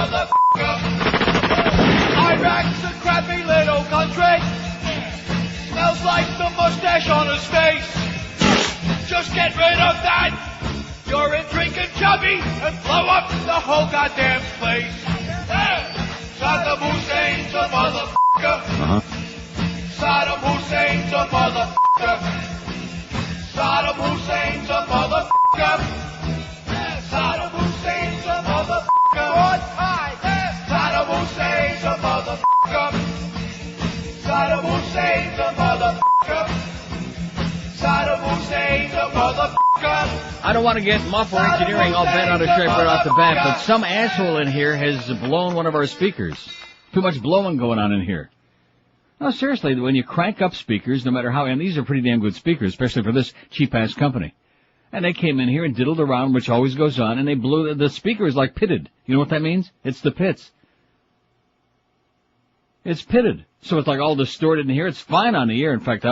motherfucker. Iraq's a crappy little country. Smells like the mustache on his face. Just get rid of that. You're in drinking chubby and blow up the whole goddamn place. Saddam Hussein's a motherfucker. Saddam Hussein's a motherfucker. Saddam Hussein's a motherfucker. Saddam Hussein's a motherfucker. Saddam Hussein's a motherfucker. Saddam Hussein's a motherfucker. Saddam Hussein's a motherfucker. I don't want to get muffler engineering all bent out of shape right off the bat, but some asshole in here has blown one of our speakers. Too much blowing going on in here. No, seriously, when you crank up speakers, no matter how, and these are pretty damn good speakers, especially for this cheap-ass company. And they came in here and diddled around, which always goes on, and they blew, the speaker is like pitted. You know what that means? It's the pits. It's pitted. So it's like all distorted in here. It's fine on the air. In fact,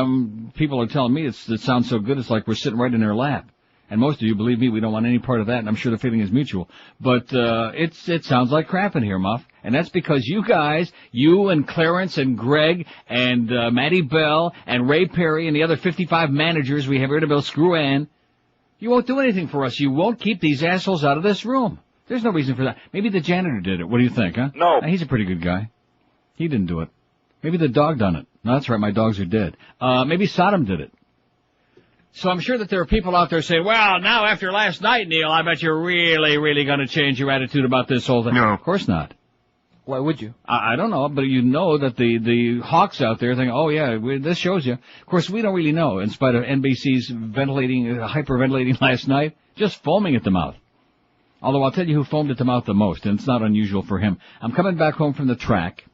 people are telling me it sounds so good, it's like we're sitting right in their lap. And most of you, believe me, we don't want any part of that, and I'm sure the feeling is mutual. But it sounds like crap in here, Muff. And that's because you guys, you and Clarence and Greg and Matty Bell and Ray Perry and the other 55 managers we have here to Bill Screw Ann, you won't do anything for us. You won't keep these assholes out of this room. There's no reason for that. Maybe the janitor did it. What do you think, huh? No. He's a pretty good guy. He didn't do it. Maybe the dog done it. No, that's right, my dogs are dead. Maybe Sodom did it. So I'm sure that there are people out there saying, well, now after last night, Neil, I bet you're really, really going to change your attitude about this whole thing. No. Of course not. Why would you? I don't know, but you know that the hawks out there think, oh yeah, this shows you. Of course, we don't really know, in spite of NBC's hyperventilating last night, just foaming at the mouth. Although I'll tell you who foamed at the mouth the most, and it's not unusual for him. I'm coming back home from the track,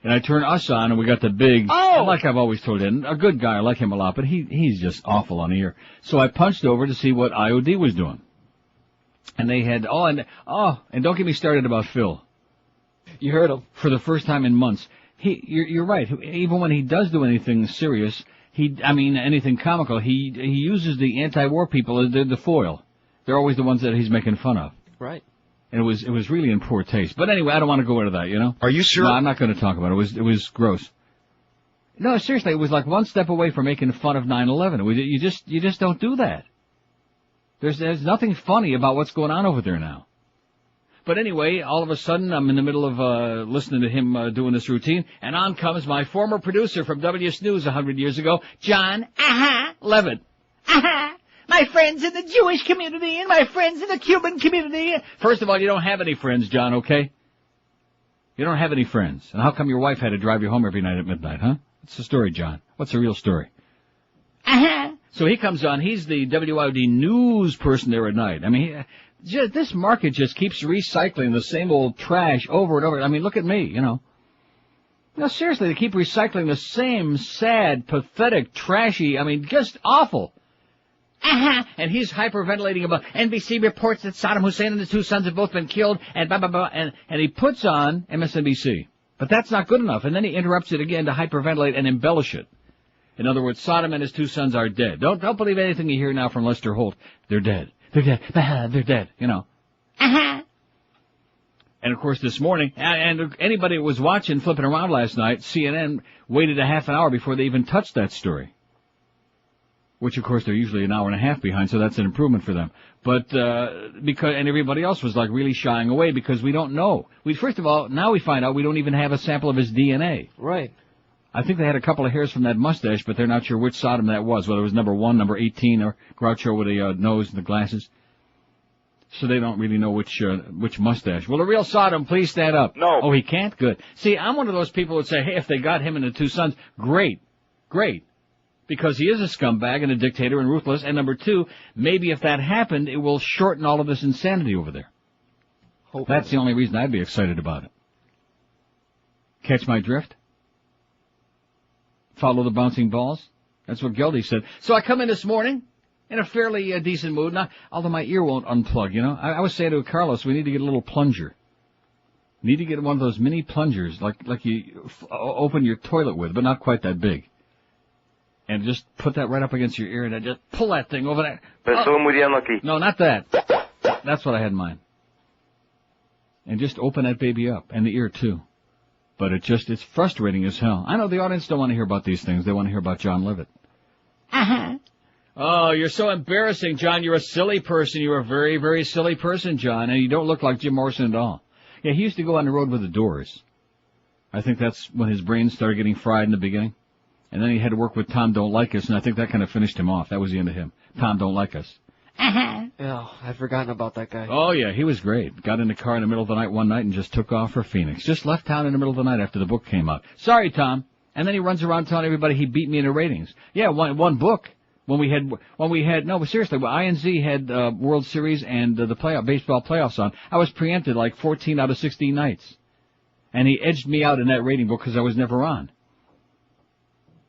and I turn us on, and we got the big, like I've always told him, a good guy, I like him a lot, but he's just awful on the air. So I punched over to see what IOD was doing. And they had, and don't get me started about Phil. You heard him. For the first time in months. You're right. Even when he does do anything serious, anything comical, he uses the anti-war people as the foil. They're always the ones that he's making fun of. Right. And it was really in poor taste. But anyway, I don't want to go into that, you know? Are you sure? No, I'm not going to talk about it. It was gross. No, seriously, it was like one step away from making fun of 9/11. You just don't do that. There's nothing funny about what's going on over there now. But anyway, all of a sudden, I'm in the middle of listening to him doing this routine, and on comes my former producer from WS News 100 years ago, John Levitt. My friends in the Jewish community and my friends in the Cuban community. First of all, you don't have any friends, John, okay? You don't have any friends. And how come your wife had to drive you home every night at midnight, huh? What's the story, John? What's the real story? So he comes on. He's the WIOD news person there at night. I mean, this market just keeps recycling the same old trash over and over. I mean, look at me, you know. No, seriously, they keep recycling the same sad, pathetic, trashy, just awful. And he's hyperventilating about NBC reports that Saddam Hussein and his two sons have both been killed, and blah, blah, blah, and he puts on MSNBC. But that's not good enough, and then he interrupts it again to hyperventilate and embellish it. In other words, Saddam and his two sons are dead. Don't believe anything you hear now from Lester Holt. They're dead. They're dead. They're dead, you know. And of course this morning, and anybody who was watching, flipping around last night, CNN waited a half an hour before they even touched that story. Which, of course, they're usually an hour and a half behind, so that's an improvement for them. But, and everybody else was like really shying away because we don't know. First of all, now we find out we don't even have a sample of his DNA. Right. I think they had a couple of hairs from that mustache, but they're not sure which Sodom that was, whether it was number 1, number 18, or Groucho with a nose and the glasses. So they don't really know which mustache. Will the real Sodom please stand up? No. Oh, he can't? Good. See, I'm one of those people who would say, hey, if they got him and the two sons, great. Because he is a scumbag and a dictator and ruthless. And number 2, maybe if that happened, it will shorten all of this insanity over there. Hopefully. That's the only reason I'd be excited about it. Catch my drift? Follow the bouncing balls? That's what Geldy said. So I come in this morning in a fairly decent mood, although my ear won't unplug, you know. I was saying to Carlos, we need to get a little plunger. Need to get one of those mini plungers, like you open your toilet with, but not quite that big. And just put that right up against your ear and then just pull that thing over there. That's so muy unlucky. No, not that. That's what I had in mind. and just open that baby up, and the ear too. But it's frustrating as hell. I know the audience don't want to hear about these things. They want to hear about John Levitt. Uh-huh. Oh, you're so embarrassing, John. You're a silly person. You're a very, very silly person, John, and you don't look like Jim Morrison at all. Yeah, he used to go on the road with the Doors. I think that's when his brain started getting fried in the beginning. And then he had to work with Tom Don't Leykis, and I think that kind of finished him off. That was the end of him. Tom Don't Leykis. Uh-huh. Yeah, I'd forgotten about that guy. Oh, yeah, he was great. Got in the car in the middle of the night one night and just took off for Phoenix. Just left town in the middle of the night after the book came out. Sorry, Tom. And then he runs around telling everybody he beat me in the ratings. Yeah, one book. When we had, no, but seriously, when INZ had, World Series and the baseball playoffs on, I was preempted like 14 out of 16 nights. And he edged me out in that rating book because I was never on.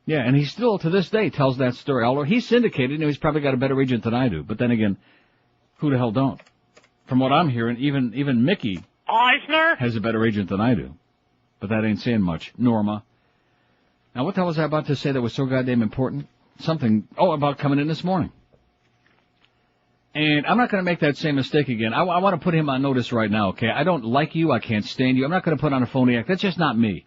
Yeah, and he still, to this day, tells that story. Although he's syndicated, and he's probably got a better agent than I do. But then again, who the hell don't? From what I'm hearing, even Mickey Eisner has a better agent than I do. But that ain't saying much. Norma. Now, what the hell was I about to say that was so goddamn important? Something, about coming in this morning. And I'm not going to make that same mistake again. I want to put him on notice right now, okay? I don't like you. I can't stand you. I'm not going to put on a phony act. That's just not me.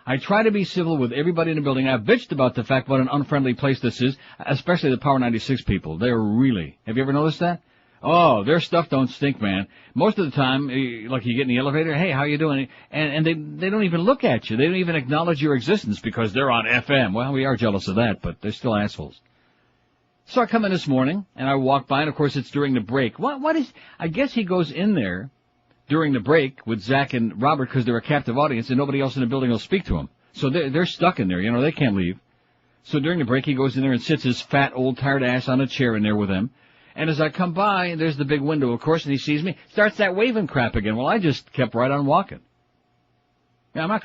I try to be civil with everybody in the building. I've bitched about the fact what an unfriendly place this is, especially the Power 96 people. They're really, have you ever noticed that? Oh, their stuff don't stink, man. Most of the time, like you get in the elevator, hey, how you doing? And they don't even look at you. They don't even acknowledge your existence because they're on FM. Well, we are jealous of that, but they're still assholes. So I come in this morning, and I walk by, and of course it's during the break. I guess he goes in there during the break with Zach and Robert because they're a captive audience and nobody else in the building will speak to him. So they're stuck in there, they can't leave. So during the break he goes in there and sits his fat, old, tired ass on a chair in there with them. And as I come by, there's the big window, of course, and he sees me, starts that waving crap again. Well, I just kept right on walking. Yeah,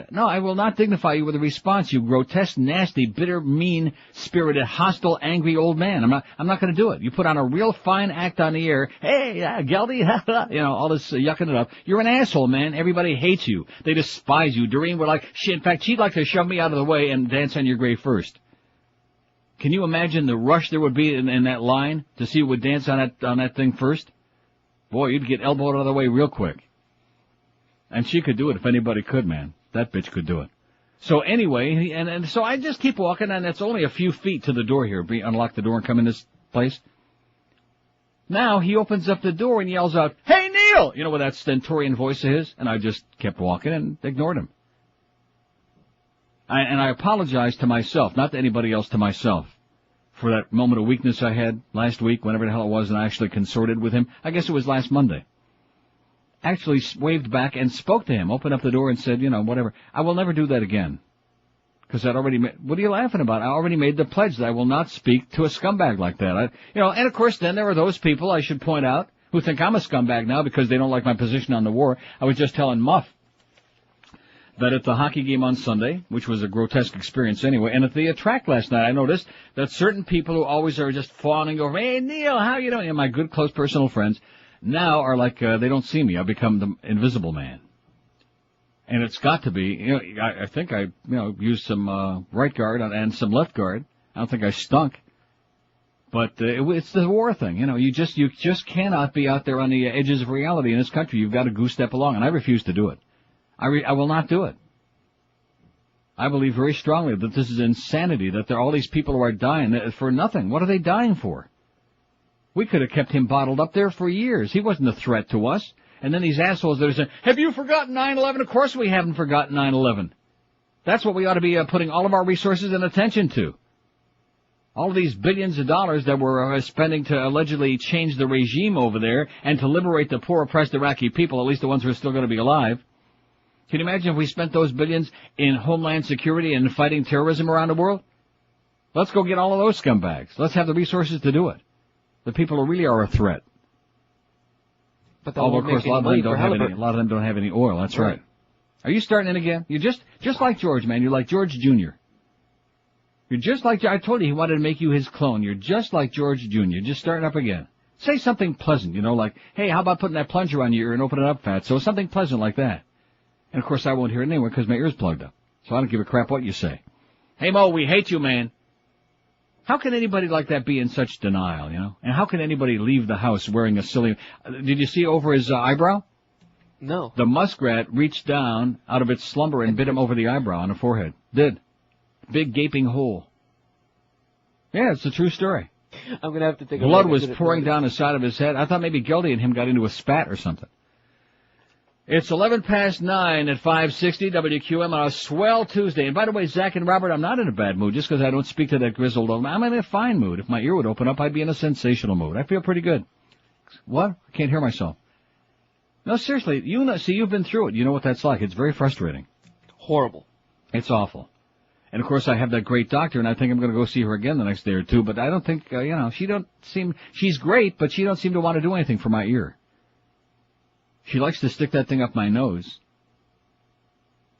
no, I will not dignify you with a response, you grotesque, nasty, bitter, mean-spirited, hostile, angry old man. I'm not gonna do it. You put on a real fine act on the air. Hey, Geldy, all this yucking it up. You're an asshole, man. Everybody hates you. They despise you. Doreen would in fact, she'd like to shove me out of the way and dance on your grave first. Can you imagine the rush there would be in that line to see who would dance on that thing first? Boy, you'd get elbowed out of the way real quick. And she could do it if anybody could, man. That bitch could do it. So anyway, and so I just keep walking, and it's only a few feet to the door here. Unlock the door and come in this place. Now he opens up the door and yells out, "Hey, Neil!" With that stentorian voice of his. And I just kept walking and ignored him. And I apologize to myself, not to anybody else, to myself, for that moment of weakness I had last week, whenever the hell it was, and I actually consorted with him. I guess it was last Monday. Actually waved back and spoke to him, opened up the door and said, whatever. I will never do that again. Because I'd already what are you laughing about? I already made the pledge that I will not speak to a scumbag like that. And of course then there are those people, I should point out, who think I'm a scumbag now because they don't like my position on the war. I was just telling Muff that at the hockey game on Sunday, which was a grotesque experience anyway, and at the track last night, I noticed that certain people who always are just fawning over, "Hey, Neil, how you doing?" My good, close personal friends, now are like, they don't see me. I've become the invisible man. And it's got to be, I think I, used some, right guard and some left guard. I don't think I stunk. But, it's the war thing, you just cannot be out there on the edges of reality in this country. You've got to goose step along, and I refuse to do it. I will not do it. I believe very strongly that this is insanity, that there are all these people who are dying for nothing. What are they dying for? We could have kept him bottled up there for years. He wasn't a threat to us. And then these assholes that are saying, "Have you forgotten 9/11? Of course we haven't forgotten 9/11. That's what we ought to be putting all of our resources and attention to. All of these billions of dollars that we're spending to allegedly change the regime over there and to liberate the poor, oppressed Iraqi people, at least the ones who are still going to be alive. Can you imagine if we spent those billions in homeland security and fighting terrorism around the world? Let's go get all of those scumbags. Let's have the resources to do it. The people who really are a threat. But although, of course, a lot of them don't have any oil. That's right. Are you starting in again? You're just like George, man. You're like George Jr. You're just like, I told you he wanted to make you his clone. You're just like George Jr. You're just starting up again. Say something pleasant, like, "Hey, how about putting that plunger on your ear and opening it up, fat?" So something pleasant like that. And of course I won't hear it anyway because my ear's plugged up. So I don't give a crap what you say. "Hey, Mo, we hate you, man." How can anybody like that be in such denial, And how can anybody leave the house wearing a silly... Did you see over his eyebrow? No. The muskrat reached down out of its slumber and bit him over the eyebrow on the forehead. Did. Big gaping hole. Yeah, it's a true story. I'm going to have to take a Blood look. was pouring down the side of his head. I thought maybe Gildy and him got into a spat or something. It's 11 past 9 at 560 WQM on a swell Tuesday. And by the way, Zach and Robert, I'm not in a bad mood just because I don't speak to that grizzled old man. I'm in a fine mood. If my ear would open up, I'd be in a sensational mood. I feel pretty good. What? I can't hear myself. No, seriously, you've been through it. You know what that's like. It's very frustrating. Horrible. It's awful. And of course I have that great doctor and I think I'm going to go see her again the next day or two, but I don't think, she's great, but she don't seem to want to do anything for my ear. She likes to stick that thing up my nose.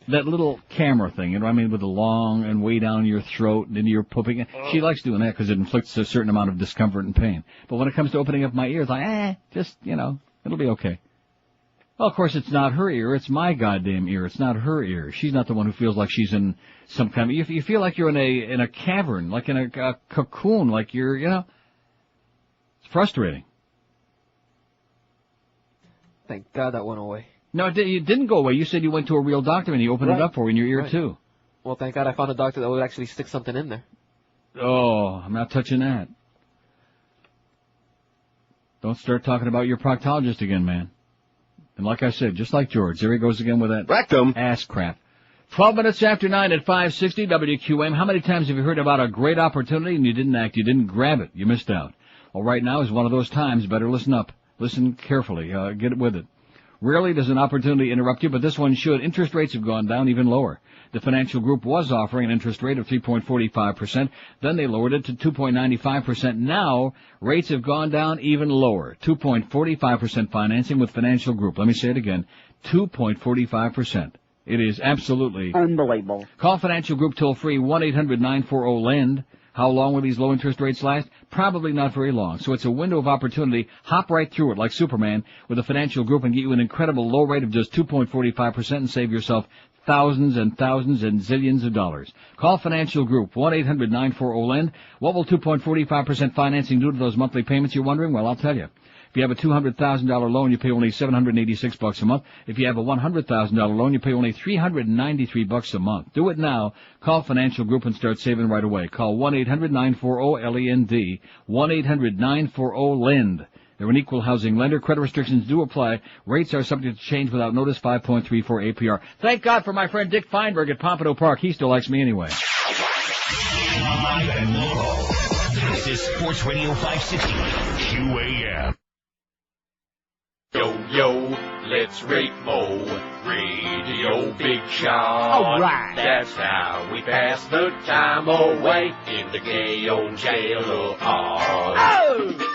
That little camera thing, you know what I mean, with the long and way down your throat and into your pooping. She likes doing that because it inflicts a certain amount of discomfort and pain. But when it comes to opening up my ear, it's like, it'll be okay. Well, of course, it's not her ear. It's my goddamn ear. It's not her ear. She's not the one who feels like she's in some kind of... You feel like you're in a cavern, like in a cocoon, like you're, It's frustrating. Thank God that went away. No, it didn't go away. You said you went to a real doctor and he opened it up for you in your ear, too. Well, thank God I found a doctor that would actually stick something in there. Oh, I'm not touching that. Don't start talking about your proctologist again, man. And like I said, just like George, there he goes again with that rectum ass crap. 12 minutes after 9 at 560 WQM. How many times have you heard about a great opportunity and you didn't act, you didn't grab it, you missed out? Well, right now is one of those times. Better listen up. Listen carefully. Get with it. Rarely does an opportunity interrupt you, but this one should. Interest rates have gone down even lower. The financial group was offering an interest rate of 3.45%. Then they lowered it to 2.95%. Now, rates have gone down even lower. 2.45% financing with financial group. Let me say it again. 2.45%. It is absolutely unbelievable. Call financial group toll free 1-800-940-LEND. How long will these low interest rates last? Probably not very long. So it's a window of opportunity. Hop right through it like Superman with a financial group and get you an incredible low rate of just 2.45% and save yourself thousands and thousands and zillions of dollars. Call financial group 1-800-940-LEND. What will 2.45% financing do to those monthly payments, you're wondering? Well, I'll tell you. If you have a $200,000 loan, you pay only $786 a month. If you have a $100,000 loan, you pay only $393 a month. Do it now. Call Financial Group and start saving right away. Call 1-800-940-LEND. 1-800-940-LEND. They're an equal housing lender. Credit restrictions do apply. Rates are subject to change without notice. 5.34 APR. Thank God for my friend Dick Feinberg at Pompano Park. He still likes me anyway. This is Sports Radio 560 QAM. Yo, yo, let's rate Mo. Radio Big Shot. All right. That's how we pass the time away in the gay old jail of Oz. Oh!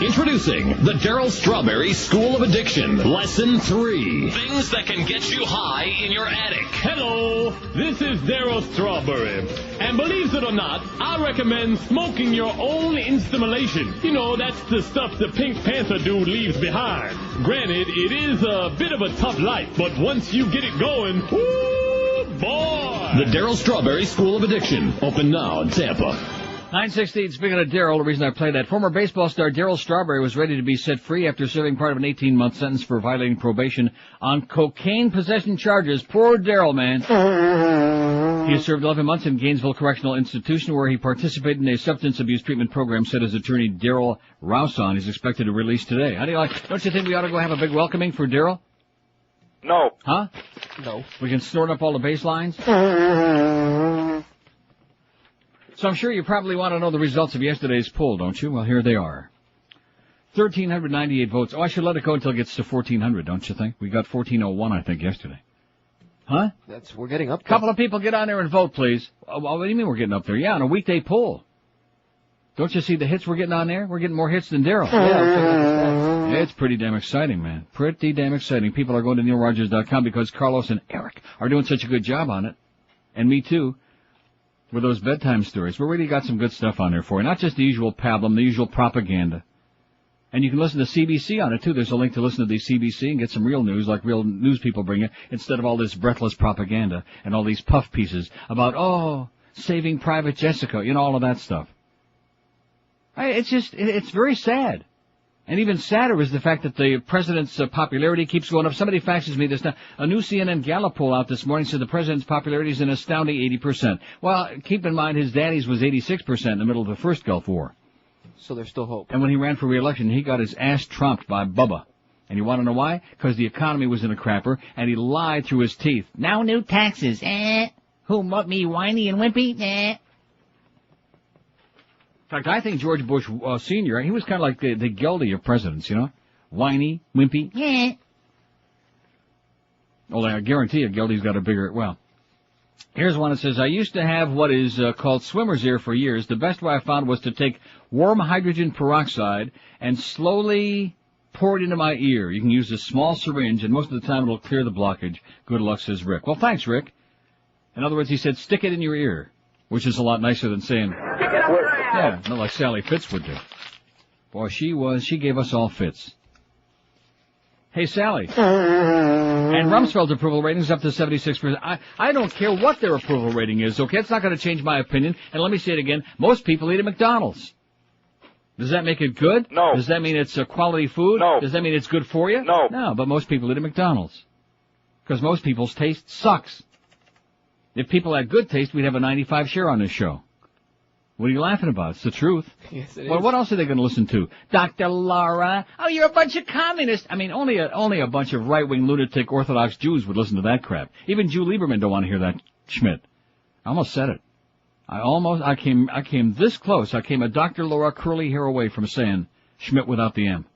Introducing the Darryl Strawberry School of Addiction, Lesson 3. Things that can get you high in your attic. Hello, this is Darryl Strawberry. And believe it or not, I recommend smoking your own instimulation. You know, that's the stuff the Pink Panther dude leaves behind. Granted, it is a bit of a tough life, but once you get it going, whoo, boy! The Darryl Strawberry School of Addiction, open now in Tampa. 9:16, speaking of Darryl, the reason I played that, former baseball star Darryl Strawberry was ready to be set free after serving part of an 18-month sentence for violating probation on cocaine possession charges. Poor Darryl, man. He has served 11 months in Gainesville Correctional Institution where he participated in a substance abuse treatment program, said his attorney Daryl Rouson. He's expected to release today. How do you like? Don't you think we ought to go have a big welcoming for Darryl? No. Huh? No. We can snort up all the bass lines? So I'm sure you probably want to know the results of yesterday's poll, don't you? Well, here they are. 1,398 votes. Oh, I should let it go until it gets to 1,400, don't you think? We got 1,401, I think, yesterday. Huh? We're getting up there. Couple of people get on there and vote, please. Oh, what do you mean we're getting up there? Yeah, on a weekday poll. Don't you see the hits we're getting on there? We're getting more hits than Darryl. Yeah, it's pretty damn exciting, man. Pretty damn exciting. People are going to NeilRogers.com because Carlos and Eric are doing such a good job on it. And me too. With those bedtime stories. We really got some good stuff on there for you. Not just the usual pablum, the usual propaganda. And you can listen to CBC on it, too. There's a link to listen to the CBC and get some real news, like real news people bring you, instead of all this breathless propaganda and all these puff pieces about, Saving Private Jessica, all of that stuff. It's very sad. And even sadder is the fact that the president's popularity keeps going up. Somebody faxes me this now. A new CNN Gallup poll out this morning said the president's popularity is an astounding 80%. Well, keep in mind his daddy's was 86% in the middle of the first Gulf War. So there's still hope. And when he ran for re-election, he got his ass trumped by Bubba. And you want to know why? Because the economy was in a crapper, and he lied through his teeth. No new taxes. Who, what, me, whiny and wimpy? In fact, I think George Bush Sr., he was kind of like the Geldy of presidents, you know? Whiny, wimpy. Yeah. Well, I guarantee you Geldy's got a bigger, well. Here's one that says, I used to have what is called swimmer's ear for years. The best way I found was to take warm hydrogen peroxide and slowly pour it into my ear. You can use a small syringe, and most of the time it'll clear the blockage. Good luck, says Rick. Well, thanks, Rick. In other words, he said, stick it in your ear, which is a lot nicer than saying, yeah, not like Sally Fitz would do. Boy, she gave us all fits. Hey, Sally. And Rumsfeld's approval rating's up to 76%. I don't care what their approval rating is, okay? It's not going to change my opinion. And let me say it again. Most people eat at McDonald's. Does that make it good? No. Does that mean it's quality food? No. Does that mean it's good for you? No. No, but most people eat at McDonald's. Because most people's taste sucks. If people had good taste, we'd have a 95 share on this show. What are you laughing about? It's the truth. Yes, it Well, is. what else are they going to listen to? Dr. Laura. Oh, you're a bunch of communists. I mean, only a bunch of right-wing lunatic Orthodox Jews would listen to that crap. Even Jew Lieberman don't want to hear that Schmidt. I almost said it. I came this close. I came a Dr. Laura curly hair away from saying Schmidt without the M.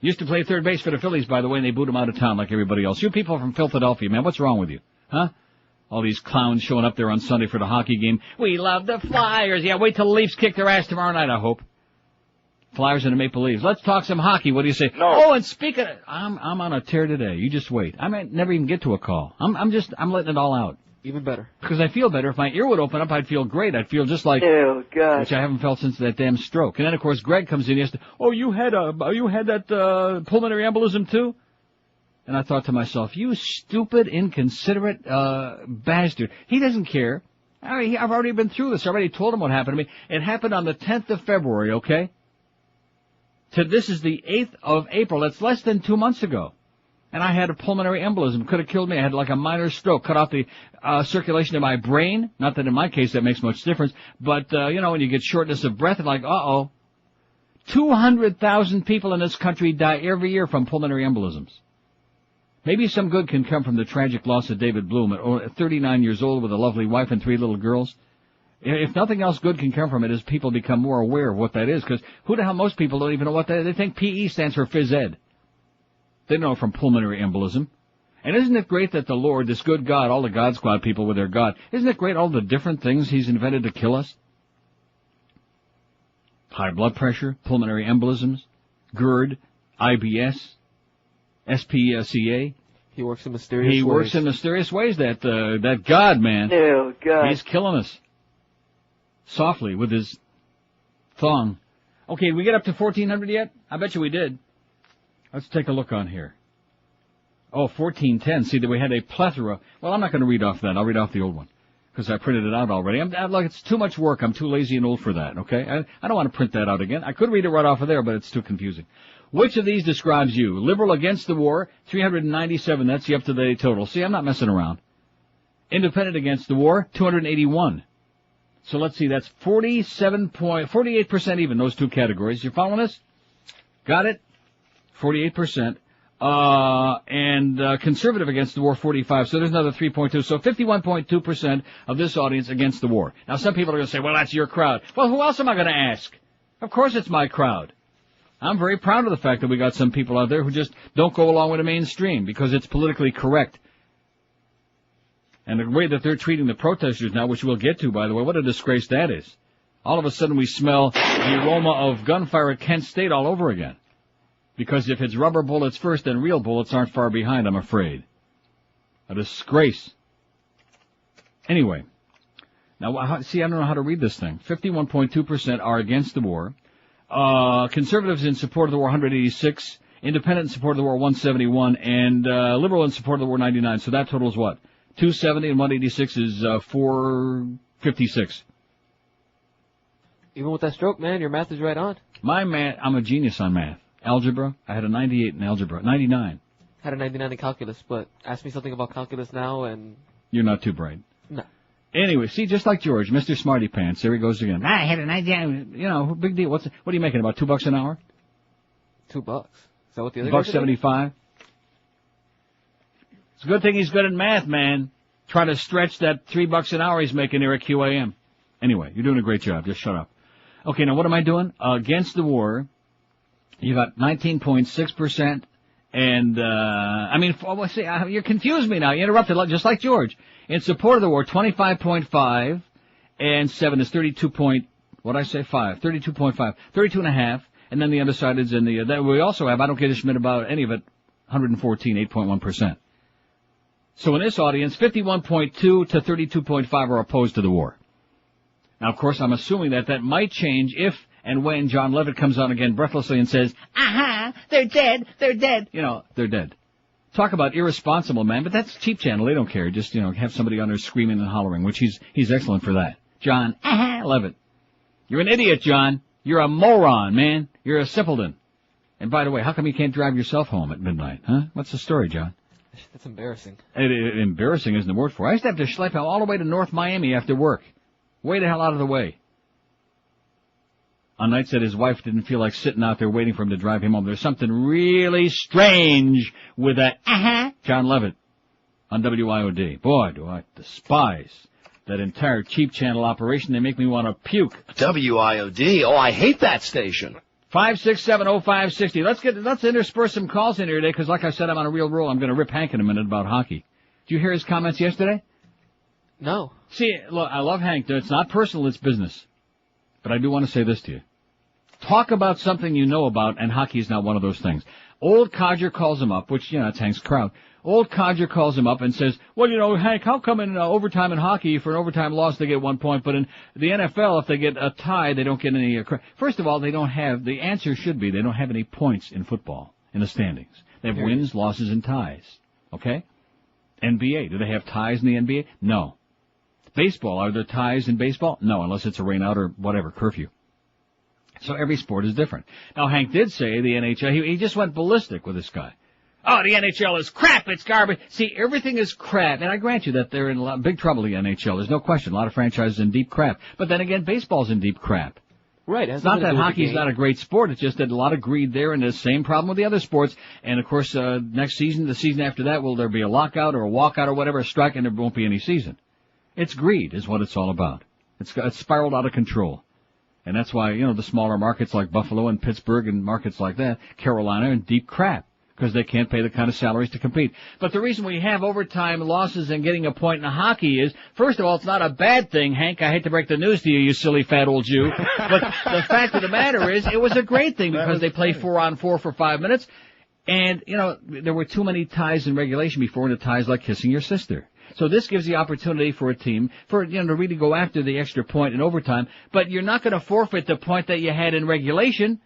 Used to play third base for the Phillies, by the way, and they booed him out of town like everybody else. You people from Philadelphia, man, what's wrong with you? Huh? All these clowns showing up there on Sunday for the hockey game. We love the Flyers. Yeah, wait till the Leafs kick their ass tomorrow night, I hope. Flyers and the Maple Leafs. Let's talk some hockey. What do you say? No. Oh, and speaking of, I'm on a tear today. You just wait. I might never even get to a call. I'm letting it all out. Even better. Because I feel better. If my ear would open up, I'd feel great. I'd feel just like, Oh, God. which I haven't felt since that damn stroke. And then, of course, Greg comes in yesterday. Oh, you had that pulmonary embolism too? And I thought to myself, you stupid, inconsiderate bastard. He doesn't care. I've already been through this. I already told him what happened to me. It happened on the 10th of February, okay? This is the 8th of April. That's less than 2 months ago. And I had a pulmonary embolism. Could have killed me. I had like a minor stroke. Cut off the circulation in my brain. Not that in my case that makes much difference. But, when you get shortness of breath, it's like, uh-oh. 200,000 people in this country die every year from pulmonary embolisms. Maybe some good can come from the tragic loss of David Bloom at 39 years old with a lovely wife and 3 little girls. If nothing else good can come from it, is people become more aware of what that is. Because who the hell, most people don't even know what that is. They think PE stands for phys ed. They know from pulmonary embolism. And isn't it great that the Lord, this good God, all the God Squad people with their God, isn't it great all the different things He's invented to kill us? High blood pressure, pulmonary embolisms, GERD, IBS, SPCA. He works in mysterious ways. He works in mysterious ways, that God, man. Oh, God. He's killing us. Softly, with his thong. Okay, did we get up to 1,400 yet? I bet you we did. Let's take a look on here. Oh, 1410. See that we had a plethora. Well, I'm not going to read off that. I'll read off the old one. Because I printed it out already. Look, it's too much work. I'm too lazy and old for that, okay? I don't want to print that out again. I could read it right off of there, but it's too confusing. Which of these describes you? Liberal against the war, 397. That's the up-to-date total. See, I'm not messing around. Independent against the war, 281. So let's see, that's 48% even, those two categories. You following us? Got it? 48%. And conservative against the war, 45. So there's another 3.2. So 51.2% of this audience against the war. Now some people are going to say, well, that's your crowd. Well, who else am I going to ask? Of course it's my crowd. I'm very proud of the fact that we got some people out there who just don't go along with the mainstream because it's politically correct. And the way that they're treating the protesters now, which we'll get to, by the way, what a disgrace that is. All of a sudden we smell the aroma of gunfire at Kent State all over again. Because if it's rubber bullets first, then real bullets aren't far behind, I'm afraid. A disgrace. Anyway. Now, see, I don't know how to read this thing. 51.2% are against the war. Conservatives in support of the war, 186. Independent in support of the war, 171. And liberal in support of the war, 99. So that totals what? 270 and 186 is 456. Even with that stroke, man, your math is right on. I'm a genius on math. Algebra. I had a 98 in algebra. 99. Had a 99 in calculus, but ask me something about calculus now and... You're not too bright. No. Anyway, see, just like George, Mr. Smarty Pants. There he goes again. I had an idea. You know, big deal. What are you making? About $2 an hour? $2. Is that what the other guys are doing? $1.75. It's a good thing he's good at math, man. Trying to stretch that $3 an hour he's making there at QAM. Anyway, you're doing a great job. Just shut up. Okay, now what am I doing? Against the war, you got 19.6%. And, you confused me now. You interrupted, just like George. In support of the war, 25.5, and 7 is 32.5, 32.5, and then the undecideds and that we also have, I don't give a shit about any of it, 114, 8.1%. So in this audience, 51.2 to 32.5 are opposed to the war. Now, of course, I'm assuming that might change if and when John Levitt comes on again breathlessly and says, they're dead, they're dead. You know, they're dead. Talk about irresponsible, man, but that's cheap channel. They don't care. Just, have somebody on there screaming and hollering, which he's excellent for that. John, Levitt. You're an idiot, John. You're a moron, man. You're a simpleton. And by the way, how come you can't drive yourself home at midnight, huh? What's the story, John? That's embarrassing. Embarrassing isn't the word for it. I used to have to schlep him all the way to North Miami after work. Way the hell out of the way. On nights that his wife didn't feel like sitting out there waiting for him to drive him home. There's something really strange with that John Levitt on WIOD. Boy, do I despise that entire cheap channel operation. They make me want to puke. WIOD? Oh, I hate that station. 5670560. Let's intersperse some calls in here today, because like I said, I'm on a real roll. I'm going to rip Hank in a minute about hockey. Did you hear his comments yesterday? No. See, look, I love Hank. It's not personal, it's business. But I do want to say this to you. Talk about something you know about, and hockey is not one of those things. Old Codger calls him up, which, it's Hank's crowd. Old Codger calls him up and says, well, Hank, how come in overtime in hockey, for an overtime loss, they get 1 point, but in the NFL, if they get a tie, they don't get any... First of all, the answer should be they don't have any points in football, in the standings. They have wins, losses, and ties. Okay? NBA, do they have ties in the NBA? No. Baseball, are there ties in baseball? No, unless it's a rain out or whatever, curfew. So every sport is different. Now, Hank did say the NHL, he just went ballistic with this guy. Oh, the NHL is crap, it's garbage. See, everything is crap, and I grant you that they're in big trouble, the NHL. There's no question. A lot of franchises in deep crap. But then again, baseball's in deep crap. Right. It's not that hockey's not a great sport. It's just that a lot of greed there, and the same problem with the other sports. And, of course, next season, the season after that, will there be a lockout or a walkout or whatever, a strike, and there won't be any season. It's greed is what it's all about. It's spiraled out of control. And that's why, the smaller markets like Buffalo and Pittsburgh and markets like that, Carolina, are in deep crap because they can't pay the kind of salaries to compete. But the reason we have overtime losses and getting a point in hockey is, first of all, it's not a bad thing, Hank. I hate to break the news to you, you silly fat old Jew. But the fact of the matter is, it was a great thing because they play 4-on-4 for 5 minutes. And, there were too many ties in regulation before, and the ties like kissing your sister. So this gives the opportunity for a team to really go after the extra point in overtime, but you're not going to forfeit the point that you had in regulation.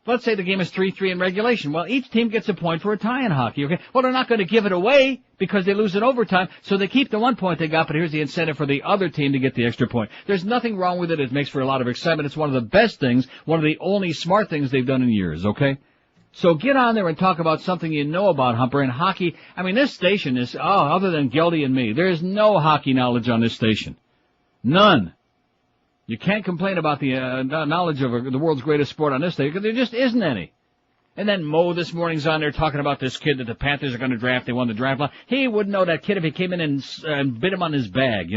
Let's say the game is 3-3 in regulation. Well, each team gets a point for a tie in hockey, okay? Well, they're not going to give it away because they lose in overtime, so they keep the 1 point they got, but here's the incentive for the other team to get the extra point. There's nothing wrong with it. It makes for a lot of excitement. It's one of the best things, one of the only smart things they've done in years, okay? So get on there and talk about something you know about, Humper. And hockey, this station is, other than Geldy and me, there's no hockey knowledge on this station. None. You can't complain about the knowledge of the world's greatest sport on this station, because there just isn't any. And then Mo this morning's on there talking about this kid that the Panthers are going to draft. They won the draft. He wouldn't know that kid if he came in and bit him on his bag,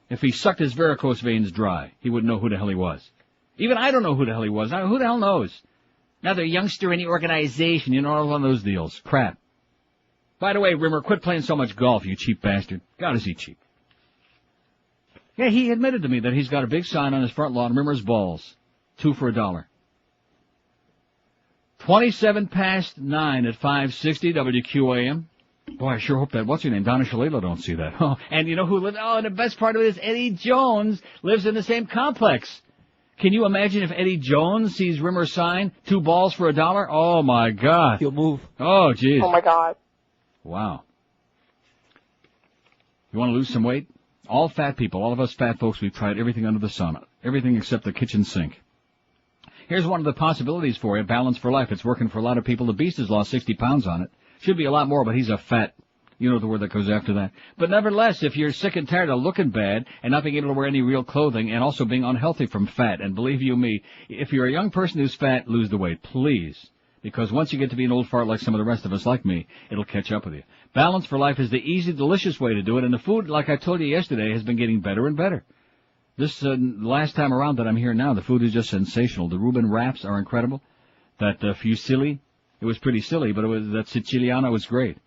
If he sucked his varicose veins dry, he wouldn't know who the hell he was. Even I don't know who the hell he was. Who the hell knows? Another youngster in the organization, all one of those deals. Crap. By the way, Rimmer, quit playing so much golf, you cheap bastard. God, is he cheap. Yeah, he admitted to me that he's got a big sign on his front lawn, Rimmer's Balls. 2 for $1. 9:27 at 560 WQAM. Boy, I sure hope that, what's her name, Donna Shalala don't see that. Oh, and you know who lives, and the best part of it is Eddie Jones lives in the same complex. Can you imagine if Eddie Jones sees Rimmer's sign, 2 balls for $1? Oh, my God. He'll move. Oh, geez. Oh, my God. Wow. You want to lose some weight? All fat people, all of us fat folks, we've tried everything under the sun. Everything except the kitchen sink. Here's one of the possibilities for you, Balance for Life. It's working for a lot of people. The Beast has lost 60 pounds on it. Should be a lot more, but he's a fat. You know the word that goes after that. But nevertheless, if you're sick and tired of looking bad and not being able to wear any real clothing and also being unhealthy from fat, and believe you me, if you're a young person who's fat, lose the weight, please. Because once you get to be an old fart like some of the rest of us like me, it'll catch up with you. Balance for Life is the easy, delicious way to do it, and the food, like I told you yesterday, has been getting better and better. This last time around that I'm here now, the food is just sensational. The Reuben wraps are incredible. That fusilli, it was pretty silly, but that Siciliana was great.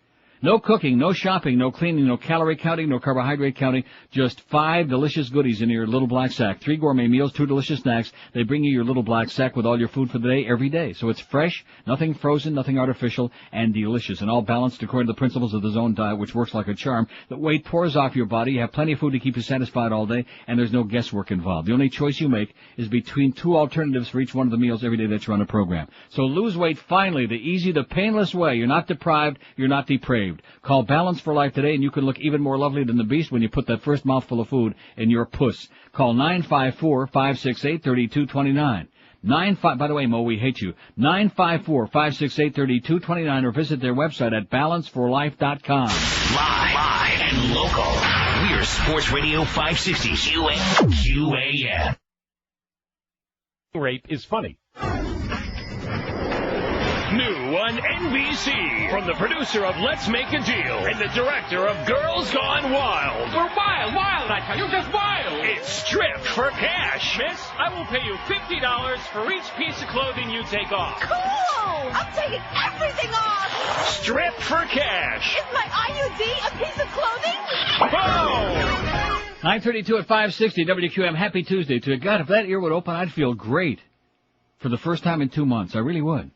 No cooking, no shopping, no cleaning, no calorie counting, no carbohydrate counting. Just 5 delicious goodies in your little black sack. 3 gourmet meals, 2 delicious snacks. They bring you your little black sack with all your food for the day every day. So it's fresh, nothing frozen, nothing artificial, and delicious. And all balanced according to the principles of the Zone diet, which works like a charm. The weight pours off your body. You have plenty of food to keep you satisfied all day, and there's no guesswork involved. The only choice you make is between 2 alternatives for each one of the meals every day that you're on a program. So lose weight finally, the easy, the painless way. You're not deprived, you're not depraved. Call Balance for Life today, and you can look even more lovely than the Beast when you put that first mouthful of food in your puss. Call 954-568-3229. By the way, Mo, we hate you. 954-568-3229, or visit their website at balanceforlife.com. Live and local. We're Sports Radio 560 QAM. Rape is funny. New on NBC, from the producer of Let's Make a Deal and the director of Girls Gone Wild. We're wild, I tell you, just wild. It's Stripped for Cash. Miss, I will pay you $50 for each piece of clothing you take off. Cool! I'm taking everything off! Stripped for Cash. Is my IUD a piece of clothing? Whoa! 9:32 at 560 WQM. Happy Tuesday to you. God, if that ear would open, I'd feel great. For the first time in 2 months, I really would.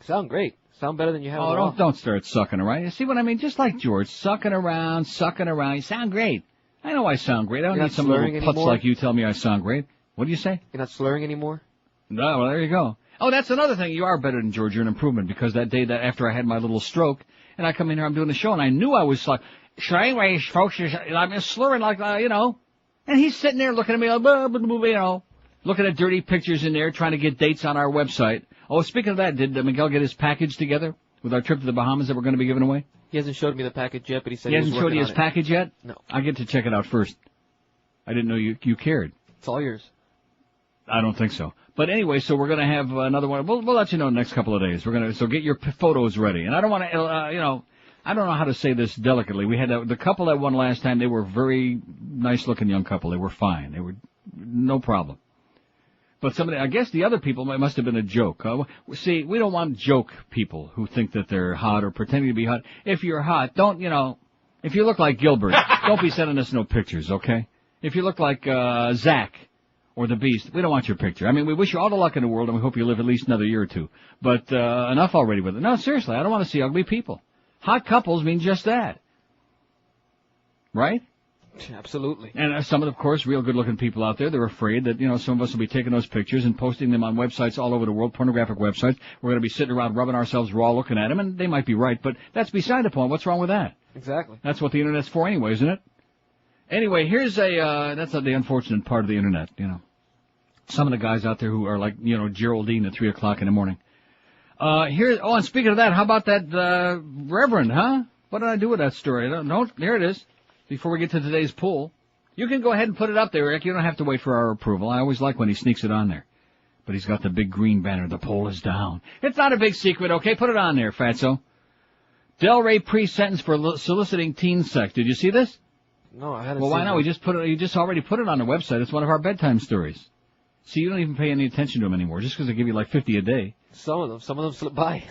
Sound great. Sound better than you have. Oh, don't start sucking around. You see what I mean? Just like George, sucking around. You sound great. I know I sound great. I don't need some little putz like you tell me I sound great. What do you say? You're not slurring anymore? No, well, there you go. Oh, that's another thing. You are better than George. You're an improvement, because that day that after I had my little stroke, and I come in here, I'm doing the show, and I knew I was like, anyway, folks, I'm just slurring like, and he's sitting there looking at me like, looking at dirty pictures in there, trying to get dates on our website. Oh, speaking of that, did Miguel get his package together with our trip to the Bahamas that we're going to be giving away? He hasn't showed me the package yet, but he said he hasn't showed you his package yet? No. I get to check it out first. I didn't know you cared. It's all yours. I don't think so. But anyway, so we're going to have another one. We'll let you know in the next couple of days. So get your photos ready. And I don't want to, I don't know how to say this delicately. We had the couple that won last time. They were very nice looking young couple. They were fine. They were no problem. But I guess the other people must have been a joke. See, we don't want joke people who think that they're hot or pretending to be hot. If you're hot, if you look like Gilbert, don't be sending us no pictures, okay? If you look like Zach or the Beast, we don't want your picture. I mean, we wish you all the luck in the world, and we hope you live at least another year or two. But enough already with it. No, seriously, I don't want to see ugly people. Hot couples mean just that. Right? Absolutely. And some of course, real good-looking people out there, they're afraid that, some of us will be taking those pictures and posting them on websites all over the world, pornographic websites. We're going to be sitting around rubbing ourselves raw looking at them, and they might be right, but that's beside the point. What's wrong with that? Exactly. That's what the Internet's for anyway, isn't it? Anyway, here's that's the unfortunate part of the Internet, Some of the guys out there who are like, Geraldine at 3 o'clock in the morning. And speaking of that, how about that, Reverend, huh? What did I do with that story? No, here it is. Before we get to today's poll, you can go ahead and put it up there, Rick. You don't have to wait for our approval. I always like when he sneaks it on there. But he's got the big green banner. The poll is down. It's not a big secret, okay? Put it on there, fatso. Delray pre-sentence for soliciting teen sex. Did you see this? No, I hadn't. Well, why not? You just already put it on the website. It's one of our bedtime stories. See, you don't even pay any attention to them anymore, just because they give you like 50 a day. Some of them slip by.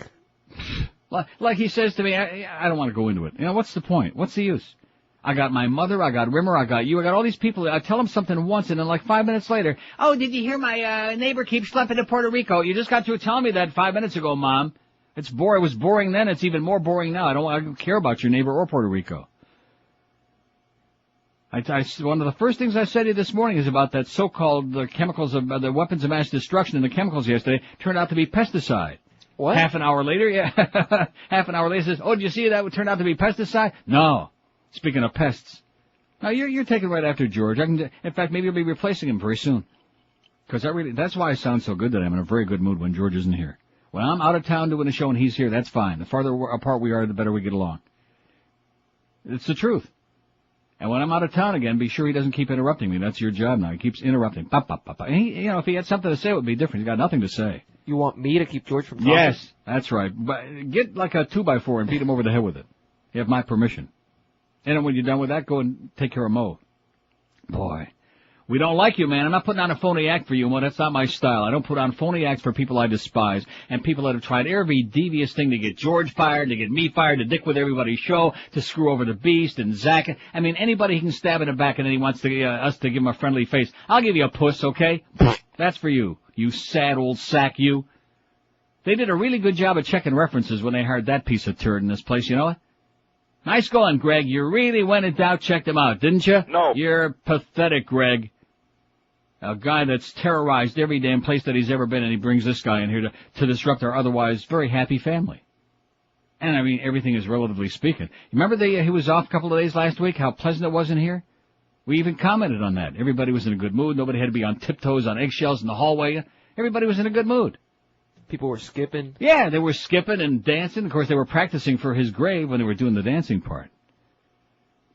Like he says to me, I don't want to go into it. What's the point? What's the use? I got my mother, I got Rimmer, I got you, I got all these people. I tell them something once, and then like 5 minutes later, oh, did you hear my neighbor keeps schlepping to Puerto Rico? You just got to telling me that 5 minutes ago, Mom. It was boring then, it's even more boring now. I don't care about your neighbor or Puerto Rico. One of the first things I said to you this morning is about that so-called chemicals of the weapons of mass destruction and the chemicals yesterday turned out to be pesticide. What? Half an hour later, says, oh, did you see that would turn out to be pesticide? No. Speaking of pests. Now, you're taking right after George. In fact, maybe you'll be replacing him very soon. Because that's why I sound so good that I'm in a very good mood when George isn't here. When I'm out of town doing a show and he's here, that's fine. The farther apart we are, the better we get along. It's the truth. And when I'm out of town again, be sure he doesn't keep interrupting me. That's your job now. He keeps interrupting. Pop, pop, pop, pop. And if he had something to say, it would be different. He's got nothing to say. You want me to keep George from talking? Yes, that's right. But get like a 2x4 and beat him over the head with it. You have my permission. And then when you're done with that, go and take care of Mo. Boy. We don't like you, man. I'm not putting on a phony act for you, Mo. That's not my style. I don't put on phony acts for people I despise and people that have tried every devious thing to get George fired, to get me fired, to dick with everybody's show, to screw over the Beast and Zach. I mean, anybody he can stab in the back and then he wants to, us to give him a friendly face. I'll give you a puss, okay? That's for you, you sad old sack, you. They did a really good job of checking references when they hired that piece of turd in this place, you know what? Nice going, Greg. You really went in doubt, checked him out, didn't you? No. You're pathetic, Greg. A guy that's terrorized every damn place that he's ever been, and he brings this guy in here to disrupt our otherwise very happy family. And, I mean, everything is relatively speaking. Remember he was off a couple of days last week, how pleasant it was in here? We even commented on that. Everybody was in a good mood. Nobody had to be on tiptoes on eggshells in the hallway. Everybody was in a good mood. People were skipping. Yeah, they were skipping and dancing. Of course, they were practicing for his grave when they were doing the dancing part.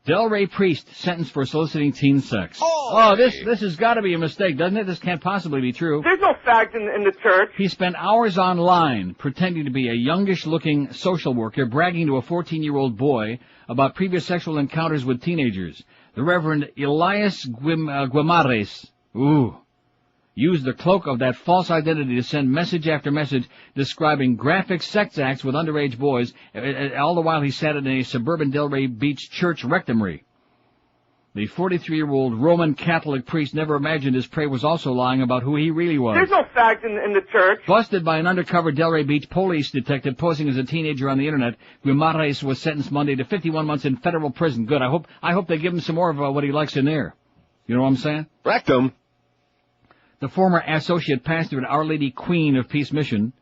Delray Priest sentenced for soliciting teen sex. Oh, this has got to be a mistake, doesn't it? This can't possibly be true. There's no fact in the church. He spent hours online pretending to be a youngish-looking social worker, bragging to a 14-year-old boy about previous sexual encounters with teenagers. The Reverend Elias Guimares, used the cloak of that false identity to send message after message describing graphic sex acts with underage boys, all the while he sat in a suburban Delray Beach church rectory. The 43-year-old Roman Catholic priest never imagined his prey was also lying about who he really was. There's no fact in the church. Busted by an undercover Delray Beach police detective posing as a teenager on the internet, Guimares was sentenced Monday to 51 months in federal prison. Good. I hope they give him some more of what he likes in there. You know what I'm saying? Rectum. The former associate pastor at Our Lady Queen of Peace Mission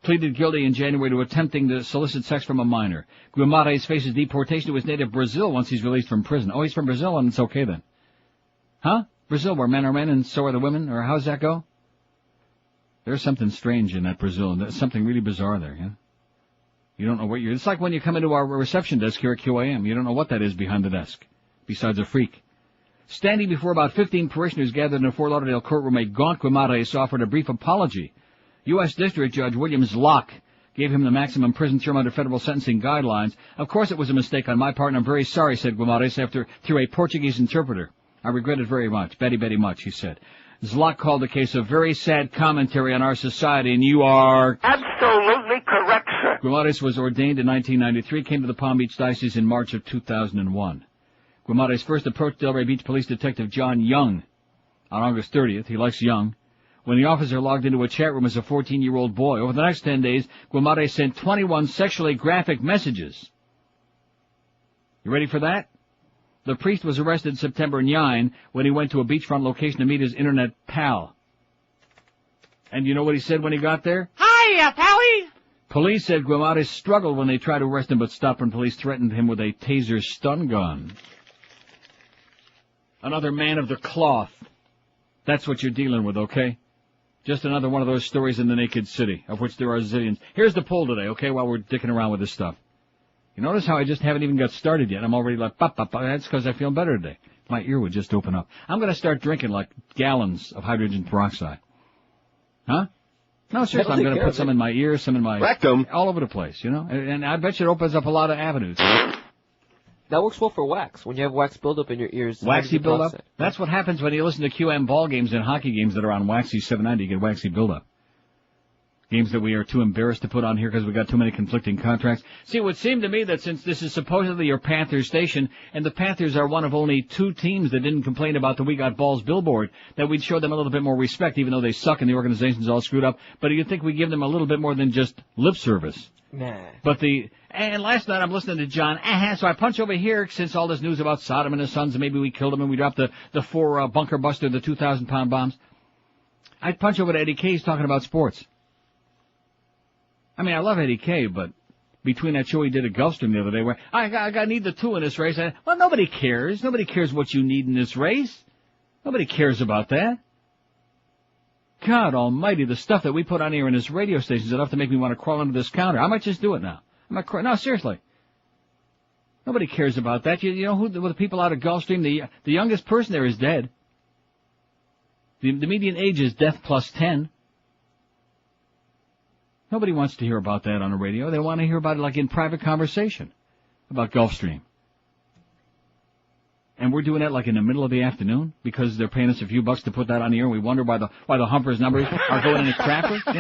pleaded guilty in January to attempting to solicit sex from a minor. Guimares faces deportation to his native Brazil once he's released from prison. Oh, he's from Brazil, and it's okay then. Huh? Brazil, where men are men and so are the women? Or how's that go? There's something strange in that Brazil, and there's something really bizarre there, yeah? You don't know what it's like when you come into our reception desk here at QAM. You don't know what that is behind the desk, besides a freak. Standing before about 15 parishioners gathered in a Fort Lauderdale courtroom, a gaunt Guimares offered a brief apology. U.S. District Judge Williams Locke gave him the maximum prison term under federal sentencing guidelines. Of course it was a mistake on my part, and I'm very sorry, said Guimares through a Portuguese interpreter. I regret it very much. Very much, he said. Zlok called the case a very sad commentary on our society, and you are absolutely correct, sir. Guimares was ordained in 1993, came to the Palm Beach Diocese in March of 2001. Guimares first approached Delray Beach Police Detective John Young on August 30th. He likes Young. When the officer logged into a chat room as a 14-year-old boy. Over the next 10 days, Guimares sent 21 sexually graphic messages. You ready for that? The priest was arrested September 9 when he went to a beachfront location to meet his internet pal. And you know what he said when he got there? Hiya, pally! Police said Guimares struggled when they tried to arrest him, but stopped when police threatened him with a taser stun gun. Another man of the cloth. That's what you're dealing with, okay? Just another one of those stories in the naked city, of which there are zillions. Here's the poll today, okay, while we're dicking around with this stuff. You notice how I just haven't even got started yet? I'm already like, pop, pop, pop. That's because I feel better today. My ear would just open up. I'm going to start drinking like gallons of hydrogen peroxide. Huh? No, seriously, I'm going to put some in my ears, some in my... Rectum. All over the place, you know? And I bet you it opens up a lot of avenues. That works well for wax. When you have wax buildup in your ears. Waxy buildup? That's what happens when you listen to QM ball games and hockey games that are on Waxy 790. You get waxy buildup. Games that we are too embarrassed to put on here because we got too many conflicting contracts. See, it would seem to me that since this is supposedly your Panthers station, and the Panthers are one of only 2 teams that didn't complain about the We Got Balls billboard, that we'd show them a little bit more respect, even though they suck and the organization's all screwed up. But do you think we give them a little bit more than just lip service? Nah. And last night I'm listening to John, so I punch over here, since all this news about Saddam and his sons, and maybe we killed him and we dropped the 4 bunker buster, the 2,000-pound bombs. I'd punch over to Eddie K. He's talking about sports. I mean, I love Eddie K., but between that show he did at Gulfstream the other day where I need the 2 in this race, well, nobody cares. Nobody cares what you need in this race. Nobody cares about that. God almighty, the stuff that we put on here in this radio station is enough to make me want to crawl under this counter. I might just do it now. No, seriously. Nobody cares about that. You know who the people out of Gulfstream, the youngest person there is dead. The median age is death plus 10. Nobody wants to hear about that on the radio. They want to hear about it like in private conversation about Gulfstream. And we're doing that like in the middle of the afternoon because they're paying us a few bucks to put that on the air, and we wonder why the Humpers numbers are going in the crapper. You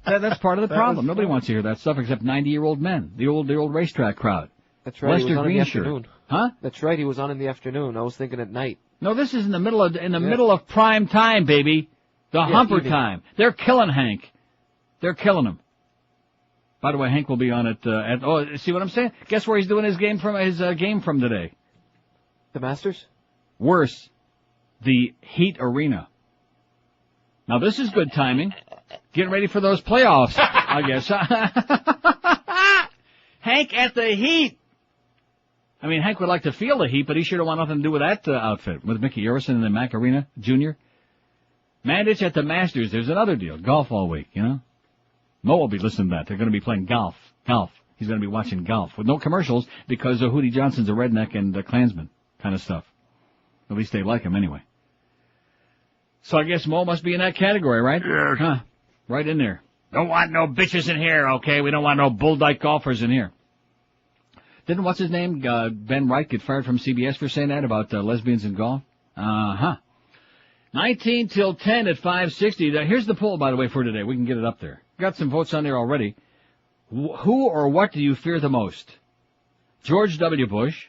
know, that's part of the problem. Nobody wants to hear that stuff except 90-year-old men, the old racetrack crowd. That's right. Lester he was on in the Greenshirt. afternoon. Huh? That's right. He was on in the afternoon. I was thinking at night. No, this is in the middle of prime time, baby. The Humper evening. time. They're killing Hank. They're killing him. By the way, Hank will be on it see what I'm saying? Guess where he's doing his game from today? The Masters? Worse. The Heat Arena. Now this is good timing. Getting ready for those playoffs, I guess. Hank at the Heat. I mean, Hank would like to feel the heat, but he sure don't want nothing to do with that outfit. With Mickey Urison and the Mac Arena Jr. Mandich at the Masters. There's another deal. Golf all week, you know. Mo will be listening to that. They're going to be playing golf. He's going to be watching golf with no commercials because Hootie Johnson's a redneck and a Klansman kind of stuff. At least they like him anyway. So I guess Mo must be in that category, right? Yes. Huh. Right in there. Don't want no bitches in here, okay? We don't want no bull dyke golfers in here. Didn't what's his name, Ben Wright, get fired from CBS for saying that about lesbians in golf? 19 till 10 at 560. Here's the poll, by the way, for today. We can get it up there. Got some votes on there already. Who or what do you fear the most? George W. Bush,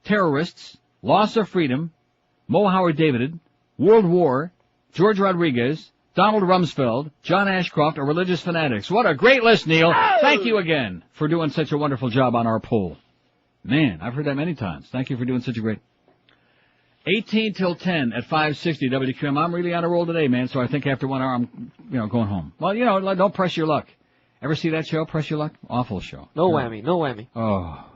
terrorists, loss of freedom, Mo Howard David, World War, George Rodriguez, Donald Rumsfeld, John Ashcroft, or religious fanatics. What a great list, Neil. Thank you again for doing such a wonderful job on our poll. Man, I've heard that many times. Thank you for doing such a great... 18 till 10 at 560 WQM. I'm really on a roll today, man, so I think after 1 hour I'm, going home. Well, don't press your luck. Ever see that show, Press Your Luck? Awful show. No whammy. Oh.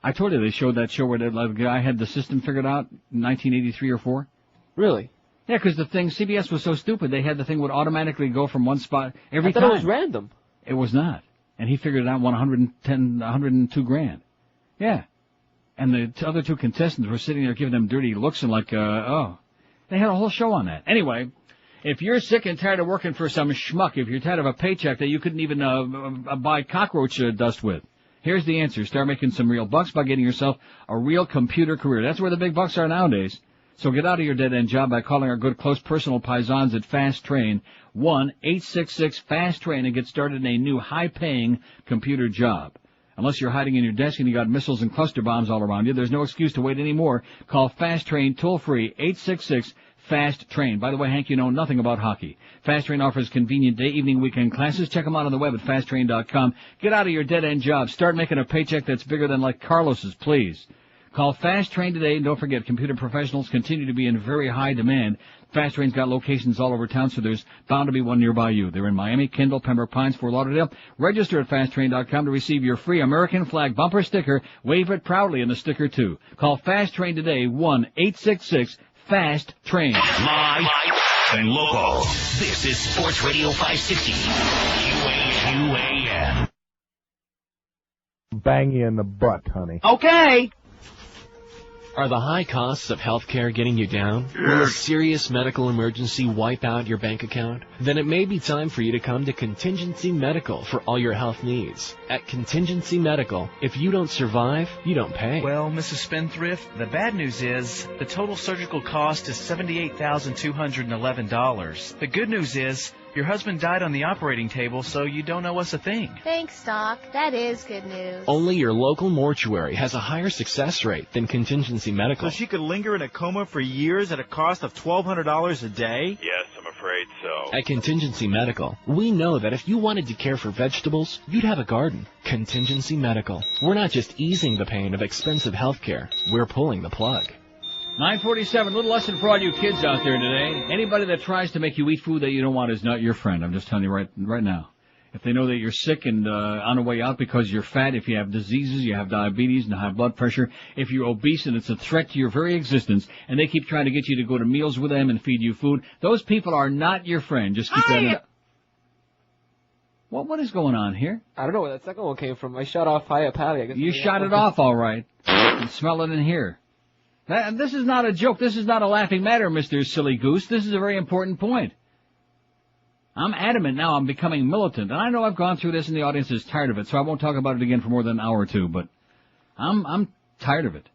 I told you they showed that show where the guy had the system figured out in 1983 or 4. Really? Yeah, because CBS was so stupid, they had the thing would automatically go from one spot every time. I thought it was random. It was not. And he figured it out, won 102 grand. Yeah. And the other two contestants were sitting there giving them dirty looks and like, They had a whole show on that. Anyway, if you're sick and tired of working for some schmuck, if you're tired of a paycheck that you couldn't even buy cockroach dust with, here's the answer. Start making some real bucks by getting yourself a real computer career. That's where the big bucks are nowadays. So get out of your dead-end job by calling our good, close personal paisans at Fast Train, 1-866-FAST-TRAIN, and get started in a new high-paying computer job. Unless you're hiding in your desk and you got missiles and cluster bombs all around you, there's no excuse to wait anymore. Call Fast Train toll-free, 866-FAST-TRAIN. By the way, Hank, you know nothing about hockey. Fast Train offers convenient day, evening, weekend classes. Check them out on the web at fasttrain.com. Get out of your dead-end job. Start making a paycheck that's bigger than like Carlos's, please. Call Fast Train today, and don't forget, computer professionals continue to be in very high demand. Fast Train's got locations all over town, so there's bound to be one nearby you. They're in Miami, Kendall, Pembroke Pines, Fort Lauderdale. Register at fasttrain.com to receive your free American flag bumper sticker. Wave it proudly in the sticker, too. Call Fast Train today, 1-866-FAST-TRAIN. Live and local. This is Sports Radio 560. UAM. Bang you in the butt, honey. Okay. Are the high costs of healthcare getting you down? Will a serious medical emergency wipe out your bank account? Then it may be time for you to come to Contingency Medical for all your health needs. At Contingency Medical, if you don't survive, you don't pay. Well, Mrs. Spendthrift, the bad news is the total surgical cost is $78,211. The good news is your husband died on the operating table, so you don't owe us a thing. Thanks, Doc. That is good news. Only your local mortuary has a higher success rate than Contingency Medical. So she could linger in a coma for years at a cost of $1,200 a day? Yes, I'm afraid so. At Contingency Medical, we know that if you wanted to care for vegetables, you'd have a garden. Contingency Medical. We're not just easing the pain of expensive health care, we're pulling the plug. 947, little lesson for all you kids out there today. Anybody that tries to make you eat food that you don't want is not your friend. I'm just telling you right now. If they know that you're sick and on the way out because you're fat, if you have diseases, you have diabetes and high blood pressure, if you're obese and it's a threat to your very existence, and they keep trying to get you to go to meals with them and feed you food, those people are not your friend. Just keep that in. What is going on here? I don't know where that second one came from. I shot off Hyatt Pally. I guess You shot it off all right. You can smell it in here. This is not a joke. This is not a laughing matter, Mr. Silly Goose. This is a very important point. I'm adamant now. I'm becoming militant. And I know I've gone through this and the audience is tired of it, so I won't talk about it again for more than an hour or two, but I'm tired of it.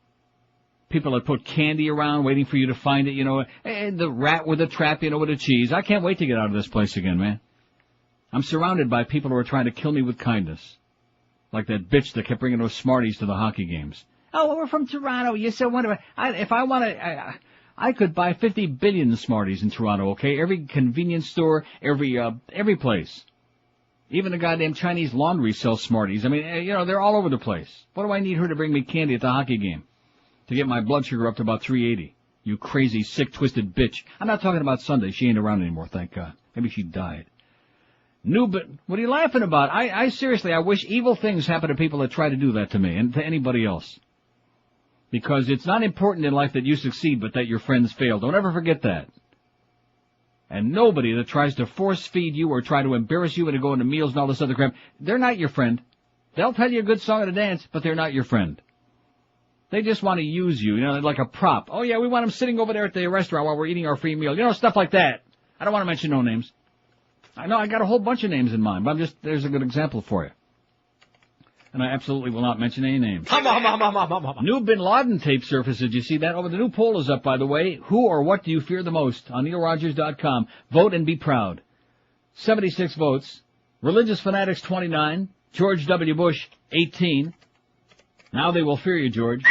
People that put candy around waiting for you to find it, and the rat with a trap, with a cheese. I can't wait to get out of this place again, man. I'm surrounded by people who are trying to kill me with kindness. Like that bitch that kept bringing those Smarties to the hockey games. Oh, well, we're from Toronto. You're so wonderful. If I want to, I could buy 50 billion Smarties in Toronto, okay? Every convenience store, every place. Even the goddamn Chinese laundry sells Smarties. I mean, they're all over the place. What do I need her to bring me candy at the hockey game? To get my blood sugar up to about 380. You crazy, sick, twisted bitch. I'm not talking about Sunday. She ain't around anymore, thank God. Maybe she died. But what are you laughing about? I seriously, I wish evil things happen to people that try to do that to me and to anybody else. Because it's not important in life that you succeed, but that your friends fail. Don't ever forget that. And nobody that tries to force feed you or try to embarrass you into going to meals and all this other crap, they're not your friend. They'll tell you a good song and a dance, but they're not your friend. They just want to use you, like a prop. Oh yeah, we want them sitting over there at the restaurant while we're eating our free meal. Stuff like that. I don't want to mention no names. I know I got a whole bunch of names in mind, but there's a good example for you. And I absolutely will not mention any names. New Bin Laden tape surfaces. Did you see that? Oh, the new poll is up, by the way. Who or what do you fear the most? On NeilRogers.com. Vote and be proud. 76 votes. Religious fanatics, 29. George W. Bush, 18. Now they will fear you, George.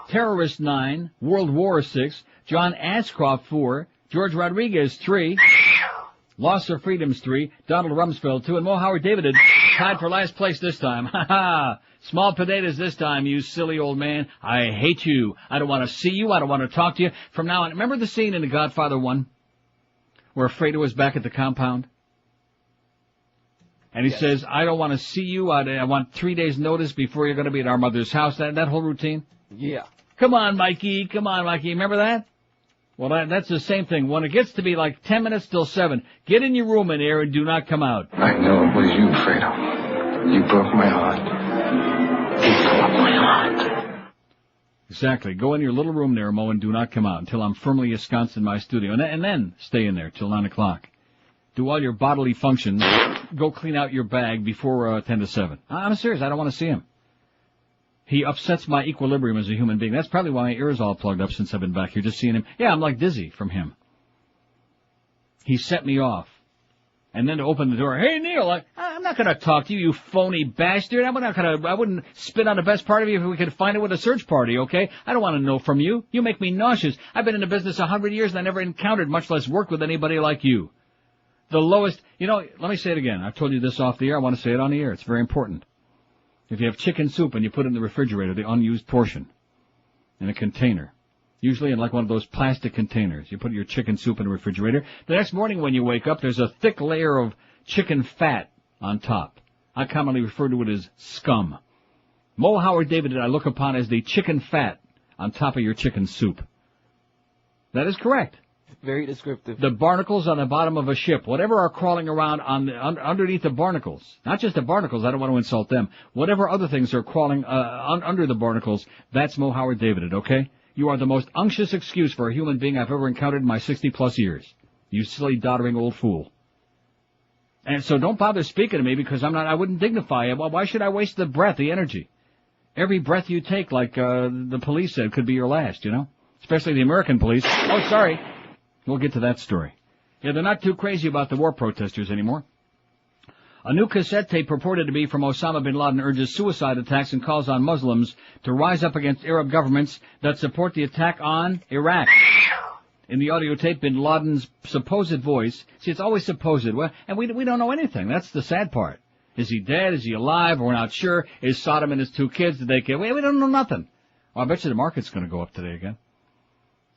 Terrorist, 9. World War, 6. John Ashcroft, 4. George Rodriguez, 3. Loss of Freedom's 3, Donald Rumsfeld 2, and Mo Howard David tied for last place this time. Ha ha! Small potatoes this time, you silly old man. I hate you. I don't want to see you. I don't want to talk to you. From now on, remember the scene in The Godfather 1? Where Fredo was back at the compound? And he says, I don't want to see you. I want 3 days notice before you're going to be at our mother's house. That whole routine? Yeah. Come on, Mikey. Remember that? Well, that's the same thing. When it gets to be like 10 minutes till 7, get in your room in there and do not come out. I know it was you, Fredo. You broke my heart. You broke my heart. Exactly. Go in your little room there, Mo, and do not come out until I'm firmly ensconced in my studio. And then stay in there till 9 o'clock. Do all your bodily functions. Go clean out your bag before 10 to 7. I'm serious. I don't want to see him. He upsets my equilibrium as a human being. That's probably why my ears all plugged up since I've been back here, just seeing him. Yeah, I'm like dizzy from him. He set me off. And then to open the door, hey, Neil, I'm not going to talk to you, you phony bastard. I wouldn't spit on the best part of you if we could find it with a search party, okay? I don't want to know from you. You make me nauseous. I've been in the business 100 years and I never encountered, much less worked with anybody like you. The lowest, let me say it again. I've told you this off the air. I want to say it on the air. It's very important. If you have chicken soup and you put it in the refrigerator, the unused portion, in a container, usually in like one of those plastic containers, you put your chicken soup in the refrigerator. The next morning when you wake up, there's a thick layer of chicken fat on top. I commonly refer to it as scum. Mo Howard David I look upon as the chicken fat on top of your chicken soup. That is correct. Very descriptive. The barnacles on the bottom of a ship, whatever are crawling around underneath the barnacles, not just the barnacles, I don't want to insult them, whatever other things are crawling under the barnacles, that's Mo Howard David, okay? You are the most unctuous excuse for a human being I've ever encountered in my 60-plus years. You silly, doddering old fool. And so don't bother speaking to me because I wouldn't dignify you. Well, why should I waste the breath, the energy? Every breath you take, like the police said, could be your last, Especially the American police. Oh, sorry. We'll get to that story. Yeah, they're not too crazy about the war protesters anymore. A new cassette tape purported to be from Osama bin Laden urges suicide attacks and calls on Muslims to rise up against Arab governments that support the attack on Iraq. In the audio tape, bin Laden's supposed voice, see, it's always supposed, and we don't know anything. That's the sad part. Is he dead? Is he alive? We're not sure. Is Saddam and his 2 kids, did they kill? We don't know nothing. Well, I bet you the market's going to go up today again.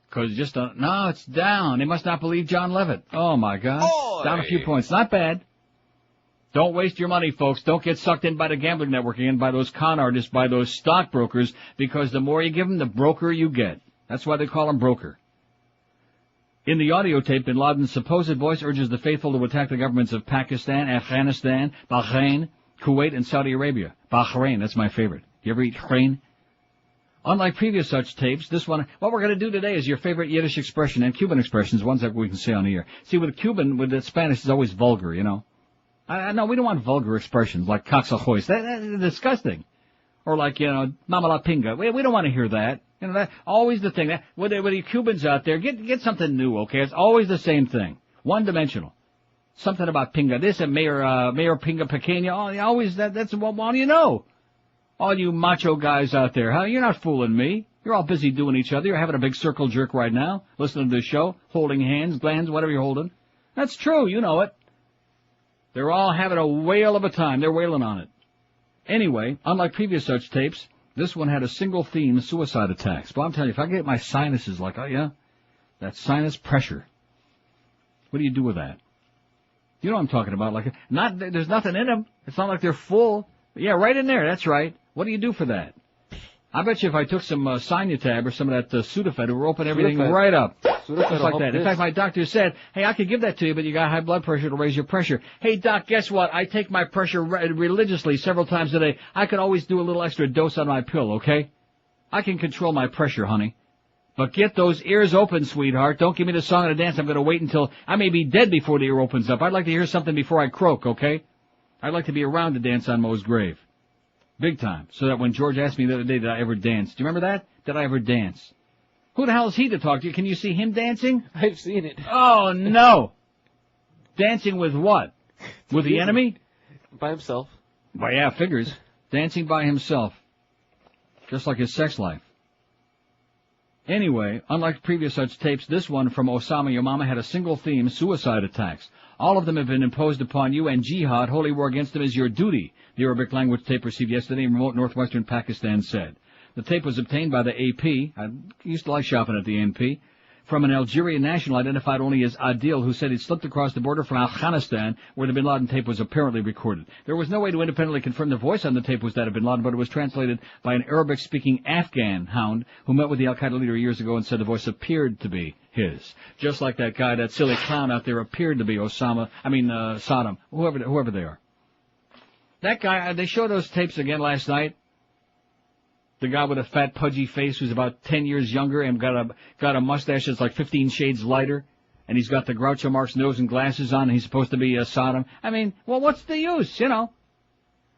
Because you just don't, no, it's down. They must not believe John Levitt. Oh, my God. Down a few points. Not bad. Don't waste your money, folks. Don't get sucked in by the gambling network again, by those con artists, by those stockbrokers, because the more you give them, the broker you get. That's why they call them broker. In the audio tape, bin Laden's supposed voice urges the faithful to attack the governments of Pakistan, Afghanistan, Bahrain, Kuwait, and Saudi Arabia. Bahrain, that's my favorite. You ever eat Bahrain? Unlike previous such tapes, this one, what we're going to do today is your favorite Yiddish expression and Cuban expressions, ones that we can say on the air. See, with Cuban, with the Spanish, it's always vulgar, you know. No, we don't want vulgar expressions like coxajois. That's disgusting. Or like, you know, mama la pinga. We don't want to hear that. You know, that always the thing. With the Cubans out there, get something new, okay? It's always the same thing. One-dimensional. Something about pinga this and Mayor Pinga Pequeña. Always that's what all you know. All you macho guys out there, huh? You're not fooling me. You're all busy doing each other. You're having a big circle jerk right now, listening to the show, holding hands, glands, whatever you're holding. That's true. You know it. They're all having a whale of a time. They're wailing on it. Anyway, unlike previous such tapes, this one had a single theme, suicide attacks. But I'm telling you, if I get my sinuses like, oh yeah, that sinus pressure. What do you do with that? You know what I'm talking about. Like, there's nothing in them. It's not like they're full. Yeah, right in there. That's right. What do you do for that? I bet you if I took some Sinutab or some of that Sudafed, it would open everything right up. Just like that. In fact, my doctor said, hey, I could give that to you, but you got high blood pressure to raise your pressure. Hey, doc, guess what? I take my pressure religiously several times a day. I could always do a little extra dose on my pill, okay? I can control my pressure, honey. But get those ears open, sweetheart. Don't give me the song and the dance. I'm going to wait until I may be dead before the ear opens up. I'd like to hear something before I croak, okay? I'd like to be around to dance on Moe's grave. Big time. So that when George asked me the other day, did I ever dance? Do you remember that? Did I ever dance? Who the hell is he to talk to you? Can you see him dancing? I've seen it. Oh, no. Dancing with what? With the enemy? By himself. Well, yeah, figures. Dancing by himself. Just like his sex life. Anyway, unlike previous such tapes, this one from Osama Your Mama had a single theme, suicide attacks. All of them have been imposed upon you, and jihad, holy war against them, is your duty, the Arabic language tape received yesterday in remote northwestern Pakistan said. The tape was obtained by the AP, I used to like shopping at the AP, from an Algerian national identified only as Adil, who said he'd slipped across the border from Afghanistan, where the bin Laden tape was apparently recorded. There was no way to independently confirm the voice on the tape was that of bin Laden, but it was translated by an Arabic-speaking Afghan hound who met with the al-Qaeda leader years ago and said the voice appeared to be his. Just like that guy, that silly clown out there appeared to be Saddam, whoever they are. That guy, they showed those tapes again last night. The guy with a fat, pudgy face who's about 10 years younger and got a mustache that's like 15 shades lighter, and he's got the Groucho Marx nose and glasses on, and he's supposed to be Saddam. I mean, well, what's the use, you know?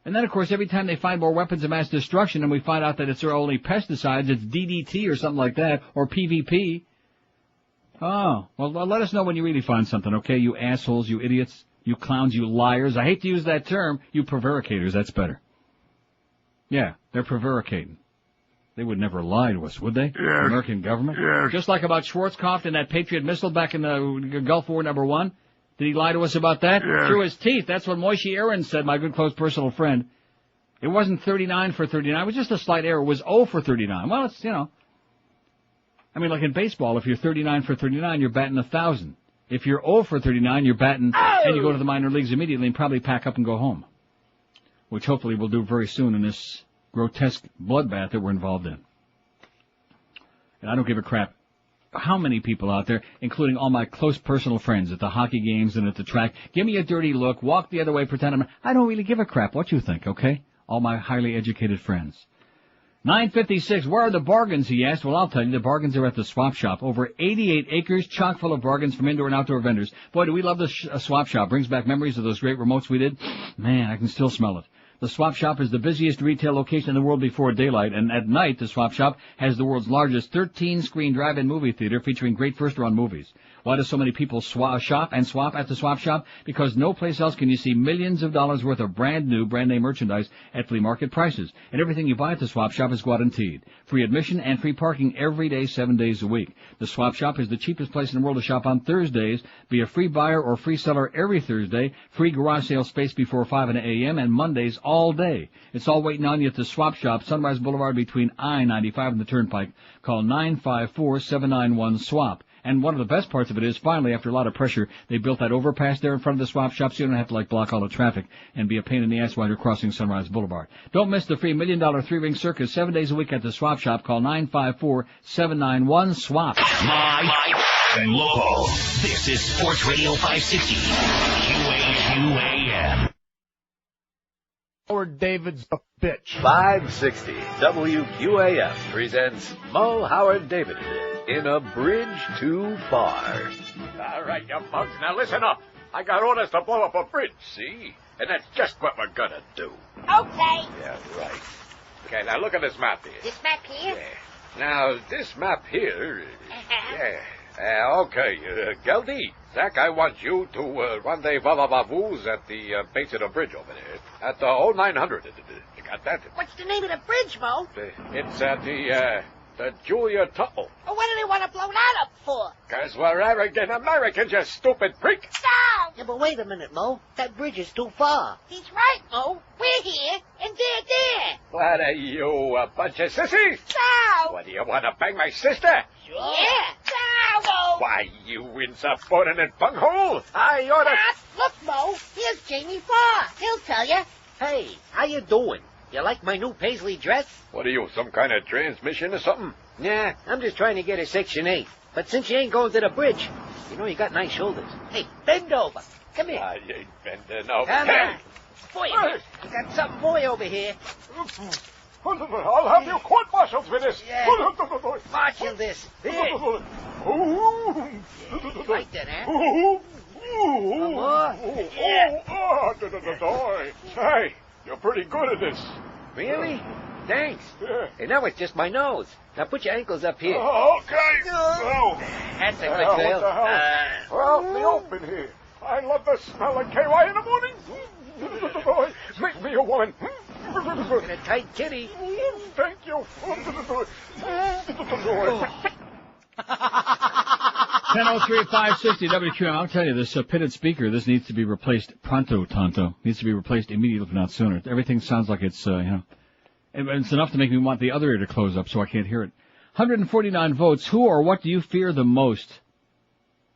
And then, of course, every time they find more weapons of mass destruction and we find out that it's only pesticides, it's DDT or something like that, or PVP. Oh, well, let us know when you really find something, okay, you assholes, you idiots, you clowns, you liars. I hate to use that term, you prevaricators, that's better. Yeah, they're prevaricating. They would never lie to us, would they? Yes. The American government? Yes. Just like about Schwarzkopf and that Patriot missile back in the Gulf War #1. Did he lie to us about that? Yes. Through his teeth. That's what Moshe Aaron said, my good close personal friend. It wasn't 39 for 39. It was just a slight error. It was 0 for 39. Well, it's, you know. I mean, like in baseball, if you're 39 for 39, you're batting 1,000. If you're 0 for 39, you're batting, and you go to the minor leagues immediately and probably pack up and go home. Which hopefully we'll do very soon in this grotesque bloodbath that we're involved in. And I don't give a crap how many people out there, including all my close personal friends at the hockey games and at the track, give me a dirty look, walk the other way, pretend I don't really give a crap what you think, okay? All my highly educated friends. 956, where are the bargains, he asked. Well, I'll tell you, the bargains are at the swap shop. Over 88 acres, chock full of bargains from indoor and outdoor vendors. Boy, do we love the swap shop. Brings back memories of those great remotes we did. Man, I can still smell it. The Swap Shop is the busiest retail location in the world before daylight, and at night the Swap Shop has the world's largest 13-screen drive-in movie theater featuring great first-run movies. Why do so many people shop at the Swap Shop? Because no place else can you see millions of dollars worth of brand-new, brand-name merchandise at flea market prices. And everything you buy at the Swap Shop is guaranteed. Free admission and free parking every day, 7 days a week. The Swap Shop is the cheapest place in the world to shop on Thursdays. Be a free buyer or free seller every Thursday. Free garage sale space before 5 a.m. and Mondays all day. It's all waiting on you at the Swap Shop, Sunrise Boulevard between I-95 and the Turnpike. Call 954-791-SWAP. And one of the best parts of it is, finally, after a lot of pressure, they built that overpass there in front of the swap shop, so you don't have to, block all the traffic and be a pain in the ass while you're crossing Sunrise Boulevard. Don't miss the free $1 Million 3-Ring Circus 7 days a week at the swap shop. Call 954-791-SWAP. Live and local. This is Sports Radio 560. QAQAM. Howard David's a bitch. 560 WQAM presents Mo Howard David in A Bridge Too Far. All right, you bugs, now listen up. I got orders to blow up a bridge, see? And that's just what we're gonna do. Okay. Yeah, right. Okay, now look at this map here. This map here? Yeah. Now, this map here... Yeah. Okay, Geldy, Zach, I want you to rendezvous at the base of the bridge over there. At the 0900. You got that? What's the name of the bridge, Mo? It's at the Julia Tuttle. Well, what do they want to blow that up for? 'Cause we're arrogant Americans, you stupid freak. No! Yeah, but wait a minute, Mo. That bridge is too far. He's right, Mo. We're here, and they're there. What are you, a bunch of sissies? No! What, do you want to bang my sister? Sure. Yeah. No, Mo. Why, you insubordinate bunghole. I ought to... Look, Mo. Here's Jamie Farr. He'll tell you. Hey, how you doing? You like my new paisley dress? What are you, some kind of transmission or something? Nah, I'm just trying to get a Section 8. But since you ain't going to the bridge, you know you got nice shoulders. Hey, bend over. Come here. I ain't bending over. Come on. Boy, I got something for you over here. I'll have you court-martialed for this. Yeah. Marshal this. Here. You like that, huh? One more. Yeah. Hey, you're pretty good at this. Really? Thanks. Yeah. Hey, now it's just my nose. Now put your ankles up here. Okay. Oh. That's a good What girl. the hell? We're out in the open here. I love the smell of KY in the morning. Make me a woman. And a tight kitty. Thank you. 10:03-560 WQAM. I'll tell you, this pitted speaker, this needs to be replaced pronto, tanto. Needs to be replaced immediately, if not sooner. Everything sounds like it's, it's enough to make me want the other ear to close up so I can't hear it. 149 votes. Who or what do you fear the most?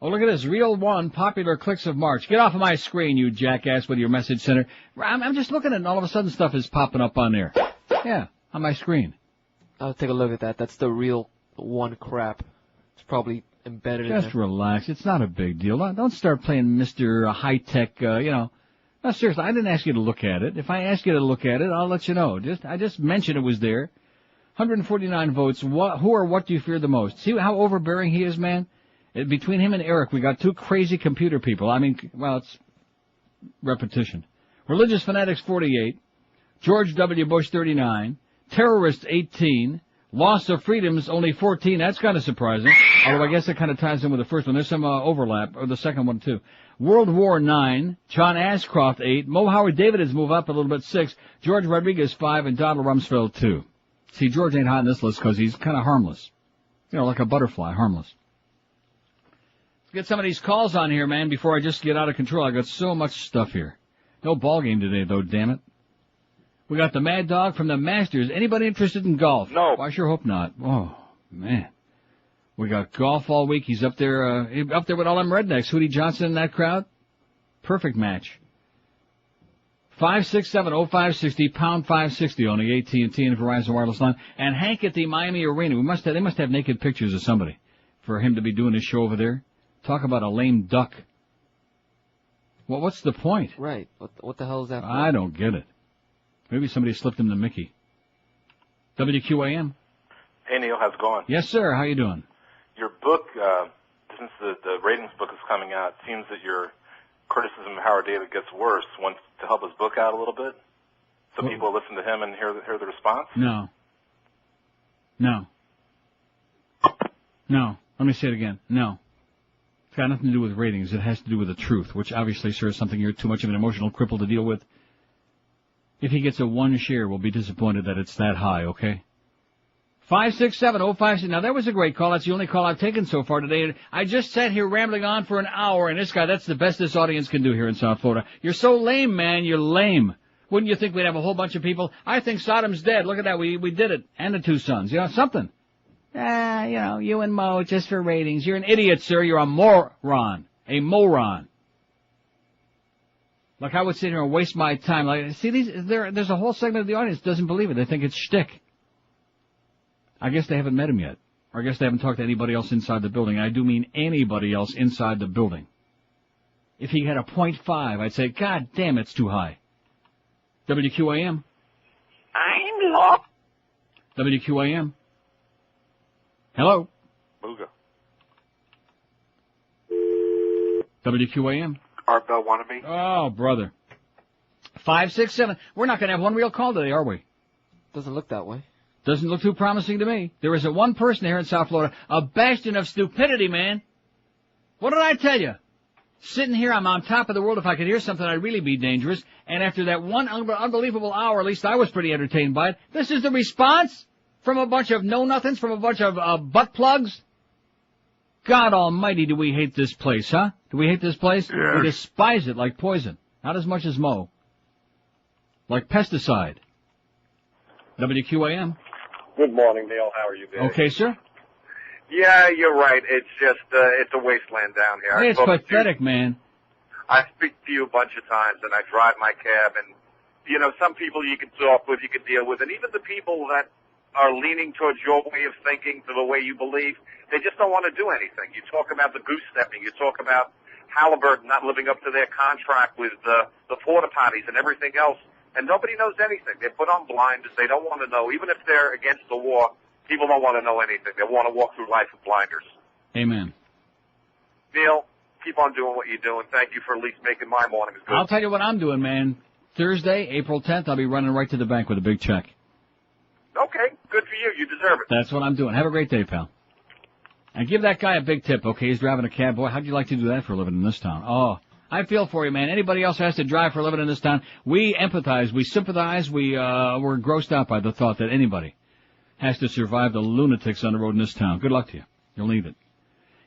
Oh, look at this. Real one, popular clicks of March. Get off of my screen, you jackass, with your message center. I'm just looking at it, and all of a sudden stuff is popping up on there. Yeah, on my screen. I'll take a look at that. That's the real one crap. It's probably embedded in there. Just relax. It's not a big deal. Don't start playing Mr. High-Tech, No, seriously, I didn't ask you to look at it. If I ask you to look at it, I'll let you know. I just mentioned it was there. 149 votes. Who or what do you fear the most? See how overbearing he is, man? Between him and Eric, we got two crazy computer people. I mean, well, it's repetition. Religious fanatics, 48. George W. Bush, 39. Terrorists, 18. Loss of freedoms, only 14. That's kind of surprising. Although I guess it kind of ties in with the first one. There's some overlap, or the second one, too. World War 9. John Ashcroft, 8. Mo Howard David has moved up a little bit, 6. George Rodriguez, 5. And Donald Rumsfeld, 2. See, George ain't high on this list because he's kind of harmless. Like a butterfly, harmless. Let's get some of these calls on here, man, before I just get out of control. I got so much stuff here. No ball game today, though, damn it. We got the Mad Dog from the Masters. Anybody interested in golf? No. Well, I sure hope not. Oh, man. We got golf all week. He's up there with all them rednecks. Hootie Johnson in that crowd. Perfect match. 567-0560, pound 560 on the AT&T and Verizon wireless line. And Hank at the Miami Arena. They must have naked pictures of somebody for him to be doing his show over there. Talk about a lame duck. Well, what's the point? Right. What the hell is that for? I don't get it. Maybe somebody slipped him the Mickey. WQAM. Hey, Neil, how's it going? Yes, sir. How you doing? Your book, since the ratings book is coming out, it seems that your criticism of Howard David gets worse. Wants to help his book out a little bit? So people listen to him and hear the response? No. Let me say it again. No. It's got nothing to do with ratings. It has to do with the truth, which obviously, sir, is something you're too much of an emotional cripple to deal with. If he gets a 1 share, we'll be disappointed that it's that high, okay? 567-0560. Now, that was a great call. That's the only call I've taken so far today. I just sat here rambling on for an hour, and this guy, that's the best this audience can do here in South Florida. You're so lame, man. You're lame. Wouldn't you think we'd have a whole bunch of people? I think Sodom's dead. Look at that. We did it. And the 2 sons. Something. You and Mo, just for ratings. You're an idiot, sir. You're a moron. A moron. Like, I would sit here and waste my time. Like, see, there's a whole segment of the audience that doesn't believe it. They think it's shtick. I guess they haven't met him yet. Or I guess they haven't talked to anybody else inside the building. I do mean anybody else inside the building. If he had a 0.5, I'd say, God damn, it's too high. WQAM. I'm lost. WQAM. Hello. Booga. WQAM. Art Bell wannabe. Oh, brother. 567. We're not going to have one real call today, are we? Doesn't look that way. Doesn't look too promising to me. There isn't one person here in South Florida, a bastion of stupidity, man. What did I tell you? Sitting here, I'm on top of the world. If I could hear something, I'd really be dangerous. And after that one unbelievable hour, at least I was pretty entertained by it. This is the response from a bunch of know-nothings, from a bunch of butt plugs? God almighty, do we hate this place, huh? Do we hate this place? Yes. We despise it like poison. Not as much as Mo. Like pesticide. WQAM. Good morning, Neil. How are you doing? Okay, sir. Yeah, you're right. It's just, it's a wasteland down here. Hey, it's pathetic, man. I speak to you a bunch of times, and I drive my cab, and, some people you can talk with, you can deal with, and even the people that are leaning towards your way of thinking, to the way you believe, they just don't want to do anything. You talk about the goose stepping. You talk about Halliburton not living up to their contract with the porta potties and everything else, and nobody knows anything. They're put on blinders. They don't want to know. Even if they're against the war, people don't want to know anything. They want to walk through life with blinders. Amen. Neil, keep on doing what you're doing. Thank you for at least making my mornings good. I'll tell you what I'm doing, man. Thursday, April 10th, I'll be running right to the bank with a big check. Okay, good for you. You deserve it. That's what I'm doing. Have a great day, pal. And give that guy a big tip, okay? He's driving a cab. Boy, how'd you like to do that for a living in this town? Oh, I feel for you, man. Anybody else has to drive for a living in this town, we empathize, we sympathize, we're grossed out by the thought that anybody has to survive the lunatics on the road in this town. Good luck to you. You'll need it.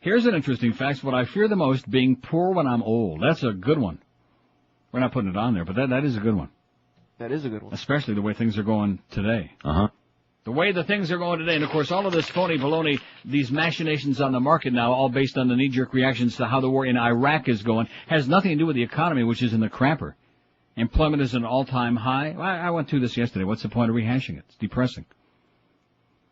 Here's an interesting fact. What I fear the most, being poor when I'm old. That's a good one. We're not putting it on there, but that is a good one. That is a good one. Especially the way things are going today. Uh-huh. The way the things are going today, and of course all of this phony baloney, these machinations on the market now, all based on the knee-jerk reactions to how the war in Iraq is going, has nothing to do with the economy, which is in the crapper. Employment is at an all-time high. I went through this yesterday. What's the point of rehashing it? It's depressing.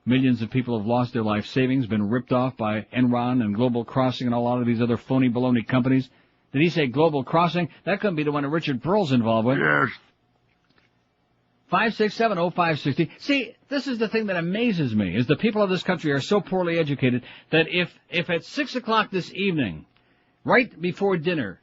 Millions of people have lost their life savings, been ripped off by Enron and Global Crossing and a lot of these other phony baloney companies. Did he say Global Crossing? That couldn't be the one that Richard Pearl's involved with. Yes. 5670560. See, this is the thing that amazes me, is the people of this country are so poorly educated that if at 6 o'clock this evening, right before dinner,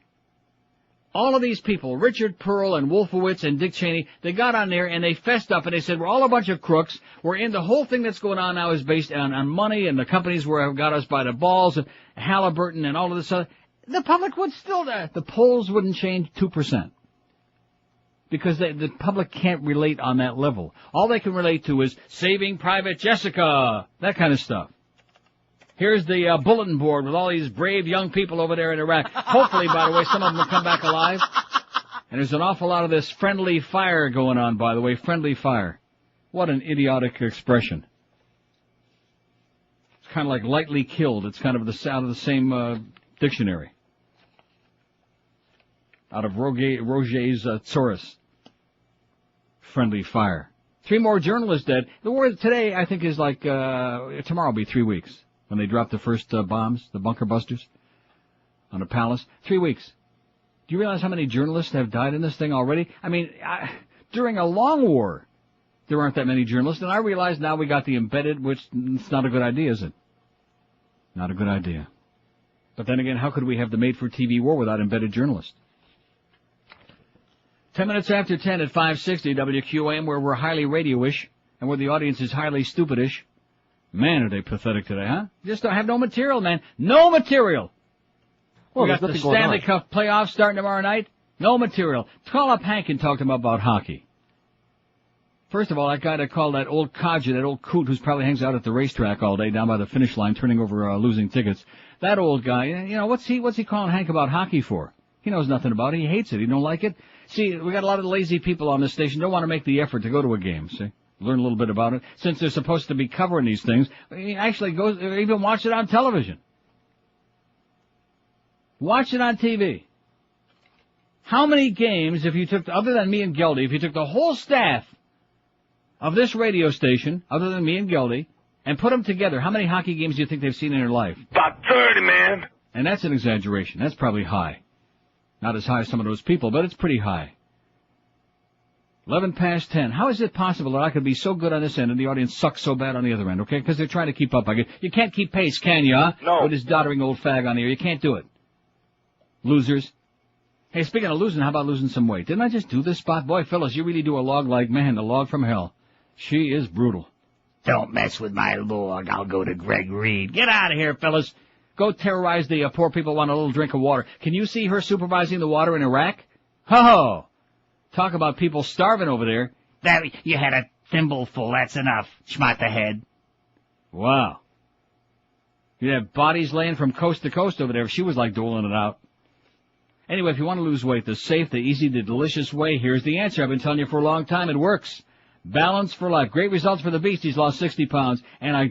all of these people, Richard Pearl and Wolfowitz and Dick Cheney, they got on there and they fessed up and they said, we're all a bunch of crooks. We're in the whole thing that's going on now is based on money and the companies have got us by the balls and Halliburton and all of this other. The public would still, the polls wouldn't change 2%. Because the public can't relate on that level. All they can relate to is Saving Private Jessica, that kind of stuff. Here's the bulletin board with all these brave young people over there in Iraq. Hopefully, by the way, some of them will come back alive. And there's an awful lot of this friendly fire going on, by the way, friendly fire. What an idiotic expression. It's kind of like lightly killed. It's kind of out of the same dictionary. Out of Roget's Thesaurus. Friendly fire. 3 more journalists dead. The war today, I think, is like, tomorrow will be 3 weeks. When they drop the first bombs, the bunker busters, on the palace. 3 weeks. Do you realize how many journalists have died in this thing already? I mean, during a long war, there aren't that many journalists, and I realize now we got the embedded, which it's not a good idea, is it? Not a good idea. But then again, how could we have the made-for-TV war without embedded journalists? 10 minutes after 10 at 560 WQAM, where we're highly radio-ish, and where the audience is highly stupidish. Man, are they pathetic today, huh? Just don't have no material, man. No material! Well, we got the Stanley Cup playoffs starting tomorrow night. No material. Call up Hank and talk to him about hockey. First of all, that guy that called that old codger, that old coot who's probably hangs out at the racetrack all day down by the finish line turning over losing tickets. That old guy, you know, what's he calling Hank about hockey for? He knows nothing about it. He hates it. He don't like it. See, we got a lot of lazy people on this station. Don't want to make the effort to go to a game, see? learn a little bit about it. Since they're supposed to be covering these things, actually even watch it on television. Watch it on TV. How many games, if you took, other than me and Geldy, if you took the whole staff of this radio station, other than me and Geldy, and put them together, how many hockey games do you think they've seen in their life? About 30, man. And that's an exaggeration. That's probably high. Not as high as some of those people, but it's pretty high. 11 past 10. How is it possible that I could be so good on this end and the audience sucks so bad on the other end, okay? Because they're trying to keep up. You can't keep pace, can you, huh? No. With this doddering old fag on the air. You can't do it. Losers. Hey, speaking of losing, how about losing some weight? Didn't I just do this spot? Boy, Phyllis, you really do a log like man, a log from hell. She is brutal. Don't mess with my log. I'll go to Greg Reed. Get out of here, Phyllis. Go terrorize the poor people who want a little drink of water. Can you see her supervising the water in Iraq? Ho-ho! Talk about people starving over there. That, you had a thimbleful. That's enough. Schmott the head. Wow. You have bodies laying from coast to coast over there. She was like doling it out. Anyway, if you want to lose weight, the safe, the easy, the delicious way, here's the answer. I've been telling you for a long time. It works. Balance for life. Great results for the beast. He's lost 60 pounds. And I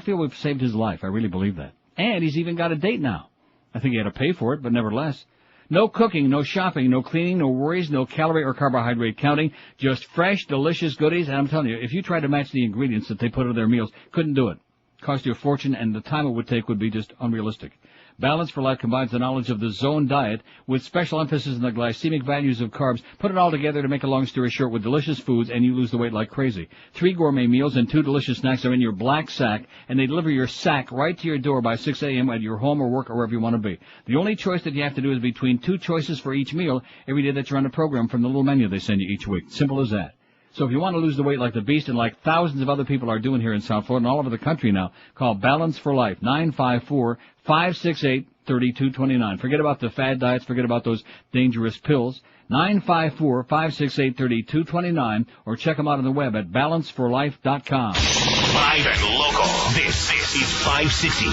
feel we've saved his life. I really believe that. And he's even got a date now. I think he had to pay for it, but nevertheless. No cooking, no shopping, no cleaning, no worries, no calorie or carbohydrate counting. Just fresh, delicious goodies. And I'm telling you, if you tried to match the ingredients that they put in their meals, couldn't do it. Cost you a fortune, and the time it would take would be just unrealistic. Balance for Life combines the knowledge of the Zone diet with special emphasis on the glycemic values of carbs. Put it all together to make a long story short with delicious foods, and you lose the weight like crazy. 3 gourmet meals and 2 delicious snacks are in your black sack, and they deliver your sack right to your door by 6 a.m. at your home or work or wherever you want to be. The only choice that you have to do is between 2 choices for each meal every day that you're on the program from the little menu they send you each week. Simple as that. So if you want to lose the weight like the beast and like thousands of other people are doing here in South Florida and all over the country now, call Balance for Life, 954-568-3229. Forget about the fad diets. Forget about those dangerous pills. 954-568-3229, or check them out on the web at balanceforlife.com. Live and local. This is 560.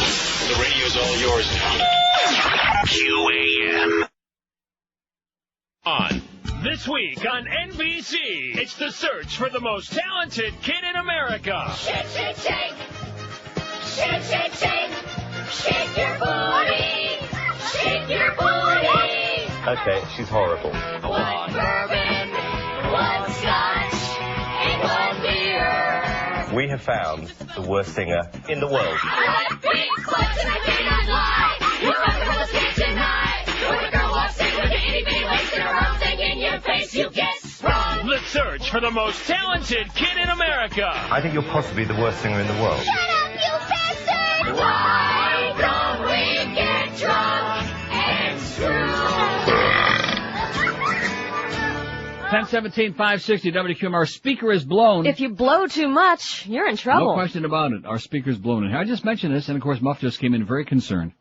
The radio's all yours now. QAM. On. This week on NBC, it's the search for the most talented kid in America. Shake, shake, shake. Shake, shake, shake. Shake your booty. Shake your booty. Okay, she's horrible. One bourbon, one scotch, and one beer. We have found the worst singer in the world. I like big butts and I cannot lie. You're rocking on the stage tonight. When a girl walks in with an itty bitty waist and her arms in your face, you get sprung. The search for the most talented kid in America. I think you're possibly the worst singer in the world. Shut up, you bastard! Why don't we get drunk and screw? 1017 560 WQM. Our speaker is blown. If you blow too much, you're in trouble. No question about it. Our speaker's blown in here. I just mentioned this, and of course Muff just came in very concerned.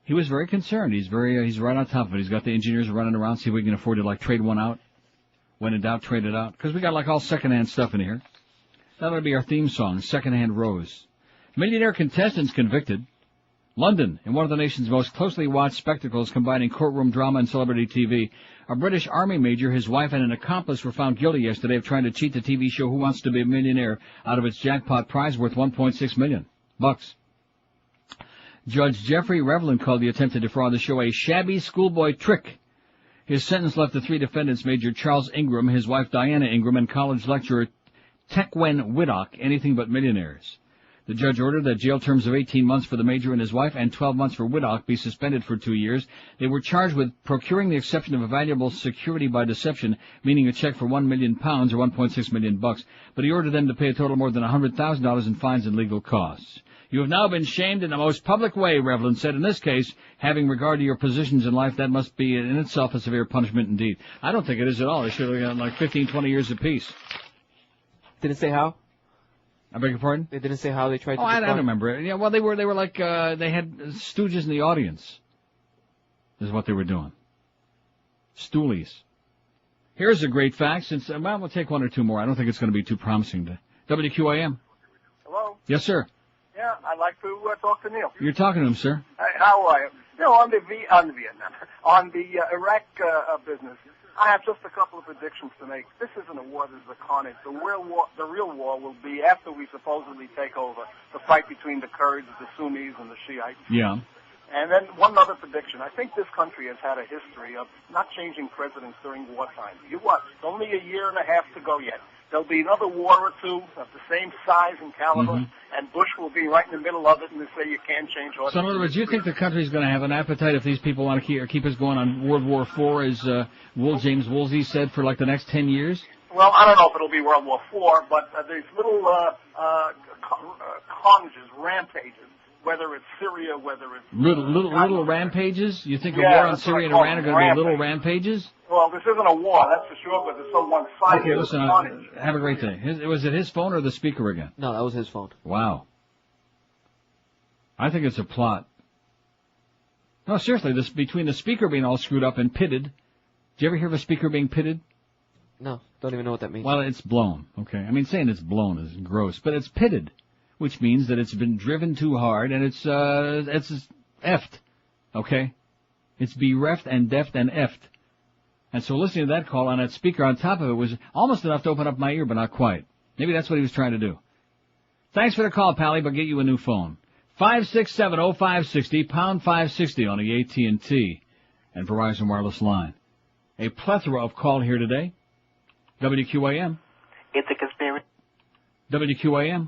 He was very concerned. He's right on top of it. He's got the engineers running around, see if we can afford to trade one out. When in doubt, trade it out. Because we got all secondhand stuff in here. That'll be our theme song, Secondhand Rose. Millionaire contestants convicted. London, in one of the nation's most closely watched spectacles combining courtroom drama and celebrity TV. A British Army major, his wife, and an accomplice were found guilty yesterday of trying to cheat the TV show Who Wants to Be a Millionaire out of its jackpot prize worth $1.6 million. Judge Jeffrey Revlin called the attempt to defraud the show a shabby schoolboy trick. His sentence left the 3 defendants, Major Charles Ingram, his wife Diana Ingram, and college lecturer Tequan Widdock, anything but millionaires. The judge ordered that jail terms of 18 months for the major and his wife and 12 months for Widdock be suspended for 2 years. They were charged with procuring the exception of a valuable security by deception, meaning a check for £1 million or $1.6 million, but he ordered them to pay a total of more than $100,000 in fines and legal costs. You have now been shamed in the most public way, Revlin said. In this case, having regard to your positions in life, that must be in itself a severe punishment indeed. I don't think it is at all. They should have gotten 15, 20 years apiece. Didn't say how? I beg your pardon? They didn't say how they tried to. I don't remember. Yeah, well, they were like they had stooges in the audience. Is what they were doing. Stoolies. Here's a great fact. Since we'll take 1 or 2 more. I don't think it's going to be too promising. WQAM. Hello. Yes, sir. Yeah, I'd like to talk to Neil. You're talking to him, sir. How are you? On the Iraq business. I have just a couple of predictions to make. This isn't a war, this is a carnage. The real war will be after we supposedly take over, the fight between the Kurds, the Sunnis, and the Shiites. Yeah. And then one other prediction. I think this country has had a history of not changing presidents during wartime. You watch. It's only a year and a half to go yet. There'll be another war or two of the same size and caliber, and Bush will be right in the middle of it, and they say you can't change orders. So in other words, you think the country's going to have an appetite if these people want to keep us going on World War IV, as James Woolsey said, for like the next 10 years? Well, I don't know if it'll be World War IV, but there's little carnages, rampages, whether it's Syria, whether it's... Little rampages? You think a war on Syria and Iran are going to be little rampages? Well, this isn't a war, that's for sure, but it's so one-sided. Okay, listen, have a great day. Was it his phone or the speaker again? No, that was his phone. Wow. I think it's a plot. No, seriously, between the speaker being all screwed up and pitted. Did you ever hear of a speaker being pitted? No, don't even know what that means. Well, it's blown, okay? I mean, saying it's blown is gross, but it's pitted, which means that it's been driven too hard and it's effed, okay? It's bereft and deft and effed. And so listening to that call on that speaker on top of it was almost enough to open up my ear, but not quite. Maybe that's what he was trying to do. Thanks for the call, Pally, but get you a new phone. 567-0560, pound 560 on the AT&T and Verizon Wireless line. A plethora of call here today. WQAM. It's a conspiracy. WQAM.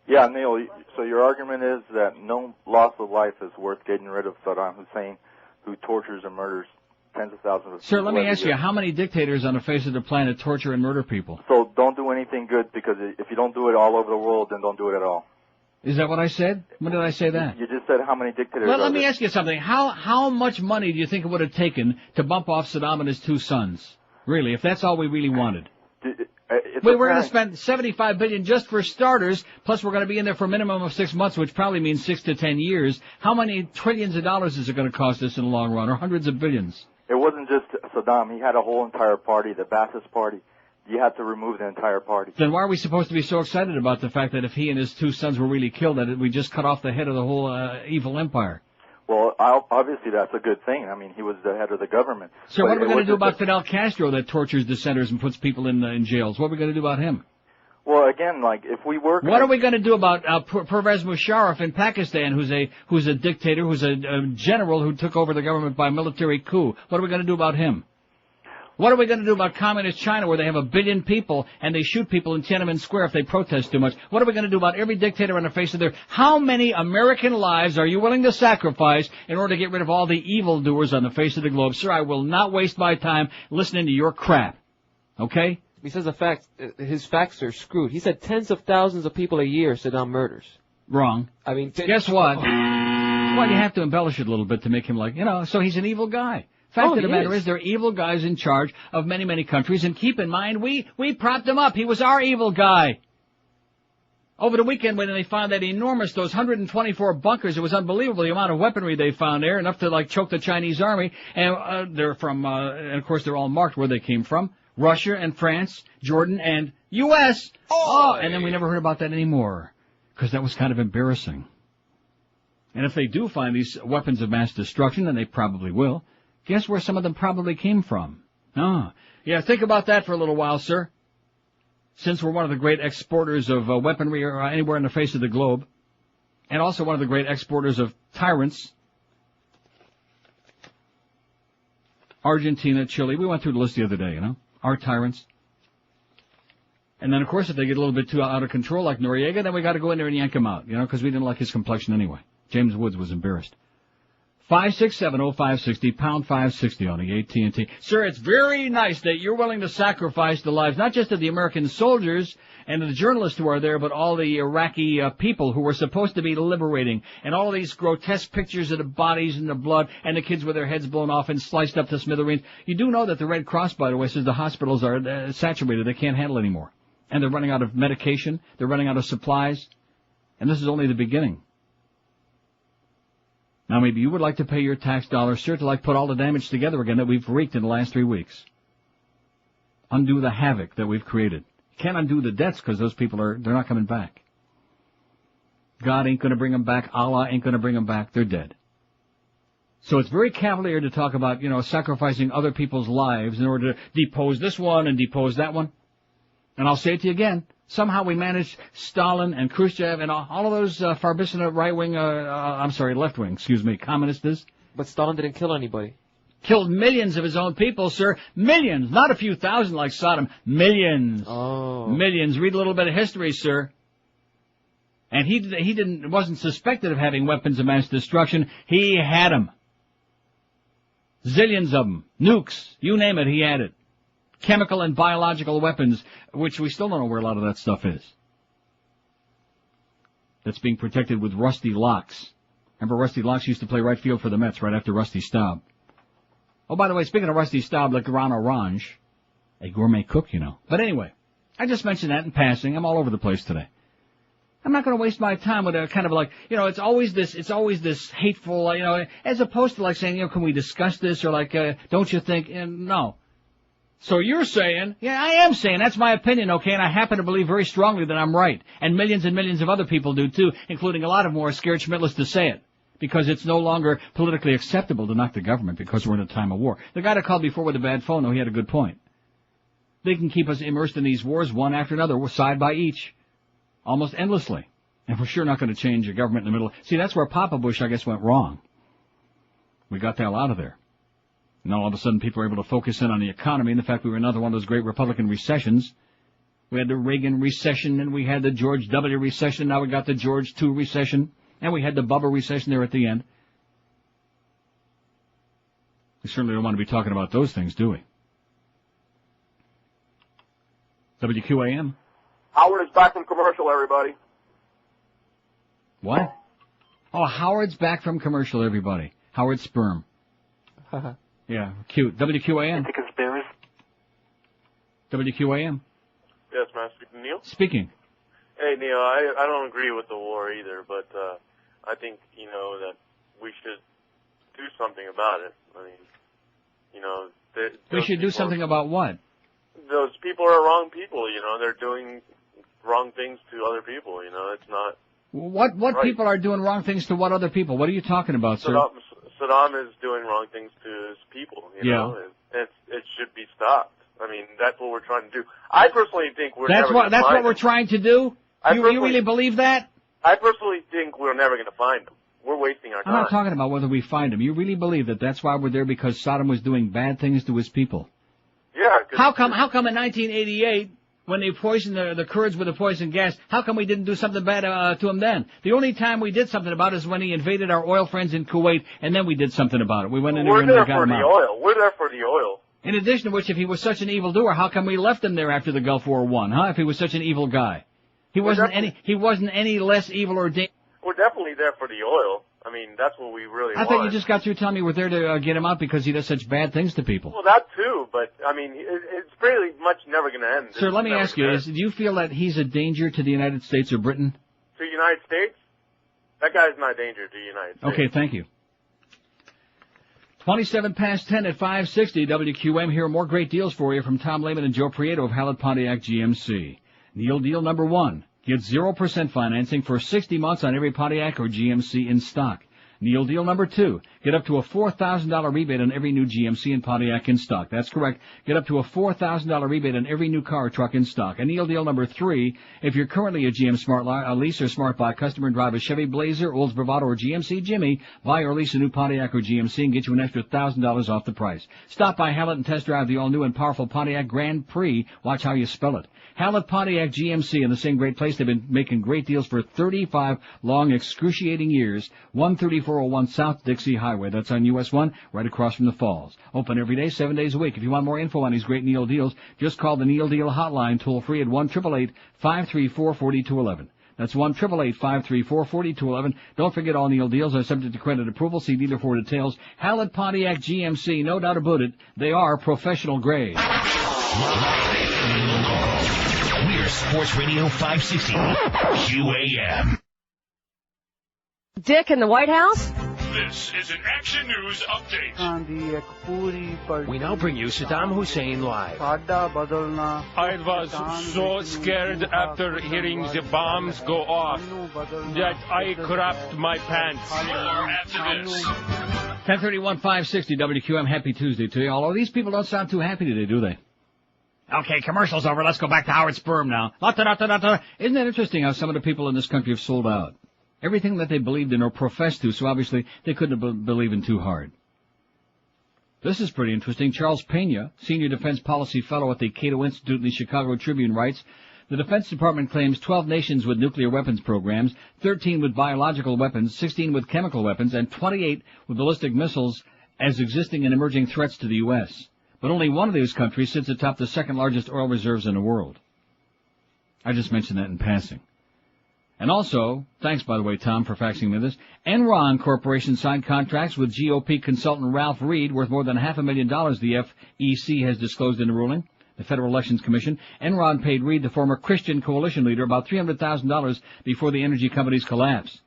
Yeah, Neil, so your argument is that no loss of life is worth getting rid of Saddam Hussein, who tortures and murders tens of thousands of people. Sir, let me ask you, how many dictators on the face of the planet torture and murder people? So don't do anything good, because if you don't do it all over the world, then don't do it at all. Is that what I said? When did I say that? You just said how many dictators Well, let me ask you something. How much money do you think it would have taken to bump off Saddam and his two sons? Really, if that's all we really wanted. We're going to spend $75 billion just for starters, plus we're going to be in there for a minimum of 6 months, which probably means 6 to 10 years. How many trillions of dollars is it going to cost us in the long run, or hundreds of billions? It wasn't just Saddam. He had a whole entire party, the Ba'athist Party. You had to remove the entire party. Then why are we supposed to be so excited about the fact that if he and his two sons were really killed, that we just cut off the head of the whole evil empire? Well, obviously that's a good thing. I mean, he was the head of the government. So what are we going to do about Fidel Castro that tortures dissenters and puts people in jails? What are we going to do about him? Well, again, like, if we work... What are we going to do about Pervez Musharraf in Pakistan, who's a dictator, who's a general who took over the government by military coup? What are we going to do about him? What are we going to do about communist China, where they have 1 billion people and they shoot people in Tiananmen Square if they protest too much? What are we going to do about every dictator on the face of the earth? How many American lives are you willing to sacrifice in order to get rid of all the evildoers on the face of the globe? Sir, I will not waste my time listening to your crap. Okay? He says his facts are screwed. He said tens of thousands of people a year Saddam murders. Wrong. I mean, guess what? Well, you have to embellish it a little bit to make him so he's an evil guy. Fact of the matter is, there are evil guys in charge of many, many countries, and keep in mind, we propped him up. He was our evil guy. Over the weekend, when they found those 124 bunkers, it was unbelievable the amount of weaponry they found there, enough to choke the Chinese army. And they're from, and of course, they're all marked where they came from: Russia and France, Jordan and U.S. And then we never heard about that anymore, because that was kind of embarrassing. And if they do find these weapons of mass destruction, and they probably will, guess where some of them probably came from? Yeah, think about that for a little while, sir. Since we're one of the great exporters of weaponry anywhere on the face of the globe, and also one of the great exporters of tyrants, Argentina, Chile, we went through the list the other day, our tyrants. And then, of course, if they get a little bit too out of control, like Noriega, then we got to go in there and yank him out, because we didn't like his complexion anyway. James Woods was embarrassed. 567-0560, pound 560 on the AT&T. Sir, it's very nice that you're willing to sacrifice the lives, not just of the American soldiers and the journalists who are there, but all the Iraqi people who were supposed to be liberating, and all these grotesque pictures of the bodies and the blood, and the kids with their heads blown off and sliced up to smithereens. You do know that the Red Cross, by the way, says the hospitals are saturated. They can't handle anymore. And they're running out of medication. They're running out of supplies. And this is only the beginning. Now, maybe you would like to pay your tax dollars, sir, to put all the damage together again that we've wreaked in the last 3 weeks. Undo the havoc that we've created. Can't undo the debts because those people they're not coming back. God ain't going to bring them back. Allah ain't going to bring them back. They're dead. So it's very cavalier to talk about, sacrificing other people's lives in order to depose this one and depose that one. And I'll say it to you again. Somehow we managed Stalin and Khrushchev and all of those Farbissina left-wing, communists. But Stalin didn't kill anybody. Killed millions of his own people, sir. Millions. Not a few thousand like Saddam. Millions. Oh. Millions. Read a little bit of history, sir. And he wasn't suspected of having weapons of mass destruction. He had them. Zillions of them. Nukes. You name it, he had it. Chemical and biological weapons, which we still don't know where a lot of that stuff is. That's being protected with Rusty Locks. Remember Rusty Locks used to play right field for the Mets right after Rusty Staub. Oh, by the way, speaking of Rusty Staub, Le Grand Orange, a gourmet cook, But anyway, I just mentioned that in passing. I'm all over the place today. I'm not going to waste my time with a kind of like, it's always this hateful, as opposed to like saying, can we discuss this or like, don't you think, no. So you're saying, yeah, I am saying, that's my opinion, okay, and I happen to believe very strongly that I'm right. And millions of other people do too, including a lot of them who are scared schmittless to say it. Because it's no longer politically acceptable to knock the government because we're in a time of war. The guy that called before with a bad phone, though, he had a good point. They can keep us immersed in these wars one after another, side by each, almost endlessly. And we're sure not going to change a government in the middle. See, that's where Papa Bush, I guess, went wrong. We got the hell out of there. And all of a sudden people were able to focus in on the economy and the fact we were another one of those great Republican recessions. We had the Reagan recession and we had the George W. recession. Now we got the George II recession. And we had the Bubba recession there at the end. We certainly don't want to be talking about those things, do we? WQAM. Howard is back from commercial, everybody. What? Oh, Howard's back from commercial, everybody. Howard Sperm. Yeah, cute. WQAM. The conspiracy. WQAM. Yes, may I speak to Neil? Speaking. Hey, Neil, I don't agree with the war either, but I think, that we should do something about it. I mean, we should do something about what? Those people are wrong people, they're doing wrong things to other people, it's not... What right. People are doing wrong things to what other people? What are you talking about, sir? Saddam is doing wrong things to his people, you know? It should be stopped. I mean, that's what we're trying to do. I personally think we're never going to find them. That's what we're trying to do? You really believe that? I personally think we're never going to find them. We're wasting our time. I'm not talking about whether we find them. You really believe that that's why we're there because Saddam was doing bad things to his people? Yeah. How come in 1988, when they poisoned the Kurds with a poison gas, how come we didn't do something bad to him then? The only time we did something about it is when he invaded our oil friends in Kuwait, and then we did something about it. We went in there and got him out. We're there for the oil. In addition to which, if he was such an evildoer, how come we left him there after the Gulf War won, huh? If he was such an evil guy. He wasn't any less evil or dangerous. We're definitely there for the oil. I mean, that's what we really want. I thought you just got through telling me we're there to get him out because he does such bad things to people. Well, that too, but, I mean, it's pretty much never going to end. Sir, let me ask you, do you feel that he's a danger to the United States or Britain? To the United States? That guy's not a danger to the United States. Okay, thank you. 27 past 10 at 560 WQM. Here are more great deals for you from Tom Lehman and Joe Prieto of Hallett Pontiac GMC. Neil deal number 1. Get 0% financing for 60 months on every Pontiac or GMC in stock. Neil deal number 2. Get up to a $4,000 rebate on every new GMC and Pontiac in stock. That's correct. Get up to a $4,000 rebate on every new car or truck in stock. And Neil deal number 3. If you're currently a GM Smart Lease or Smart Buy customer and drive a Chevy Blazer, Olds Bravado, or GMC Jimmy, buy or lease a new Pontiac or GMC and get you an extra $1,000 off the price. Stop by Hallett and test drive the all-new and powerful Pontiac Grand Prix. Watch how you spell it. Hallett Pontiac GMC in the same great place. They've been making great deals for 35 long, excruciating years. 13401 South Dixie Highway. That's on US 1, right across from the Falls. Open every day, 7 days a week. If you want more info on these great Neil deals, just call the Neil Deal hotline, toll free at 1-888-534-4211. That's 1-888-534-4211. Don't forget all Neil deals are subject to credit approval. See dealer for details. Hallett Pontiac GMC, no doubt about it. They are professional grade. We're Sports Radio 560 QAM. Dick in the White House? This is an Action News update. We now bring you Saddam Hussein live. I was so scared after hearing the bombs go off that I crapped my pants. More after this. 1031 560 WQM. Happy Tuesday to you. Although these people don't sound too happy today, do they? Okay, commercial's over. Let's go back to Howard Sperm now. Isn't that interesting how some of the people in this country have sold out? Everything that they believed in or professed to, so obviously they couldn't believe in too hard. This is pretty interesting. Charles Pena, Senior Defense Policy Fellow at the Cato Institute in the Chicago Tribune, writes, the Defense Department claims 12 nations with nuclear weapons programs, 13 with biological weapons, 16 with chemical weapons, and 28 with ballistic missiles as existing and emerging threats to the U.S. But only one of these countries sits atop the second largest oil reserves in the world. I just mentioned that in passing. And also, thanks by the way, Tom, for faxing me this, Enron Corporation signed contracts with GOP consultant Ralph Reed worth more than $500,000, the FEC has disclosed in the ruling. The Federal Elections Commission. Enron paid Reed, the former Christian coalition leader, about $300,000 before the energy company's collapse.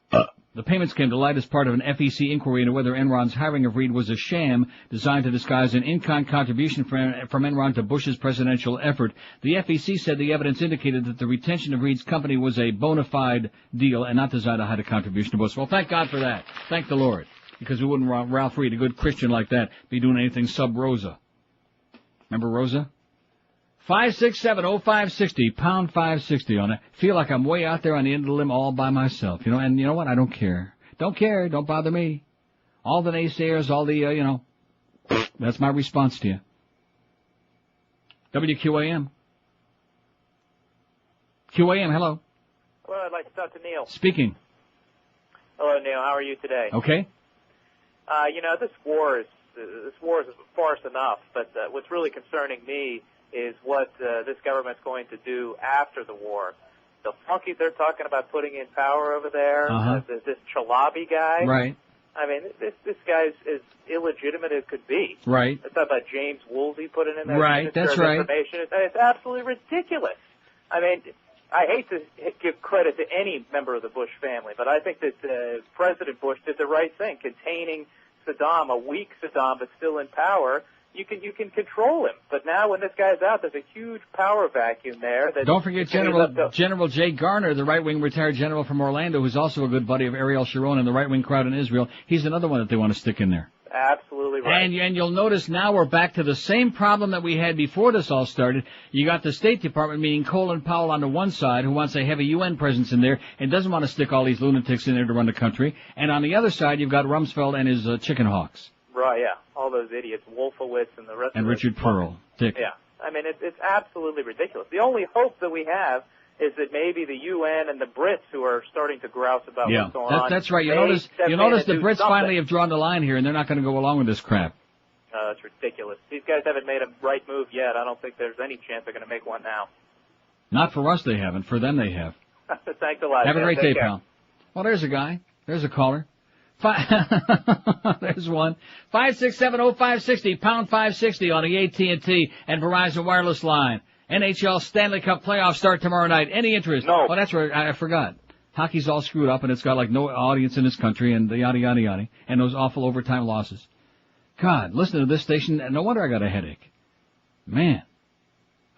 The payments came to light as part of an FEC inquiry into whether Enron's hiring of Reed was a sham designed to disguise an in-kind contribution from Enron to Bush's presidential effort. The FEC said the evidence indicated that the retention of Reed's company was a bona fide deal and not designed to hide a contribution to Bush. Well, thank God for that. Thank the Lord. Because we wouldn't want Ralph Reed, a good Christian like that, be doing anything sub Rosa. Remember Rosa? 567-0560, pound 560 on it. Feel like I'm way out there on the end of the limb all by myself, you know, and you know what? I don't care. Don't care. Don't bother me. All the naysayers, all the, that's my response to you. WQAM. QAM, hello. Well, I'd like to talk to Neil. Speaking. Hello, Neil. How are you today? Okay. This war is a farce enough, but what's really concerning me is what this government's going to do after the war. The flunky they're talking about putting in power over there, this Chalabi guy. Right. I mean, this guy's as illegitimate as could be. Right. Let's talk about James Woolsey putting in that right. That's right. information. It's absolutely ridiculous. I mean, I hate to give credit to any member of the Bush family, but I think that President Bush did the right thing, containing Saddam, a weak Saddam, but still in power. You can control him, but now when this guy's out, there's a huge power vacuum there. Don't forget General Jay Garner, the right-wing retired general from Orlando, who's also a good buddy of Ariel Sharon and the right-wing crowd in Israel. He's another one that they want to stick in there. Absolutely right. And you'll notice now we're back to the same problem that we had before this all started. You got the State Department, meaning Colin Powell on the one side, who wants a heavy UN presence in there and doesn't want to stick all these lunatics in there to run the country. And on the other side, you've got Rumsfeld and his chicken hawks. Right, yeah. All those idiots, Wolfowitz and the rest and of Richard Pearl, Dick. Yeah. I mean, it's absolutely ridiculous. The only hope that we have is that maybe the UN and the Brits, who are starting to grouse about what's going on. That's right. You notice the Brits finally have drawn the line here, and they're not going to go along with this crap. It's ridiculous. These guys haven't made a right move yet. I don't think there's any chance they're going to make one now. Not for us, they haven't. For them, they have. Thanks a lot. Have a great day, pal. Well, there's a guy. There's a caller. There's one. 567-0560, pound 560 on the AT&T and Verizon wireless line. NHL Stanley Cup playoffs start tomorrow night. Any interest? No. Oh, that's right. I forgot. Hockey's all screwed up, and it's got like no audience in this country, and the yada yada yada, and those awful overtime losses. God, listen to this station. No wonder I got a headache. Man.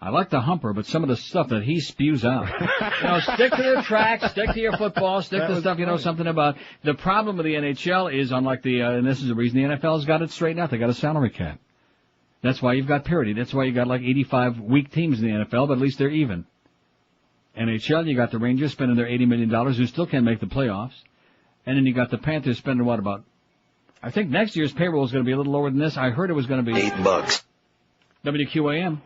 I like the Humper, but some of the stuff that he spews out. Stick to the track, stick to your football, stick to stuff you know something about. The problem with the NHL is, unlike and this is the reason the NFL's got it straightened out, they got a salary cap. That's why you've got parity. That's why you got like 85 weak teams in the NFL, but at least they're even. NHL, you got the Rangers spending their $80 million, who still can't make the playoffs. And then you got the Panthers spending I think next year's payroll is going to be a little lower than this. I heard it was going to be $8. WQAM.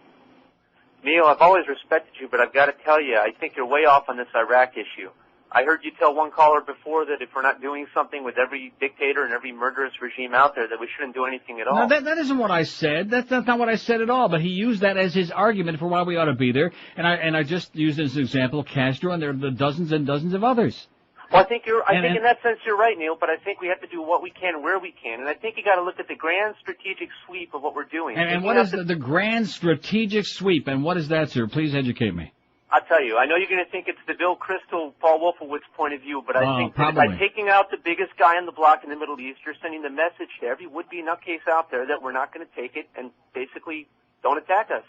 Neil, I've always respected you, but I've got to tell you, I think you're way off on this Iraq issue. I heard you tell one caller before that if we're not doing something with every dictator and every murderous regime out there, that we shouldn't do anything at all. No, that isn't what I said. That's not what I said at all. But he used that as his argument for why we ought to be there. And I just used as an example Castro, and there are the dozens and dozens of others. Well, I think in that sense you're right, Neil, but I think we have to do what we can where we can. And I think you got to look at the grand strategic sweep of what we're doing. And what is the grand strategic sweep? And what is that, sir? Please educate me. I'll tell you. I know you're going to think it's the Bill Kristol, Paul Wolfowitz point of view, but I think that by taking out the biggest guy on the block in the Middle East, you're sending the message to every would-be nutcase out there that we're not going to take it and basically don't attack us.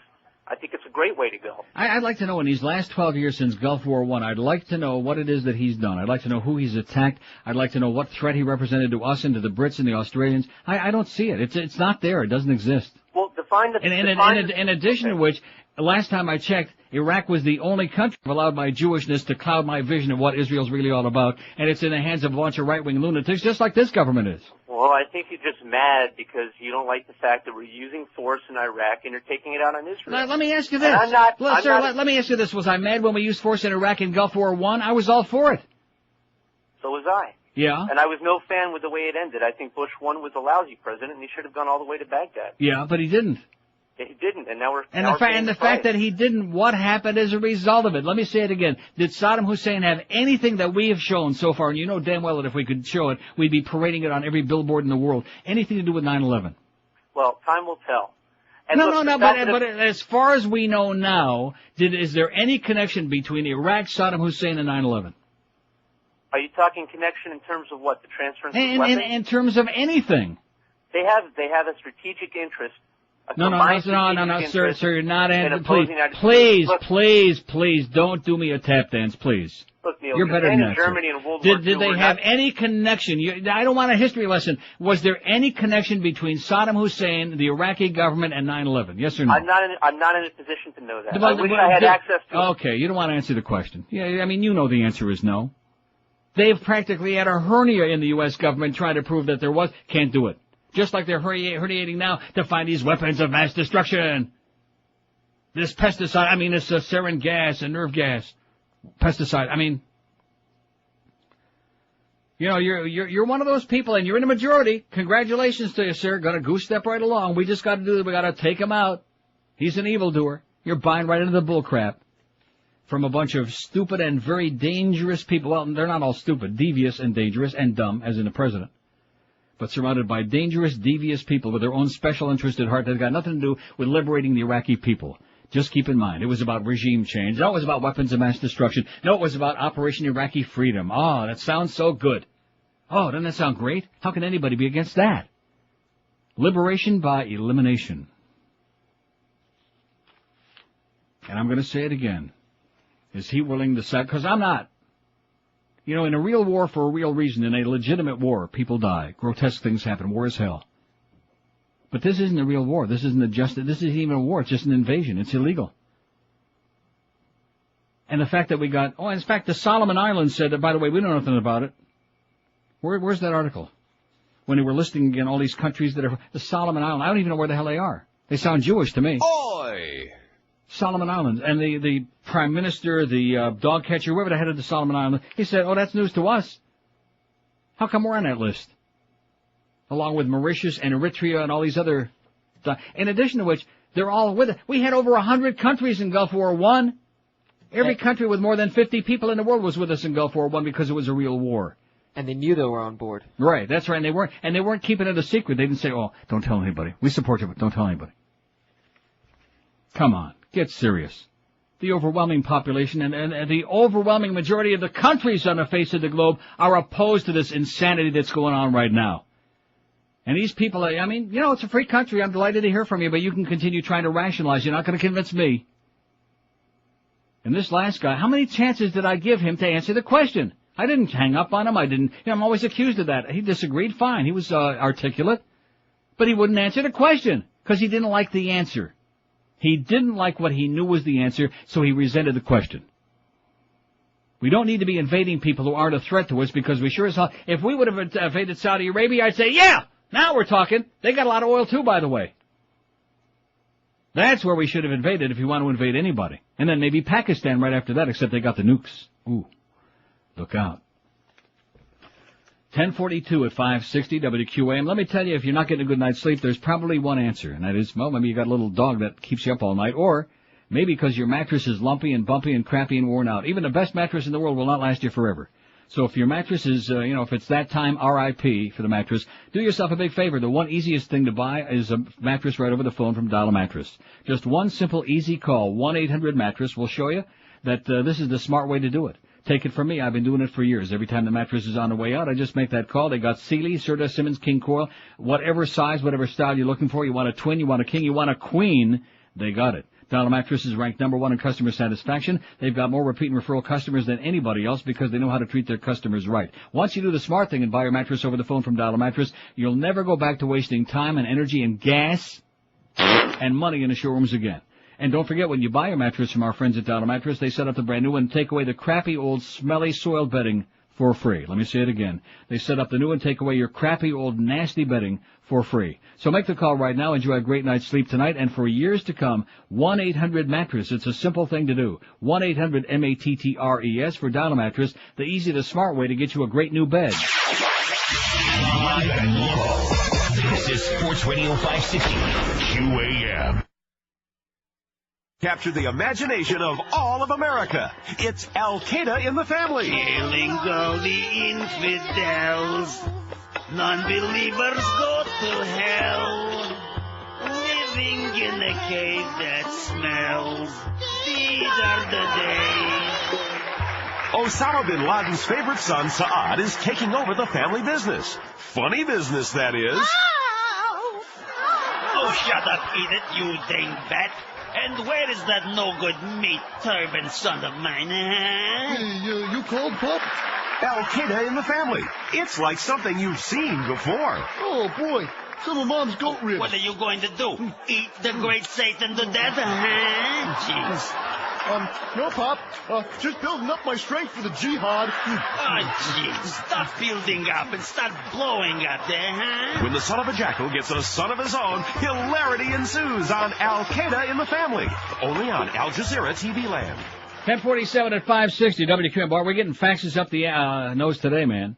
I think it's a great way to go. I'd like to know in these last 12 years since Gulf War I, I'd like to know what it is that he's done. I'd like to know who he's attacked. I'd like to know what threat he represented to us and to the Brits and the Australians. I don't see it. It's not there. It doesn't exist. Well, define the... In addition to which, last time I checked, Iraq was the only country that allowed my Jewishness to cloud my vision of what Israel's really all about, and it's in the hands of a bunch of right-wing lunatics, just like this government is. Well, I think you're just mad because you don't like the fact that we're using force in Iraq and you're taking it out on Israel. Let me ask you this. Let me ask you this. Was I mad when we used force in Iraq in Gulf War I? I was all for it. So was I. Yeah? And I was no fan with the way it ended. I think Bush 1 was a lousy president, and he should have gone all the way to Baghdad. Yeah, but he didn't. He didn't, and now we're... And the fact that he didn't, what happened as a result of it? Let me say it again. Did Saddam Hussein have anything that we have shown so far, and you know damn well that if we could show it, we'd be parading it on every billboard in the world, anything to do with 9/11? Well, time will tell. And but as far as we know now, is there any connection between Iraq, Saddam Hussein, and 9/11? Are you talking connection in terms of what, the transference of weapons? In terms of anything. They have a strategic interest. No, sir, you're not please, don't do me a tap dance, please. Look, Neil, you're better than that, Germany in World War II did they have any connection? I don't want a history lesson. Was there any connection between Saddam Hussein, the Iraqi government, and 9/11? Yes or no? I'm not in a position to know that. I wish I had access to it. Okay, you don't want to answer the question. Yeah, I mean, you know the answer is no. They've practically had a hernia in the U.S. government trying to prove that there was. Can't do it. Just like they're herniating now to find these weapons of mass destruction. This pesticide, this sarin gas and nerve gas. Pesticide, you're one of those people and you're in a majority. Congratulations to you, sir. Gonna goose step right along. We just gotta we gotta take him out. He's an evildoer. You're buying right into the bullcrap from a bunch of stupid and very dangerous people. Well, they're not all stupid, devious and dangerous and dumb, as in the president. But surrounded by dangerous, devious people with their own special interest at heart that got nothing to do with liberating the Iraqi people. Just keep in mind, it was about regime change. No, it was about weapons of mass destruction. No, it was about Operation Iraqi Freedom. Oh, that sounds so good. Oh, doesn't that sound great? How can anybody be against that? Liberation by elimination. And I'm going to say it again. Is he willing to say, because I'm not. In a real war for a real reason, in a legitimate war, people die. Grotesque things happen. War is hell. But this isn't a real war. This isn't this isn't even a war. It's just an invasion. It's illegal. And the fact that we got, in fact, the Solomon Islands said that, by the way, we know nothing about it. Where's that article? When they were listing again all these countries that are, the Solomon Islands, I don't even know where the hell they are. They sound Jewish to me. Oi! Solomon Islands. And the Prime Minister, the dog catcher, whoever the head of the Solomon Islands, he said, that's news to us. How come we're on that list? Along with Mauritius and Eritrea and all these other... In addition to which, they're all with it. We had over 100 countries in Gulf War I. Every country with more than 50 people in the world was with us in Gulf War I because it was a real war. And they knew they were on board. Right, that's right. And they weren't keeping it a secret. They didn't say, don't tell anybody. We support you, but don't tell anybody. Come on. Get serious. The overwhelming population and the overwhelming majority of the countries on the face of the globe are opposed to this insanity that's going on right now. And these people, it's a free country. I'm delighted to hear from you, but you can continue trying to rationalize. You're not going to convince me. And this last guy, how many chances did I give him to answer the question? I didn't hang up on him. I'm always accused of that. He disagreed, fine. He was articulate. But he wouldn't answer the question because he didn't like the answer. He didn't like what he knew was the answer, so he resented the question. We don't need to be invading people who aren't a threat to us because we sure as hell, if we would have invaded Saudi Arabia, I'd say, yeah, now we're talking. They got a lot of oil too, by the way. That's where we should have invaded if you want to invade anybody. And then maybe Pakistan right after that, except they got the nukes. Ooh, look out. 10:42 at 560 WQAM. Let me tell you, if you're not getting a good night's sleep, there's probably one answer, and that is, maybe you got a little dog that keeps you up all night, or maybe because your mattress is lumpy and bumpy and crappy and worn out. Even the best mattress in the world will not last you forever. So if your mattress is, if it's that time, RIP for the mattress, do yourself a big favor. The one easiest thing to buy is a mattress right over the phone from Dial a Mattress. Just one simple, easy call, 1-800-MATTRESS, will show you that this is the smart way to do it. Take it from me. I've been doing it for years. Every time the mattress is on the way out, I just make that call. They got Sealy, Serta, Simmons, King Coil, whatever size, whatever style you're looking for. You want a twin, you want a king, you want a queen, they got it. Dollar Mattress is ranked #1 in customer satisfaction. They've got more repeat and referral customers than anybody else because they know how to treat their customers right. Once you do the smart thing and buy your mattress over the phone from Dollar Mattress, you'll never go back to wasting time and energy and gas and money in the showrooms again. And don't forget, when you buy your mattress from our friends at Dollar Mattress, they set up the brand new one and take away the crappy old smelly soiled bedding for free. Let me say it again. They set up the new and take away your crappy old nasty bedding for free. So make the call right now. Enjoy a great night's sleep tonight and for years to come. 1-800-MATTRESS. It's a simple thing to do. 1-800-MATTRES for Dollar Mattress, the easy to smart way to get you a great new bed. Live and local. This is Sports Radio 560 QAM. Capture the imagination of all of America. It's Al-Qaeda in the family. Killing all the infidels. Non-believers go to hell. Living in a cave that smells. These are the days. Osama bin Laden's favorite son, Saad, is taking over the family business. Funny business, that is. Oh, shut up, eat it, you dingbat. And where is that no-good meat turban son of mine, huh? Hey, you called, Pop? Al-Qaeda in the family. It's like something you've seen before. Oh, boy. Some of Mom's goat ribs. What are you going to do? Eat the great Satan to death, huh? Jeez. No, Pop. Just building up my strength for the jihad. Oh, jeez. Stop building up and start blowing up there, huh? When the son of a jackal gets a son of his own, hilarity ensues on Al-Qaeda in the family. Only on Al Jazeera TV Land. 10:47 at 560 WQM Bar. We're getting faxes up the nose today, man.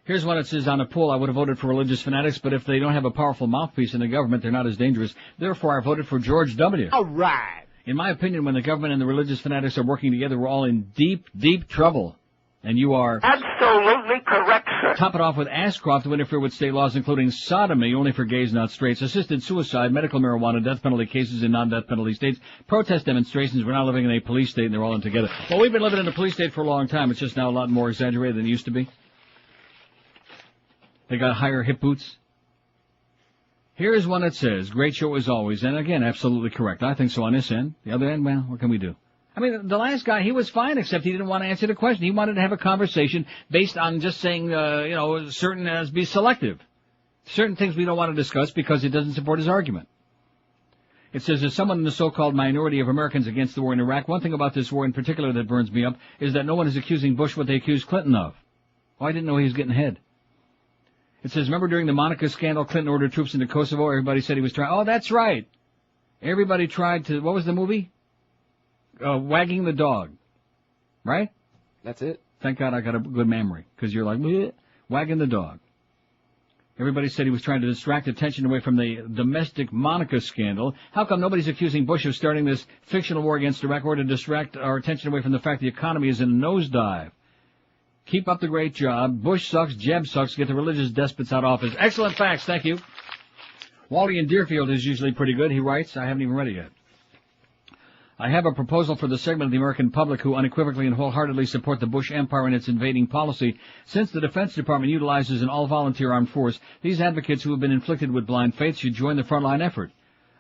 Here's one that says, on a poll, I would have voted for religious fanatics, but if they don't have a powerful mouthpiece in the government, they're not as dangerous. Therefore, I voted for George W. All right. In my opinion, when the government and the religious fanatics are working together, we're all in deep, deep trouble. And you are absolutely correct, sir. Top it off with Ashcroft to interfere with state laws, including sodomy, only for gays, not straights, assisted suicide, medical marijuana, death penalty cases in non-death penalty states, protest demonstrations. We're now living in a police state, and they're all in together. Well, we've been living in a police state for a long time. It's just now a lot more exaggerated than it used to be. They got higher hip boots. Here's one that says, great show as always, and again, absolutely correct. I think so on this end. The other end, well, what can we do? I mean, the last guy, he was fine, except he didn't want to answer the question. He wanted to have a conversation based on just saying, certain, be selective. Certain things we don't want to discuss because it doesn't support his argument. It says, as someone in the so-called minority of Americans against the war in Iraq, one thing about this war in particular that burns me up is that no one is accusing Bush what they accused Clinton of. Oh, I didn't know he was getting ahead. It says, remember during the Monica scandal, Clinton ordered troops into Kosovo? Everybody said he was trying. Oh, that's right. Everybody tried to, what was the movie? Wagging the Dog. Right? That's it. Thank God I got a good memory, because you're like, bleh, wagging the dog. Everybody said he was trying to distract attention away from the domestic Monica scandal. How come nobody's accusing Bush of starting this fictional war against Iraq or to distract our attention away from the fact the economy is in a nosedive? Keep up the great job. Bush sucks, Jeb sucks. Get the religious despots out of office. Excellent facts. Thank you. Wally in Deerfield is usually pretty good. He writes, I haven't even read it yet. I have a proposal for the segment of the American public who unequivocally and wholeheartedly support the Bush empire and its invading policy. Since the Defense Department utilizes an all-volunteer armed force, these advocates who have been inflicted with blind faith should join the frontline effort.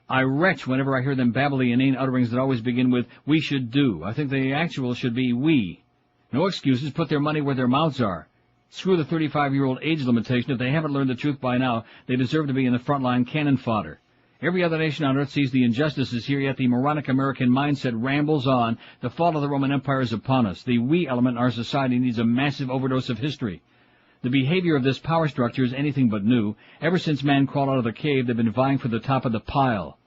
I retch whenever I hear them babble the inane utterings that always begin with, we should do. I think the actual should be we. No excuses, put their money where their mouths are. Screw the 35-year-old age limitation. If they haven't learned the truth by now, they deserve to be in the frontline cannon fodder. Every other nation on earth sees the injustices here, yet the moronic American mindset rambles on. The fall of the Roman Empire is upon us. The we element in our society needs a massive overdose of history. The behavior of this power structure is anything but new. Ever since man crawled out of the cave, they've been vying for the top of the pile.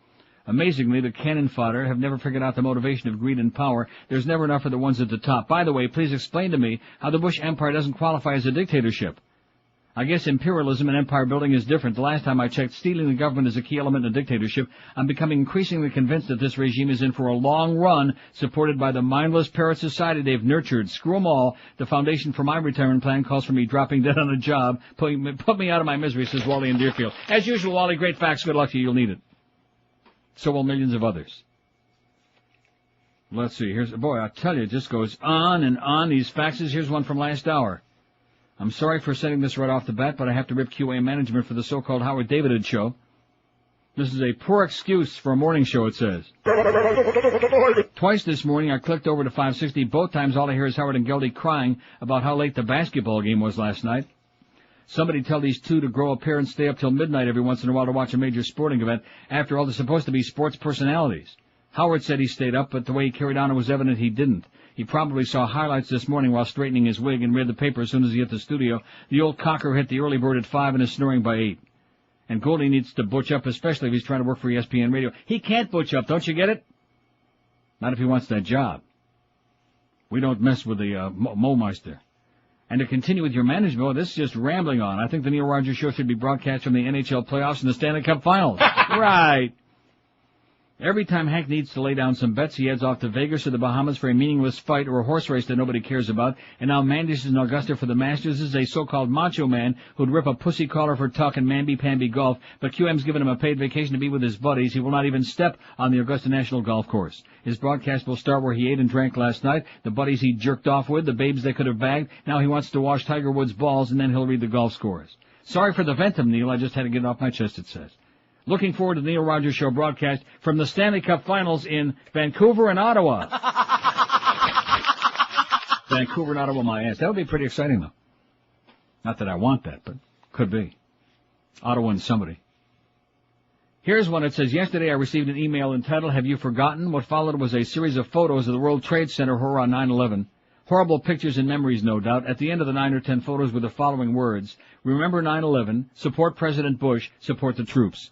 Amazingly, the cannon fodder have never figured out the motivation of greed and power. There's never enough for the ones at the top. By the way, please explain to me how the Bush empire doesn't qualify as a dictatorship. I guess imperialism and empire building is different. The last time I checked, stealing the government is a key element in a dictatorship. I'm becoming increasingly convinced that this regime is in for a long run, supported by the mindless parrot society they've nurtured. Screw 'em all. The foundation for my retirement plan calls for me dropping dead on a job. Put me out of my misery, says Wally in Deerfield. As usual, Wally, great facts. Good luck to you. You'll need it. So will millions of others. Let's see. Boy, I tell you, it just goes on and on, these faxes. Here's one from last hour. I'm sorry for sending this right off the bat, but I have to rip QA management for the so-called Howard David show. This is a poor excuse for a morning show, it says. Twice this morning I clicked over to 560. Both times all I hear is Howard and Geldy crying about how late the basketball game was last night. Somebody tell these two to grow a pair and stay up till midnight every once in a while to watch a major sporting event. After all, they're supposed to be sports personalities. Howard said he stayed up, but the way he carried on it was evident he didn't. He probably saw highlights this morning while straightening his wig and read the paper as soon as he hit the studio. The old cocker hit the early bird at 5 and is snoring by 8. And Goldie needs to butch up, especially if he's trying to work for ESPN Radio. He can't butch up, don't you get it? Not if he wants that job. We don't mess with the Mo-Meister. And to continue with your management, well, this is just rambling on. I think the Neil Rogers Show should be broadcast from the NHL playoffs and the Stanley Cup Finals. Right. Every time Hank needs to lay down some bets, he heads off to Vegas or the Bahamas for a meaningless fight or a horse race that nobody cares about. And now Mandis is in Augusta for the Masters. This is a so-called macho man who'd rip a pussy collar for talking mamby-pamby golf, but QM's given him a paid vacation to be with his buddies. He will not even step on the Augusta National Golf Course. His broadcast will start where he ate and drank last night, the buddies he jerked off with, the babes they could have bagged. Now he wants to wash Tiger Woods' balls, and then he'll read the golf scores. Sorry for the ventum, Neil. I just had to get it off my chest, it says. Looking forward to the Neil Rogers Show broadcast from the Stanley Cup Finals in Vancouver and Ottawa. Vancouver and Ottawa, my ass. That would be pretty exciting, though. Not that I want that, but could be. Ottawa and somebody. Here's one. It says, yesterday I received an email entitled, "Have you forgotten?" What followed was a series of photos of the World Trade Center horror on 9/11. Horrible pictures and memories, no doubt. At the end of the 9 or 10 photos were the following words: "Remember 9/11, support President Bush, support the troops."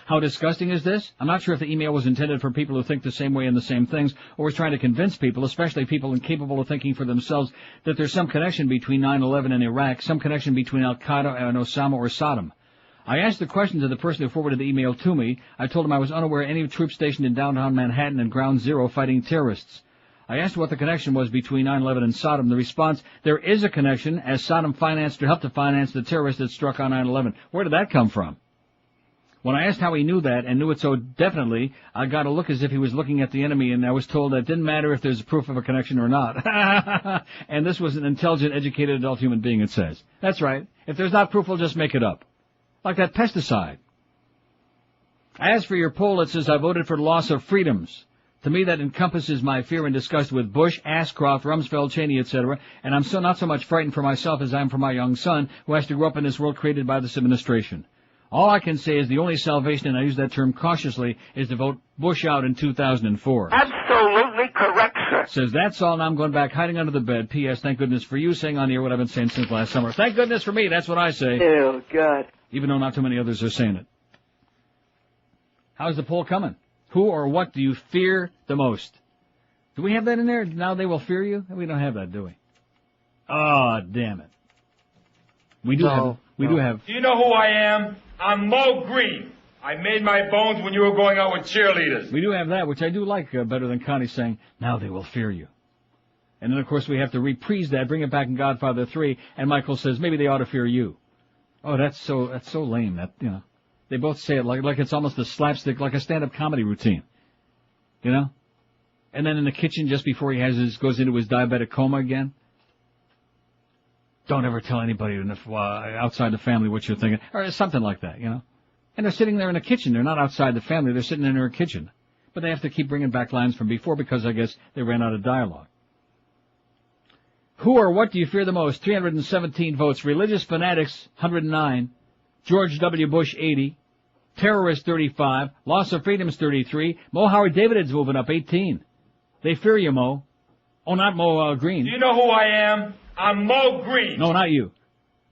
How disgusting is this? I'm not sure if the email was intended for people who think the same way and the same things, or was trying to convince people, especially people incapable of thinking for themselves, that there's some connection between 9/11 and Iraq, some connection between Al-Qaeda and Osama or Saddam. I asked the question to the person who forwarded the email to me. I told him I was unaware of any troops stationed in downtown Manhattan and Ground Zero fighting terrorists. I asked what the connection was between 9/11 and Saddam. The response, there is a connection, as Saddam financed or helped to finance the terrorists that struck on 9/11. Where did that come from? When I asked how he knew that, and knew it so definitely, I got a look as if he was looking at the enemy, and I was told that it didn't matter if there's proof of a connection or not. And this was an intelligent, educated adult human being, it says. That's right. If there's not proof, we'll just make it up. Like that pesticide. As for your poll, it says I voted for loss of freedoms. To me, that encompasses my fear and disgust with Bush, Ashcroft, Rumsfeld, Cheney, etc., and I'm not so much frightened for myself as I am for my young son, who has to grow up in this world created by this administration. All I can say is the only salvation, and I use that term cautiously, is to vote Bush out in 2004. Absolutely correct, sir. Says, that's all, and I'm going back hiding under the bed. P.S. Thank goodness for you, saying on the air what I've been saying since last summer. Thank goodness for me, that's what I say. Oh, God. Even though not too many others are saying it. How's the poll coming? Who or what do you fear the most? Do we have that in there? Now they will fear you? We don't have that, do we? Oh, damn it. We do have. We do have. Do you know who I am? I'm Mo Green. I made my bones when you were going out with cheerleaders. We do have that, which I do like better than Connie saying, now they will fear you. And then, of course, we have to reprise that, bring it back in Godfather 3, and Michael says, maybe they ought to fear you. Oh, that's so lame. That, you know, they both say it like it's almost a slapstick, like a stand-up comedy routine. You know? And then in the kitchen, just before he goes into his diabetic coma again. Don't ever tell anybody outside the family what you're thinking, or something like that, you know. And they're sitting there in the kitchen. They're not outside the family. They're sitting in their kitchen. But they have to keep bringing back lines from before because I guess they ran out of dialogue. Who or what do you fear the most? 317 votes. Religious fanatics, 109. George W. Bush, 80. Terrorists, 35. Loss of freedoms, 33. Mo Howard David's moving up, 18. They fear you, Mo. Oh, not Mo Green. Do you know who I am? I'm Mo Green. No, not you.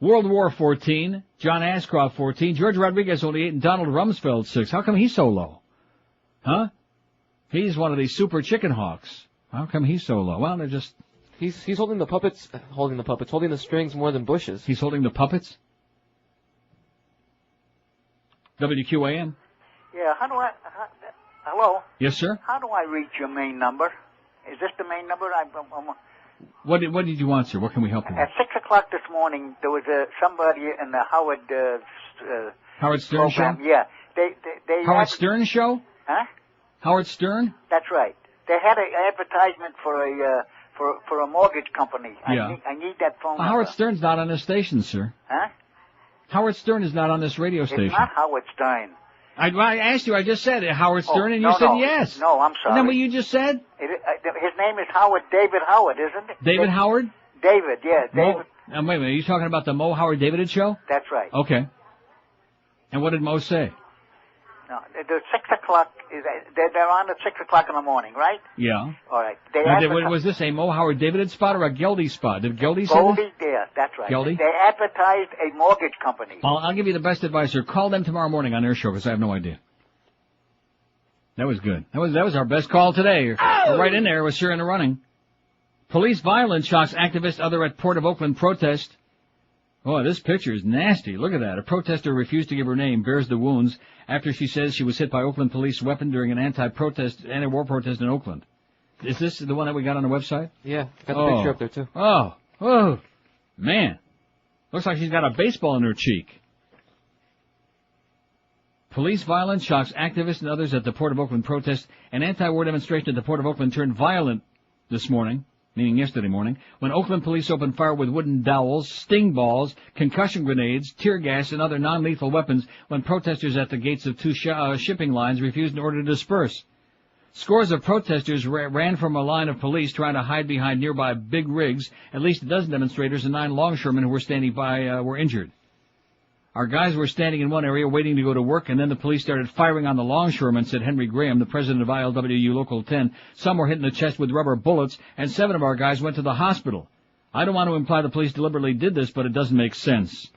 World War, 14. John Ashcroft, 14. George Rodriguez, only 8. And Donald Rumsfeld, 6. How come he's so low? Huh? He's one of these super chicken hawks. How come he's so low? Well, they're just... He's holding holding the strings more than Bush is. He's holding the puppets? WQAM? Yeah, hello? Yes, sir? How do I reach your main number? Is this the main number? What did you want, sir? What can we help you with? At 6 o'clock this morning, there was somebody in the Howard Stern program. show? Yeah. They Howard Stern show? Huh? Howard Stern? That's right. They had an advertisement for a mortgage company. Yeah. I need that phone number. Howard Stern's not on this station, sir. Huh? Howard Stern is not on this radio station. It's not Howard Stern. I asked you, I just said Howard Stern, and you no, said no. yes. No, I'm sorry. Isn't that what you just said? His name is David Howard, isn't it? David Howard? David, yeah, David. Wait a minute, are you talking about the Mo Howard David show? That's right. Okay. And what did Mo say? No, the 6 o'clock, they're on at 6 o'clock in the morning, right? Yeah. All right. Was this a Mo Howard David spot or a Geldy spot? Did Geldy say Goldie, yeah, that's right. Geldy? They advertised a mortgage company. I'll give you the best advice, sir. Call them tomorrow morning on their show, because I have no idea. That was good. That was our best call today. We're right in there. We're sure in the running. Police violence shocks activist other at Port of Oakland protest. Oh, this picture is nasty. Look at that. A protester refused to give her name, bears the wounds after she says she was hit by Oakland police weapon during an anti-war protest in Oakland. Is this the one that we got on the website? Yeah, got the picture up there too. Oh, man. Looks like she's got a baseball in her cheek. Police violence shocks activists and others at the Port of Oakland protest. An anti-war demonstration at the Port of Oakland turned violent this morning, meaning yesterday morning, when Oakland police opened fire with wooden dowels, sting balls, concussion grenades, tear gas, and other non-lethal weapons when protesters at the gates of two shipping lines refused an order to disperse. Scores of protesters ran from a line of police trying to hide behind nearby big rigs. At least a dozen demonstrators and 9 longshoremen who were standing by were injured. Our guys were standing in one area waiting to go to work, and then the police started firing on the longshoremen, said Hendrie Graham, the president of ILWU Local 10. Some were hit in the chest with rubber bullets, and 7 of our guys went to the hospital. I don't want to imply the police deliberately did this, but it doesn't make sense.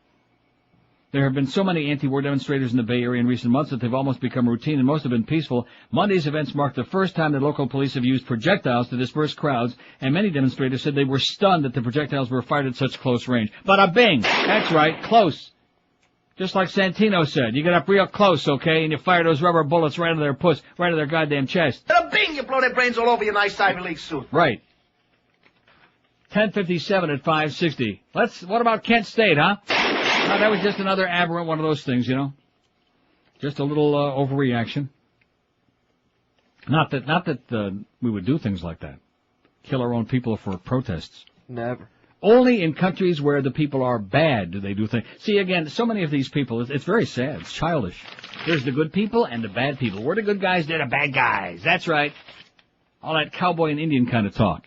There have been so many anti-war demonstrators in the Bay Area in recent months that they've almost become routine, and most have been peaceful. Monday's events marked the first time that local police have used projectiles to disperse crowds, and many demonstrators said they were stunned that the projectiles were fired at such close range. Bada bing! That's right, close. Just like Santino said, you get up real close, okay, and you fire those rubber bullets right into their right into their goddamn chest. Bing! You blow their brains all over your nice Ivy League suit. Right. 10:57 at 560. What about Kent State, huh? No, that was just another aberrant one of those things, you know. Just a little overreaction. Not that we would do things like that. Kill our own people for protests. Never. Only in countries where the people are bad do they do things. See, again, so many of these people, it's very sad. It's childish. There's the good people and the bad people. We're the good guys, they're the bad guys. That's right. All that cowboy and Indian kind of talk.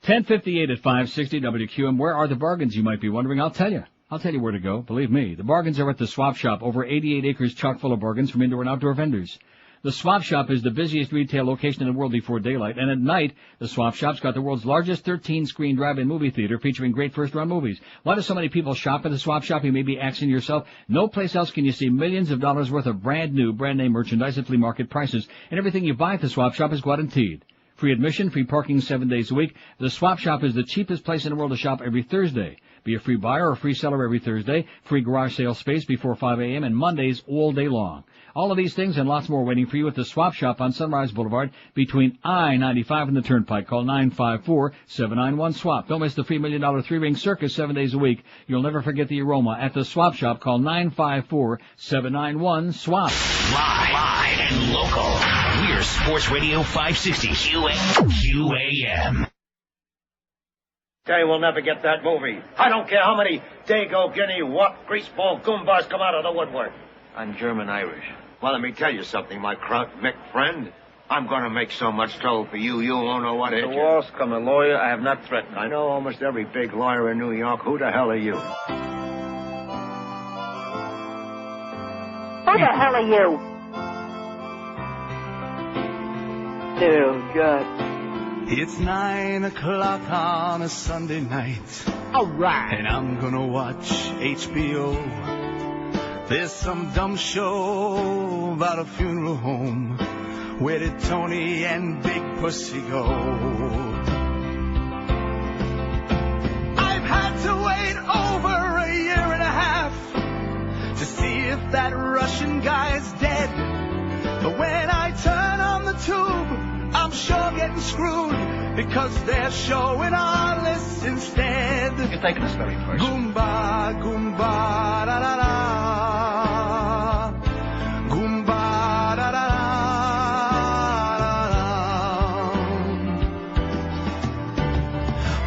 10:58 at 560 WQM. Where are the bargains, you might be wondering? I'll tell you. I'll tell you where to go. Believe me. The bargains are at the Swap Shop. Over 88 acres chock full of bargains from indoor and outdoor vendors. The Swap Shop is the busiest retail location in the world before daylight, and at night, the Swap Shop's got the world's largest 13-screen drive-in movie theater featuring great first-run movies. Why do so many people shop at the Swap Shop? You may be asking yourself. No place else can you see millions of dollars worth of brand-new, brand-name merchandise at flea market prices, and everything you buy at the Swap Shop is guaranteed. Free admission, free parking 7 days a week. The Swap Shop is the cheapest place in the world to shop every Thursday. Be a free buyer or free seller every Thursday. Free garage sale space before 5 a.m. and Mondays all day long. All of these things and lots more waiting for you at the Swap Shop on Sunrise Boulevard between I-95 and the Turnpike. Call 954-791-SWAP. Don't miss the free $1 million three-ring circus 7 days a week. You'll never forget the aroma at the Swap Shop. Call 954-791-SWAP. Live and local. We're Sports Radio 560 QAM. They will never get that movie. I don't care how many Dago, Guinea, Wop, Greaseball, Goombas come out of the woodwork. I'm German-Irish. Well, let me tell you something, my Kraut Mick friend. I'm going to make so much trouble for you, you won't know what to hit The you. war's come, a lawyer. I have not threatened. I know almost every big lawyer in New York. Who the hell are you? Who the hell are you? Oh, God. It's 9 o'clock on a Sunday night. All right. And I'm gonna watch HBO. There's some dumb show about a funeral home. Where did Tony and Big Pussy go? I've had to wait over a year and a half to see if that Russian guy's dead. But when I turn on the tube, I'm sure getting screwed because they're showing our list instead. You're taking this very personal. Goomba, Goomba, da da da. Goomba, da da da.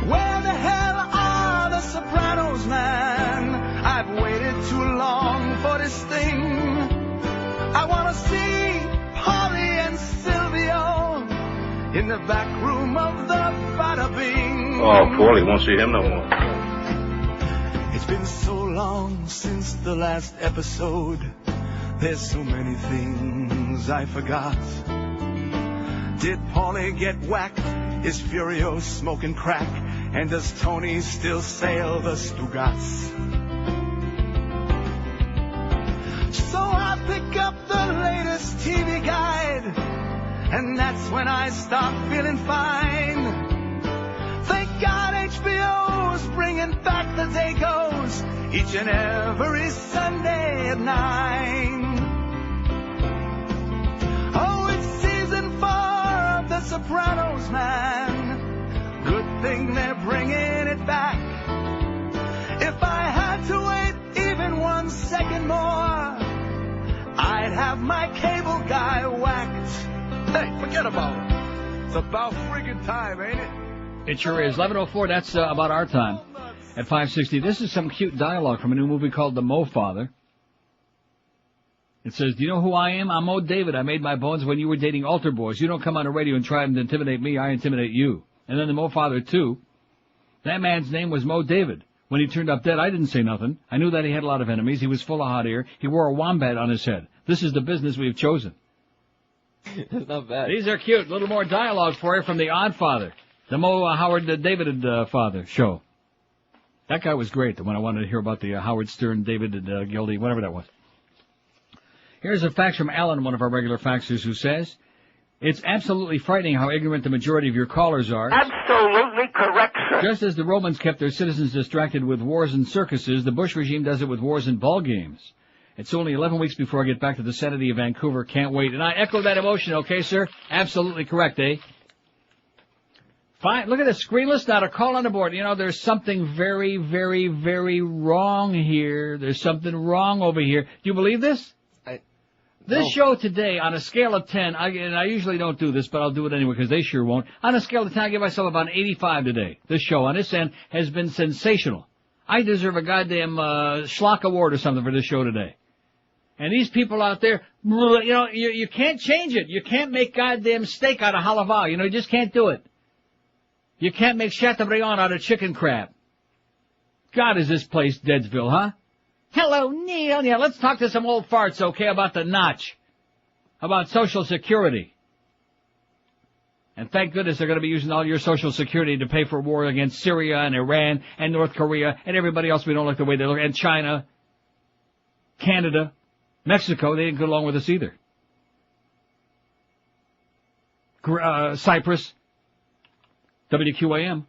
Where the hell are the Sopranos, man? I've waited too long for this thing. in the back room of the Bada Bing. Oh, Paulie won't see him no more. It's been so long since the last episode. There's so many things I forgot. Did Paulie get whacked? Is Furio smoking crack? And does Tony still sail the Stugats? So I pick up the latest TV guide, and that's when I start feeling fine. Thank God HBO's bringing back the Dacos each and every Sunday at 9. Oh, it's season 4 of The Sopranos, man. Good thing they're bringing it back. If I had to wait even 1 second more, I'd have my cable guy whacked. Hey, forget about it. It's about friggin' time, ain't it? It sure is. 11:04, that's about our time. At 5:60, this is some cute dialogue from a new movie called The Mo Father. It says, do you know who I am? I'm Mo David. I made my bones when you were dating altar boys. You don't come on the radio and try to intimidate me. I intimidate you. And then the Mo Father, too. That man's name was Mo David. When he turned up dead, I didn't say nothing. I knew that he had a lot of enemies. He was full of hot air. He wore a wombat on his head. This is the business we've chosen. That's not bad. These are cute. A little more dialogue for you from The Odd Father. The Mo Howard David Father show. That guy was great, the one I wanted to hear about, the Howard Stern, David Gildy, whatever that was. Here's a fax from Alan, one of our regular faxers, who says, it's absolutely frightening how ignorant the majority of your callers are. Absolutely correct, sir. Just as the Romans kept their citizens distracted with wars and circuses, the Bush regime does it with wars and ball games. It's only 11 weeks before I get back to the sanity of Vancouver. Can't wait. And I echo that emotion, okay, sir? Absolutely correct, eh? Fine. Look at the screen list, not a call on the board. You know, there's something very, very, very wrong here. There's something wrong over here. Do you believe this? This show today, on a scale of 10, and I usually don't do this, but I'll do it anyway because they sure won't. On a scale of 10, I give myself about an 85 today. This show on this end has been sensational. I deserve a goddamn schlock award or something for this show today. And these people out there, you know, you can't change it. You can't make goddamn steak out of halava. You know, you just can't do it. You can't make Chateaubriand out of chicken crab. God, is this place Deadsville, huh? Hello, Neil. Yeah, let's talk to some old farts, okay, about the notch. About Social Security. And thank goodness they're going to be using all your Social Security to pay for war against Syria and Iran and North Korea and everybody else we don't like the way they look, and China, Canada, Mexico. They didn't go along with us either. Cyprus. WQAM.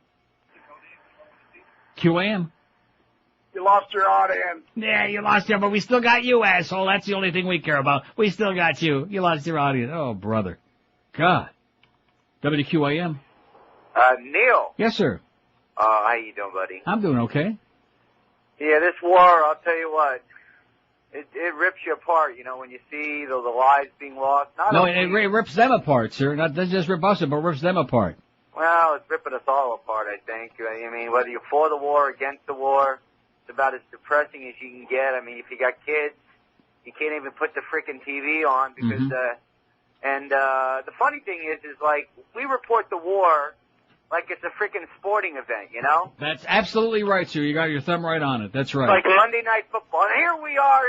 QAM. You lost your audience. Yeah, you lost your, but we still got you, asshole. That's the only thing we care about. We still got you. You lost your audience. Oh, brother. God. WQAM. Neil. Yes, sir. How you doing, buddy? I'm doing okay. Yeah, this war, I'll tell you what, it rips you apart, you know, when you see the lives being lost. It rips them apart, sir. Not doesn't just rip us apart, but rips them apart. Well, it's ripping us all apart, I think. I mean, whether you're for the war, against the war, it's about as depressing as you can get. I mean, if you got kids, you can't even put the frickin' TV on because, the funny thing is like, we report the war like it's a frickin' sporting event, you know? That's absolutely right, sir. You got your thumb right on it. That's right. Like Monday Night Football. And here we are,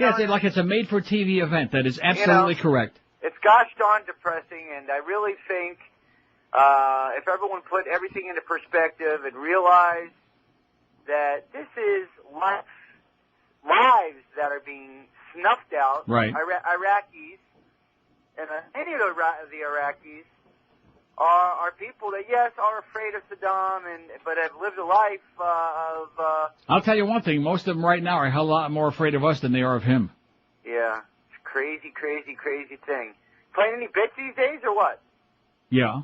Yes, like it's a made-for-TV event. That is absolutely correct. It's gosh darn depressing, and I really think, if everyone put everything into perspective and realized that this is lives that are being snuffed out. Right. Iraqis, and any of the Iraqis are people that, yes, are afraid of Saddam, but have lived a life of... I'll tell you one thing. Most of them right now are a hell of a lot more afraid of us than they are of him. Yeah. It's a crazy, crazy, crazy thing. Playing any bits these days, or what? Yeah.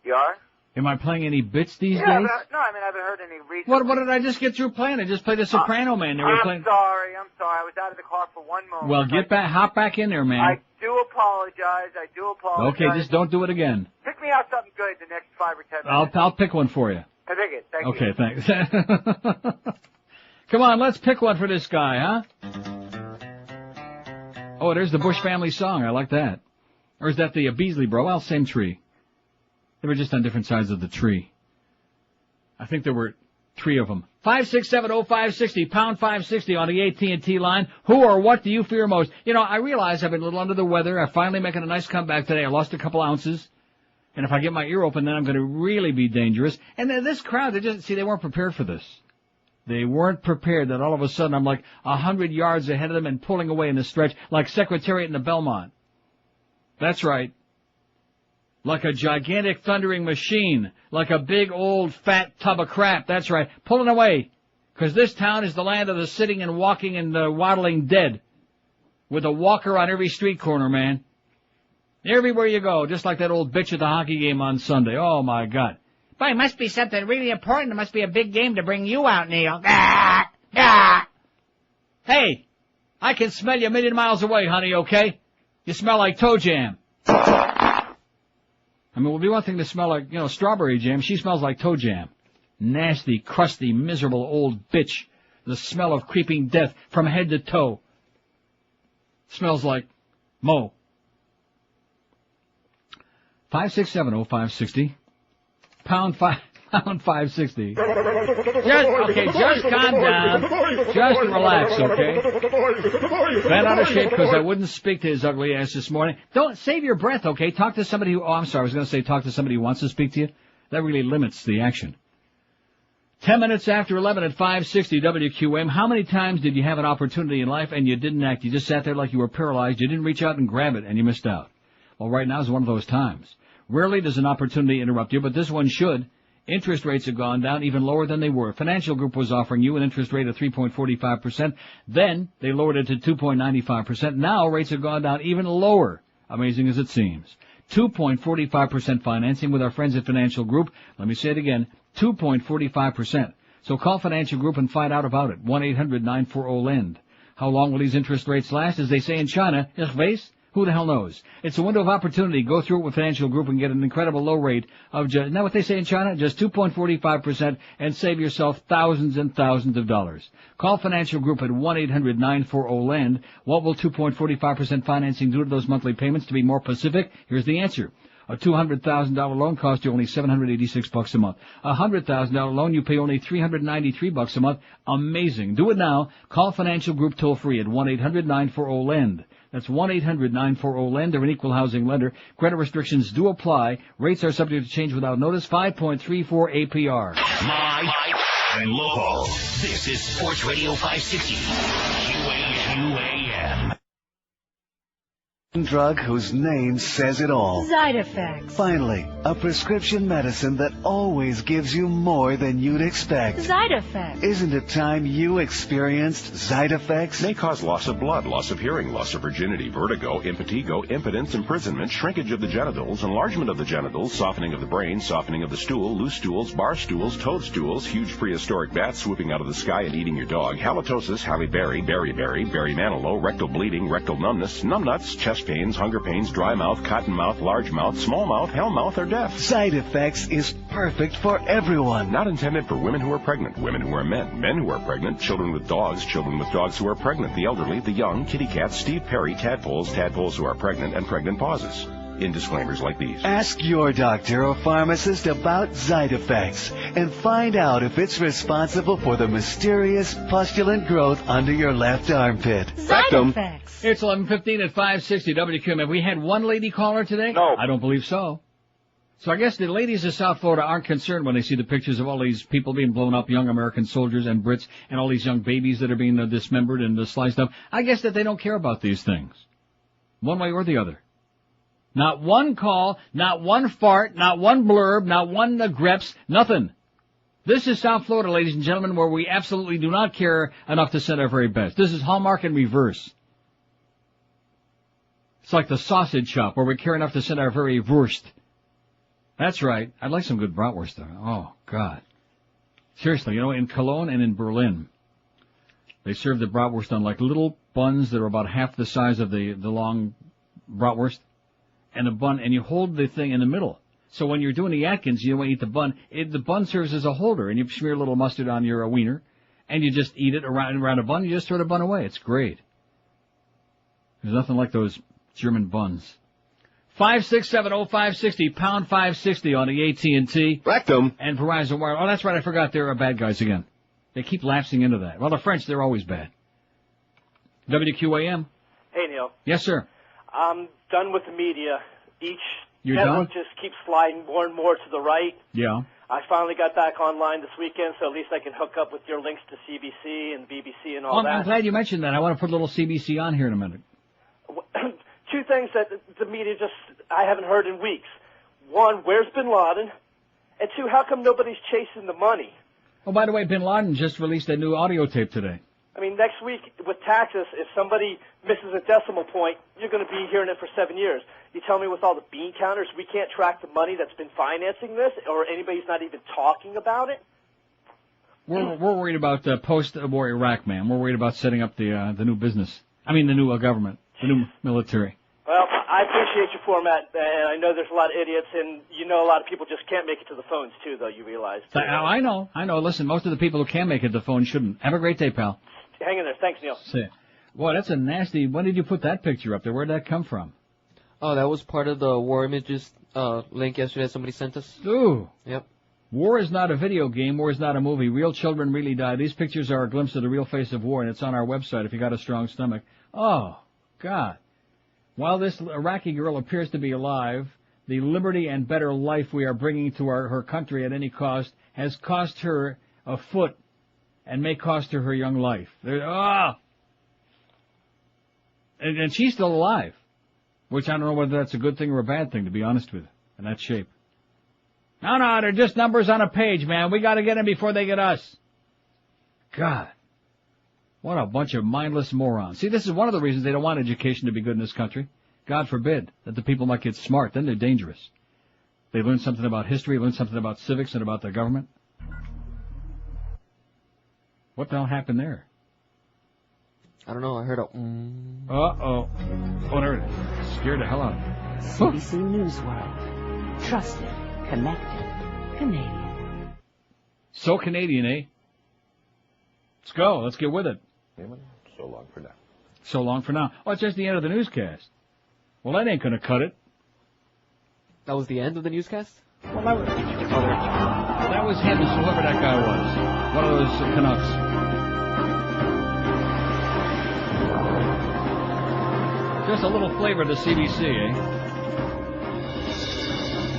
You are? Am I playing any bits these days? No, I mean, I haven't heard any recent... What did I just get through playing? I just played the Soprano Man. They were playing... I'm sorry. I was out of the car for one moment. Well, hop back in there, man. I do apologize. Okay, just don't do it again. Pick me out something good the next 5 or 10 minutes. I'll pick one for you. I pick it. Thank you. Okay, thanks. Come on, let's pick one for this guy, huh? Oh, there's the Bush family song. I like that. Or is that the Beasley Bro? Well, same tree. They were just on different sides of the tree. I think there were 3 of them. 5670560, pound 560 on the AT&T line. Who or what do you fear most? You know, I realize I've been a little under the weather. I'm finally making a nice comeback today. I lost a couple ounces. And if I get my ear open, then I'm going to really be dangerous. And then this crowd, they weren't prepared for this. They weren't prepared that all of a sudden I'm like 100 yards ahead of them and pulling away in the stretch like Secretariat in the Belmont. That's right. Like a gigantic thundering machine. Like a big old fat tub of crap. That's right. Pulling away. Because this town is the land of the sitting and walking and the waddling dead. With a walker on every street corner, man. Everywhere you go. Just like that old bitch at the hockey game on Sunday. Oh, my God. Boy, it must be something really important. It must be a big game to bring you out, Neil. Ah! Ah! Hey, I can smell you a million miles away, honey, okay? You smell like toe jam. I mean, it would be one thing to smell like, strawberry jam. She smells like toe jam. Nasty, crusty, miserable old bitch. The smell of creeping death from head to toe. Smells like Mo. 5670560. Pound 560. Just calm down. Just relax, okay? Been out of shape because I wouldn't speak to his ugly ass this morning. Don't save your breath, okay? Talk to somebody who, I'm sorry, I was going to say talk to somebody who wants to speak to you. That really limits the action. 10 minutes after 11 at 560 WQM. How many times did you have an opportunity in life and you didn't act? You just sat there like you were paralyzed. You didn't reach out and grab it and you missed out. Well, right now is one of those times. Rarely does an opportunity interrupt you, but this one should. Interest rates have gone down even lower than they were. Financial Group was offering you an interest rate of 3.45%. Then they lowered it to 2.95%. Now rates have gone down even lower. Amazing as it seems. 2.45% financing with our friends at Financial Group. Let me say it again. 2.45%. So call Financial Group and find out about it. 1-800-940-LEND. How long will these interest rates last? As they say in China, ich weiß. Who the hell knows? It's a window of opportunity. Go through it with Financial Group and get an incredible low rate of just, isn't that what they say in China? Just 2.45% and save yourself thousands and thousands of dollars. Call Financial Group at 1-800-940-LEND. What will 2.45% financing do to those monthly payments? To be more specific, here's the answer. A $200,000 loan costs you only $786 a month. A $100,000 loan, you pay only $393 a month. Amazing. Do it now. Call Financial Group toll free at 1-800-940-LEND. That's 1-800-940-LEND. They're an equal housing lender. Credit restrictions do apply. Rates are subject to change without notice. 5.34 APR. My and local. This is Sports Radio 560. QAM. Drug whose name says it all. Zydefax. Finally, a prescription medicine that always gives you more than you'd expect. Zydefax. Isn't it time you experienced Zydefax? May cause loss of blood, loss of hearing, loss of virginity, vertigo, impetigo, impotence, imprisonment, shrinkage of the genitals, enlargement of the genitals, softening of the brain, softening of the stool, loose stools, bar stools, toadstools, huge prehistoric bats swooping out of the sky and eating your dog, halitosis, Halle Berry, beriberi, Barry Manilow, rectal bleeding, rectal numbness, numbnuts, chest pains, hunger pains, dry mouth, cotton mouth, large mouth, small mouth, hell mouth, or death. Zydefax is perfect for everyone. Not intended for women who are pregnant, women who are men, men who are pregnant, children with dogs who are pregnant, the elderly, the young, kitty cats, Steve Perry, tadpoles who are pregnant, and pregnant pauses. In disclaimers like these. Ask your doctor or pharmacist about Zydefax and find out if it's responsible for the mysterious pustulant growth under your left armpit. Zydefax. It's 11:15 at 560 WQM. Have we had one lady caller today? No. I don't believe so. So I guess the ladies of South Florida aren't concerned when they see the pictures of all these people being blown up, young American soldiers and Brits, and all these young babies that are being dismembered and sliced up. I guess that they don't care about these things. One way or the other. Not one call, not one fart, not one blurb, not one greps, nothing. This is South Florida, ladies and gentlemen, where we absolutely do not care enough to send our very best. This is Hallmark in reverse. It's like the sausage shop where we care enough to send our very worst. That's right. I'd like some good bratwurst though. Oh, God. Seriously, in Cologne and in Berlin, they serve the bratwurst on like little buns that are about half the size of the long bratwurst. And the bun, and you hold the thing in the middle. So when you're doing the Atkins, you don't want to eat the bun. The bun serves as a holder, and you smear a little mustard on your wiener, and you just eat it around a bun. You just throw the bun away. It's great. There's nothing like those German buns. 5670560, pound 560 on the AT&T. Rectum. And Verizon Wire. Oh, that's right, I forgot they're bad guys again. They keep lapsing into that. Well, the French, they're always bad. WQAM. Hey, Neil. Yes, sir. I'm done with the media. Each You're network done? just keeps sliding more and more to the right. Yeah. I finally got back online this weekend, so at least I can hook up with your links to CBC and BBC and all that. I'm glad you mentioned that. I want to put a little CBC on here in a minute. Two things that the media I haven't heard in weeks. One, where's Bin Laden? And two, how come nobody's chasing the money? Oh, by the way, Bin Laden just released a new audio tape today. I mean, next week with taxes, if somebody misses a decimal point, you're going to be hearing it for 7 years. You tell me with all the bean counters, we can't track the money that's been financing this, or anybody's not even talking about it? We're worried about post-war Iraq, man. We're worried about setting up the new business. I mean, the new government, the new military. Well, I appreciate your format, and I know there's a lot of idiots, and you know a lot of people just can't make it to the phones, too, though, you realize. I know. Listen, most of the people who can make it to the phone shouldn't. Have a great day, pal. Hang in there. Thanks, Neil. See ya. Boy, that's a nasty... When did you put that picture up there? Where'd that come from? Oh, that was part of the War Images link yesterday somebody sent us. Ooh. Yep. War is not a video game. War is not a movie. Real children really die. These pictures are a glimpse of the real face of war, and it's on our website if you got a strong stomach. Oh, God. While this Iraqi girl appears to be alive, the liberty and better life we are bringing to her country at any cost has cost her a foot and may cost her young life. And she's still alive, which I don't know whether that's a good thing or a bad thing, to be honest with you, in that shape. No, they're just numbers on a page, man. We got to get them before they get us. God. What a bunch of mindless morons. See, this is one of the reasons they don't want education to be good in this country. God forbid that the people might get smart. Then they're dangerous. They learn something about history, learn something about civics and about their government. What the hell happened there? I don't know. I heard a... Uh-oh. Oh, there it is. Scared the hell out of me. CBC News World. Trusted, connected, Canadian. So Canadian, eh? Let's go. Let's get with it. So long for now. So long for now. Oh, it's just the end of the newscast. Well, that ain't gonna cut it. That was the end of the newscast? Well, that was him, whoever that guy was. One of those Canucks. Just a little flavor to CBC, eh?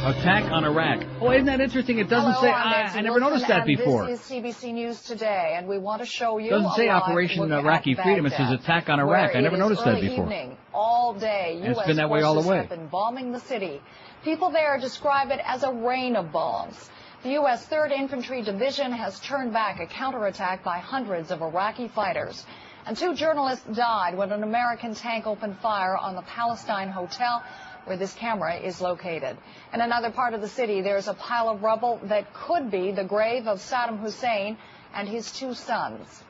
Attack on Iraq. Oh, isn't that interesting? It doesn't say... I never noticed that before. This is CBC News Today, and we want to show you... It doesn't say Operation Iraqi Freedom. It says attack on Iraq. I never noticed that before. Evening, all day, U.S. It's been that way all the way. Have been bombing the city. People there describe it as a rain of bombs. The U.S. 3rd Infantry Division has turned back a counterattack by hundreds of Iraqi fighters. And 2 journalists died when an American tank opened fire on the Palestine Hotel where this camera is located. In another part of the city, there's a pile of rubble that could be the grave of Saddam Hussein and his 2 sons.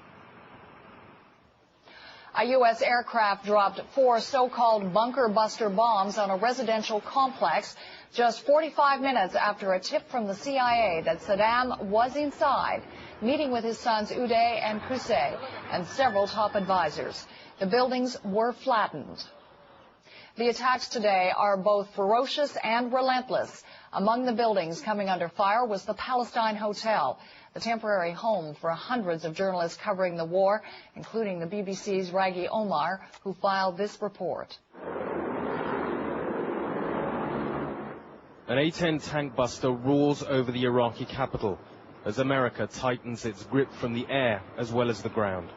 A U.S. aircraft dropped 4 so-called bunker buster bombs on a residential complex just 45 minutes after a tip from the CIA that Saddam was inside, meeting with his sons Uday and Qusay and several top advisors. The buildings were flattened. The attacks today are both ferocious and relentless. Among the buildings coming under fire was the Palestine Hotel, the temporary home for hundreds of journalists covering the war, including the BBC's Raghi Omar, who filed this report. An A-10 tank buster roars over the Iraqi capital as America tightens its grip from the air as well as the ground.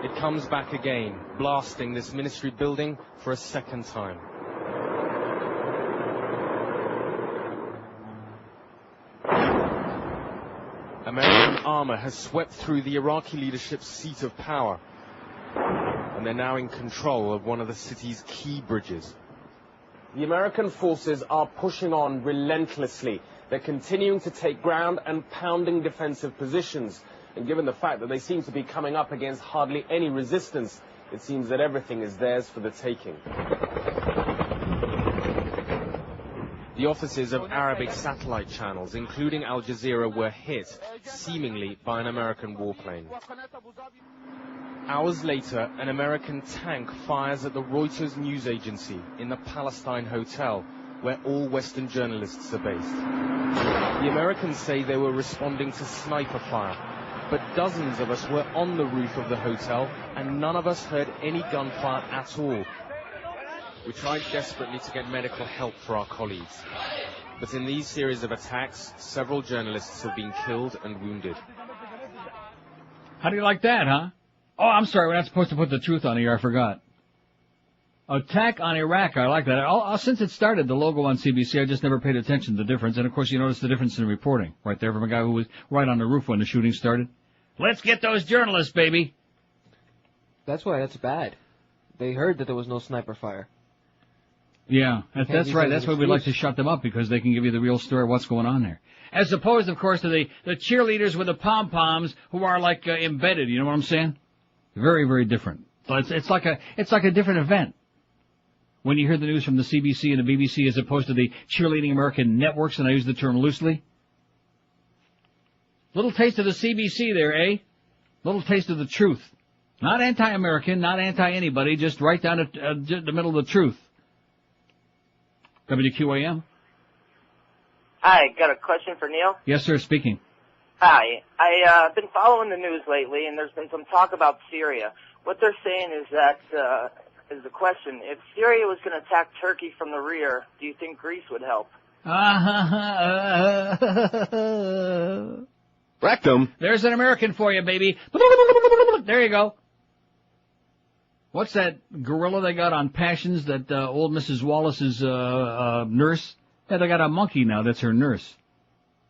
It comes back again, blasting this ministry building for a second time. American armor has swept through the Iraqi leadership's seat of power, and they're now in control of one of the city's key bridges. The American forces are pushing on relentlessly. They're continuing to take ground and pounding defensive positions. And given the fact that they seem to be coming up against hardly any resistance, it seems that everything is theirs for the taking. The offices of Arabic satellite channels, including Al Jazeera, were hit, seemingly by an American warplane. Hours later, an American tank fires at the Reuters news agency in the Palestine Hotel, where all Western journalists are based. The Americans say they were responding to sniper fire, but dozens of us were on the roof of the hotel, and none of us heard any gunfire at all. We tried desperately to get medical help for our colleagues, but in these series of attacks, several journalists have been killed and wounded. How do you like that, huh? Oh, I'm sorry, we're not supposed to put the truth on here, I forgot. Attack on Iraq, I like that. Since it started, the logo on CBC, I just never paid attention to the difference. And, of course, you notice the difference in reporting right there from a guy who was right on the roof when the shooting started. Let's get those journalists, baby. That's why that's bad. They heard that there was no sniper fire. Yeah, that's right. That's why we like to shut them up, because they can give you the real story of what's going on there. As opposed, of course, to the cheerleaders with the pom-poms who are like embedded, you know what I'm saying? Very, very different. So it's like a different event when you hear the news from the CBC and the BBC as opposed to the cheerleading American networks, and I use the term loosely. Little taste of the CBC there, eh? Little taste of the truth. Not anti-American, not anti-anybody, just right down at the middle of the truth. WQAM. Hi, got a question for Neil? Yes, sir, speaking. Hi. I've been following the news lately, and there's been some talk about Syria. What they're saying is that, is the question, if Syria was going to attack Turkey from the rear, do you think Greece would help? Rectum. There's an American for you, baby. There you go. What's that gorilla they got on Passions, that old Mrs. Wallace's nurse? Yeah, they got a monkey now that's her nurse.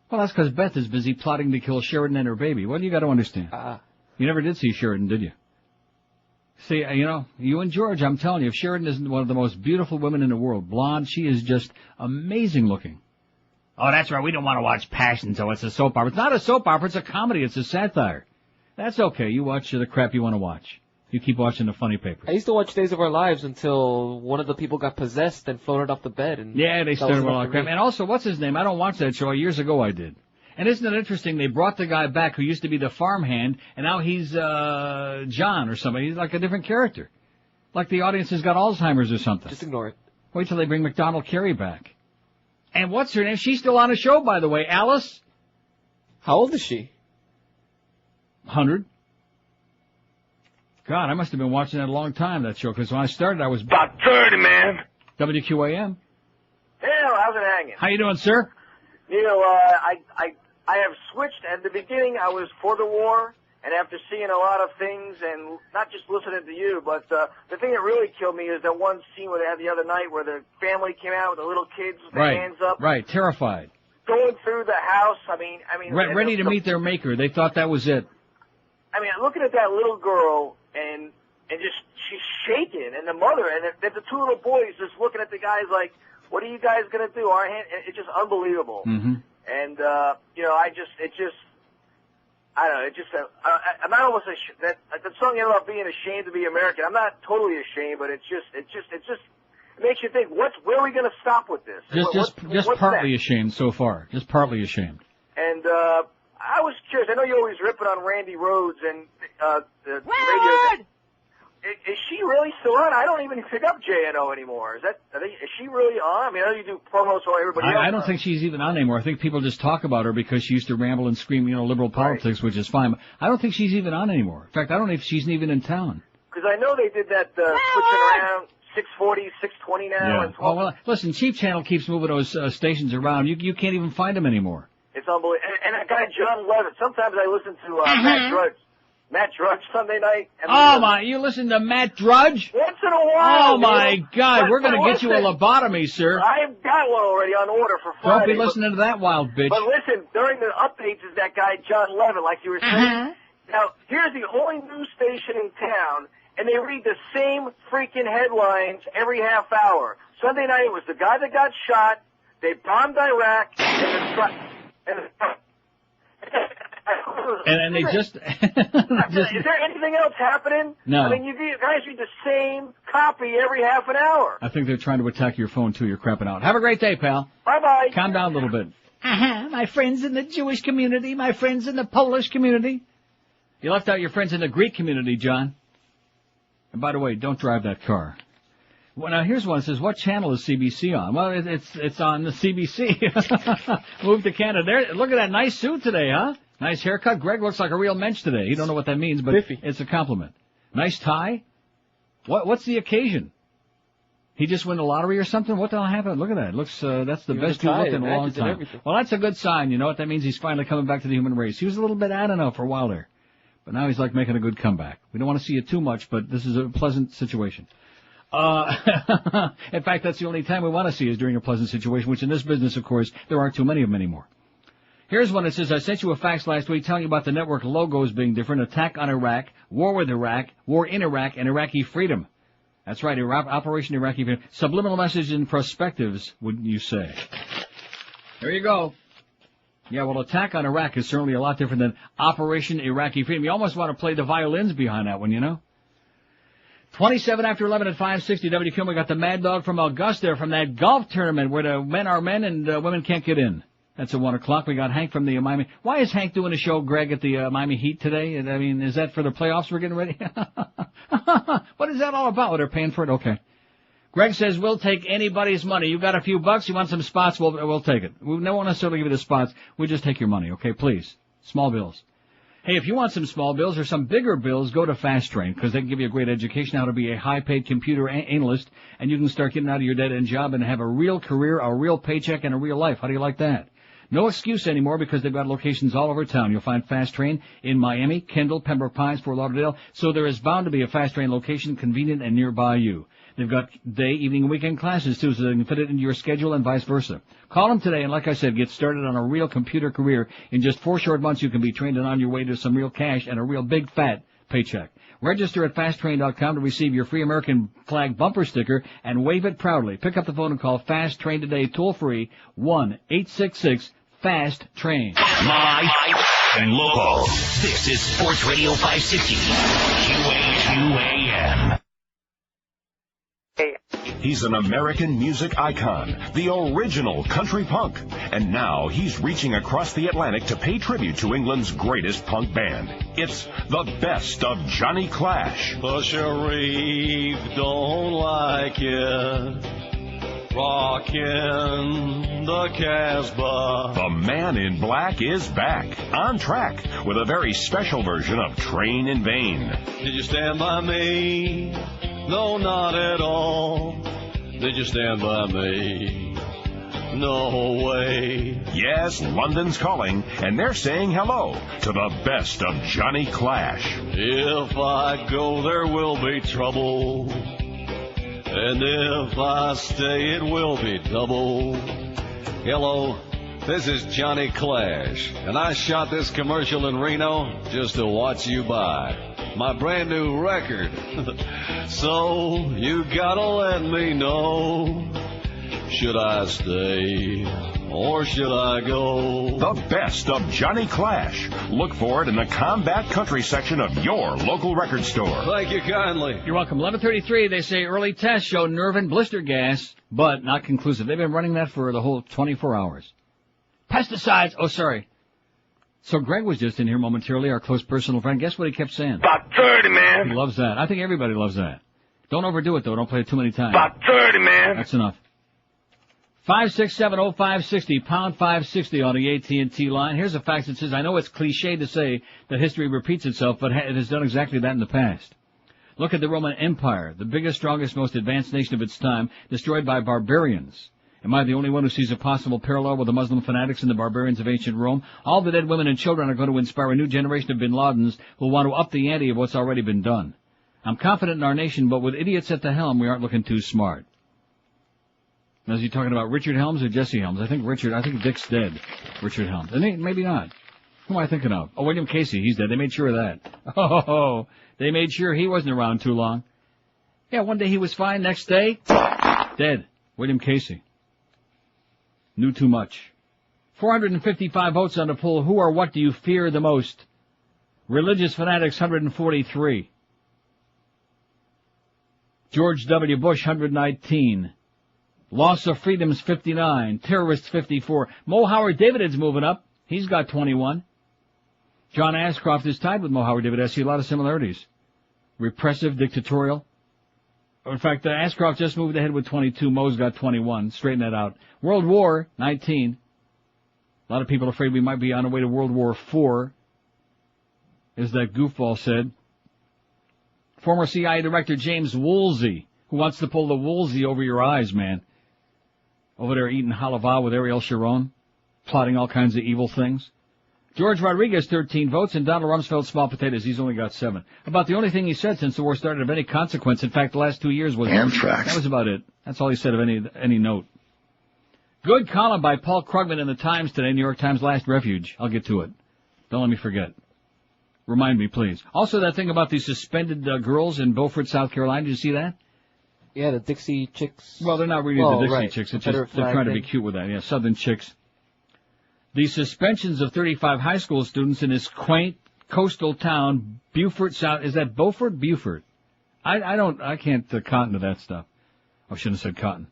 Well, that's because Beth is busy plotting to kill Sheridan and her baby. What do you got to understand? You never did see Sheridan, did you? See, you and George, I'm telling you, if Sheridan isn't one of the most beautiful women in the world, blonde, she is just amazing looking. Oh, that's right. We don't want to watch Passion, so it's a soap opera. It's not a soap opera, it's a comedy, it's a satire. That's okay. You watch the crap you want to watch. You keep watching the funny papers. I used to watch Days of Our Lives until one of the people got possessed and floated off the bed. And yeah, they started with all that crap. And also, what's his name? I don't watch that show. Years ago I did. And isn't it interesting? They brought the guy back who used to be the farmhand, and now he's John or somebody. He's like a different character. Like the audience has got Alzheimer's or something. Just ignore it. Wait till they bring McDonald Carey back. And what's her name? She's still on a show, by the way. Alice? How old is she? 100. God, I must have been watching that a long time, that show, because when I started, I was... About 30, man. WQAM. Hell, how's it hanging? How you doing, sir? Neil, I have switched. At the beginning, I was for the war, and after seeing a lot of things, and not just listening to you, but the thing that really killed me is that one scene where they had the other night where the family came out with the little kids with their hands up. Right, terrified. Going through the house, I mean... Ready to meet their maker. They thought that was it. I mean, looking at that little girl, and just, she's shaking, and the mother, and the two little boys just looking at the guys like, what are you guys going to do? It's just unbelievable. Mm-hmm. And, I don't know, I'm not almost that song ended up being ashamed to be American. I'm not totally ashamed, but it makes you think, where are we going to stop with this? Just partly ashamed so far. Just partly ashamed. And, I was curious. I know you're always ripping on Randy Rhoads and the radio. Is she really still on? I don't even pick up JNO anymore. Is she really on? I mean, I know you do promos for everybody else. I don't think she's even on anymore. I think people just talk about her because she used to ramble and scream, liberal politics, which is fine. But I don't think she's even on anymore. In fact, I don't know if she's even in town. Because I know they did that switching around 640, 620 now. Yeah. And 12. Well, listen, Cheap Channel keeps moving those stations around. You can't even find them anymore. It's unbelievable. And that guy John Levitt. Sometimes I listen to Matt Drudge Sunday night. And you listen to Matt Drudge? Once in a while. Oh, my God. We're going to get you a lobotomy, sir. I've got one already on order for Friday. Don't be listening to that wild bitch. But listen, during the updates is that guy John Levitt, like you were saying. Now, here's the only news station in town, and they read the same freaking headlines every half hour. Sunday night it was the guy that got shot, they bombed Iraq, and they just... Is there anything else happening? No. I mean, you guys read the same copy every half an hour. I think they're trying to attack your phone, too. You're crapping out. Have a great day, pal. Bye-bye. Calm down a little bit. My friends in the Jewish community, my friends in the Polish community. You left out your friends in the Greek community, John. And by the way, don't drive that car. Well, now here's one that says, what channel is CBC on? Well, it's on the CBC. Move to Canada. There, look at that nice suit today, huh? Nice haircut. Greg looks like a real mensch today. You don't know what that means, but it's a compliment. Nice tie. What's the occasion? He just won the lottery or something? What the hell happened? Look at that. It looks, that's the best you've looked in a long time. Well, that's a good sign. You know what that means? He's finally coming back to the human race. He was a little bit, I don't know, for a while there. But now he's like making a good comeback. We don't want to see it too much, but this is a pleasant situation. In fact, that's the only time we want to see is during a pleasant situation, which in this business, of course, there aren't too many of them anymore. Here's one that says, I sent you a fax last week telling you about the network logos being different, attack on Iraq, war with Iraq, war in Iraq, and Iraqi freedom. That's right, Operation Iraqi freedom. Subliminal message in perspectives, wouldn't you say? There you go. Yeah, well, attack on Iraq is certainly a lot different than Operation Iraqi freedom. You almost want to play the violins behind that one, you know? 27 after 11 at 560 WQAM. We got the Mad Dog from Augusta from that golf tournament where the men are men and women can't get in. That's at 1 o'clock. We got Hank from the Miami. Why is Hank doing a show, Greg, at the Miami Heat today? I mean, is that for the playoffs we're getting ready? What is that all about? Oh, they're paying for it? Okay. Greg says, we'll take anybody's money. You got a few bucks? You want some spots? We'll take it. We won't necessarily give you the spots. We'll just take your money, okay? Please. Small bills. Hey, if you want some small bills or some bigger bills, go to Fast Train, because they can give you a great education how to be a high-paid computer analyst, and you can start getting out of your dead-end job and have a real career, a real paycheck, and a real life. How do you like that? No excuse anymore because they've got locations all over town. You'll find Fast Train in Miami, Kendall, Pembroke Pines, Fort Lauderdale, so there is bound to be a Fast Train location convenient and nearby you. They've got day, evening, and weekend classes, too, so they can fit it into your schedule and vice versa. Call them today, and like I said, get started on a real computer career. In just 4 short months, you can be trained and on your way to some real cash and a real big, fat paycheck. Register at fasttrain.com to receive your free American flag bumper sticker and wave it proudly. Pick up the phone and call Fast Train today, toll-free, 1-866-FAST-TRAIN. My and local. This is Sports Radio 560. QAM. He's an American music icon, the original country punk. And now he's reaching across the Atlantic to pay tribute to England's greatest punk band. It's the best of Johnny Clash. The Sheriff don't like it. Rockin' the Casbah. The Man in Black is back, on track, with a very special version of Train in Vain. Did you stand by me? No, not at all. Did you stand by me? No way. Yes, London's calling, and they're saying hello to the best of Johnny Clash. If I go, there will be trouble. And if I stay, it will be double. Hello, this is Johnny Clash, and I shot this commercial in Reno just to watch you buy my brand new record. So you gotta let me know, should I stay or should I go? The best of Johnny Clash. Look for it in the Combat Country section of your local record store. Thank you kindly. You're welcome. 11:33, they say early tests show nerve and blister gas, but not conclusive. They've been running that for the whole 24 hours. Pesticides. Oh, sorry. So Greg was just in here momentarily, our close personal friend. Guess what he kept saying? About 30, man. He loves that. I think everybody loves that. Don't overdo it, though. Don't play it too many times. About 30, man. That's enough. 5670560, pound 560 on the AT&T line. Here's a fact that says, I know it's cliche to say that history repeats itself, but it has done exactly that in the past. Look at the Roman Empire, the biggest, strongest, most advanced nation of its time, destroyed by barbarians. Am I the only one who sees a possible parallel with the Muslim fanatics and the barbarians of ancient Rome? All the dead women and children are going to inspire a new generation of bin Ladens who will want to up the ante of what's already been done. I'm confident in our nation, but with idiots at the helm, we aren't looking too smart. Now, is he talking about Richard Helms or Jesse Helms? I think Dick's dead. Richard Helms. Maybe not. Who am I thinking of? Oh, William Casey. He's dead. They made sure of that. Oh, they made sure he wasn't around too long. Yeah, one day he was fine. Next day, dead. William Casey. Knew too much. 455 votes on the poll. Who or what do you fear the most? Religious fanatics, 143. George W. Bush, 119. Loss of freedoms, 59. Terrorists, 54. Mo Howard David's moving up. He's got 21. John Ashcroft is tied with Mo Howard David. I see a lot of similarities. repressive, dictatorial. In fact, Ashcroft just moved ahead with 22. Moe's got 21. Straighten that out. World War, 19. A lot of people are afraid we might be on our way to World War IV, as that goofball said. Former CIA Director James Woolsey, who wants to pull the Woolsey over your eyes, man. Over there eating halava with Ariel Sharon, plotting all kinds of evil things. George Rodriguez, 13 votes, and Donald Rumsfeld, small potatoes. He's only got 7. About the only thing he said since the war started of any consequence, in fact, the last 2 years was anthrax. That was about it. That's all he said of any note. Good column by Paul Krugman in the Times today, New York Times Last Refuge. I'll get to it. Don't let me forget. Remind me, please. Also, that thing about the suspended girls in Beaufort, South Carolina. Did you see that? Yeah, the Dixie Chicks. Well, they're not really the Dixie right. Chicks. It's just they're trying to be cute with that. Yeah, Southern Chicks. The suspensions of 35 high school students in this quaint coastal town, Beaufort, South. Is that Beaufort? Beaufort. I can't cotton to that stuff. I shouldn't have said cotton.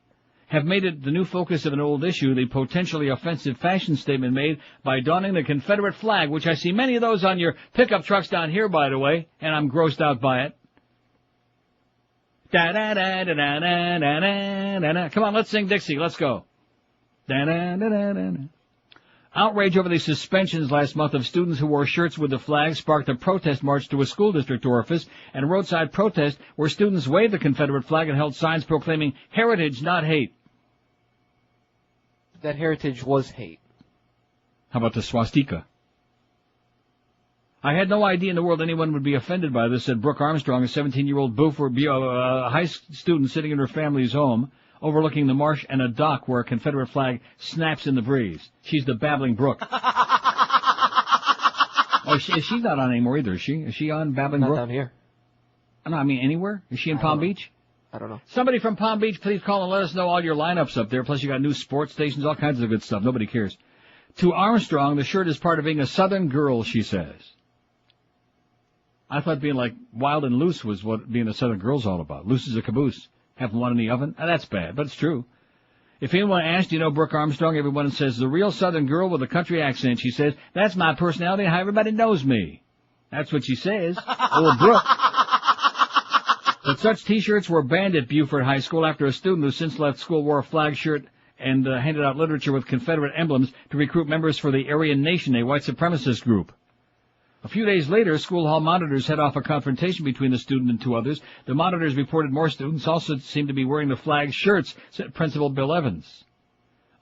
Have made it the new focus of an old issue, the potentially offensive fashion statement made by donning the Confederate flag, which I see many of those on your pickup trucks down here, by the way, and I'm grossed out by it. Da-da-da-da-da-da-da-da-da. Come on, let's sing Dixie. Let's go. Da-da-da-da-da-da. Outrage over the suspensions last month of students who wore shirts with the flag sparked a protest march to a school district orifice and a roadside protest where students waved the Confederate flag and held signs proclaiming heritage, not hate. That heritage was hate. How about the swastika? I had no idea in the world anyone would be offended by this, said Brooke Armstrong, a 17-year-old Beaufort high student sitting in her family's home, overlooking the marsh and a dock where a Confederate flag snaps in the breeze. She's the Babbling Brook. Oh, she's not on anymore either, is she? Is she on Babbling Brook? Not down here. No, I mean anywhere? Is she in Palm Beach? I don't know. Somebody from Palm Beach, please call and let us know all your lineups up there. Plus you got new sports stations, all kinds of good stuff. Nobody cares. To Armstrong, the shirt is part of being a Southern girl, she says. I thought being like wild and loose was what being a Southern girl's all about. Loose as a caboose. Having one in the oven? That's bad, but it's true. If anyone asks, do you know Brooke Armstrong? Everyone says, the real Southern girl with a country accent. She says, that's my personality and how everybody knows me. That's what she says. Old Brooke. But such T-shirts were banned at Beaufort High School after a student who since left school wore a flag shirt and handed out literature with Confederate emblems to recruit members for the Aryan Nation, a white supremacist group. A few days later, school hall monitors head off a confrontation between the student and 2 others. The monitors reported more students also seemed to be wearing the flag shirts, said Principal Bill Evans.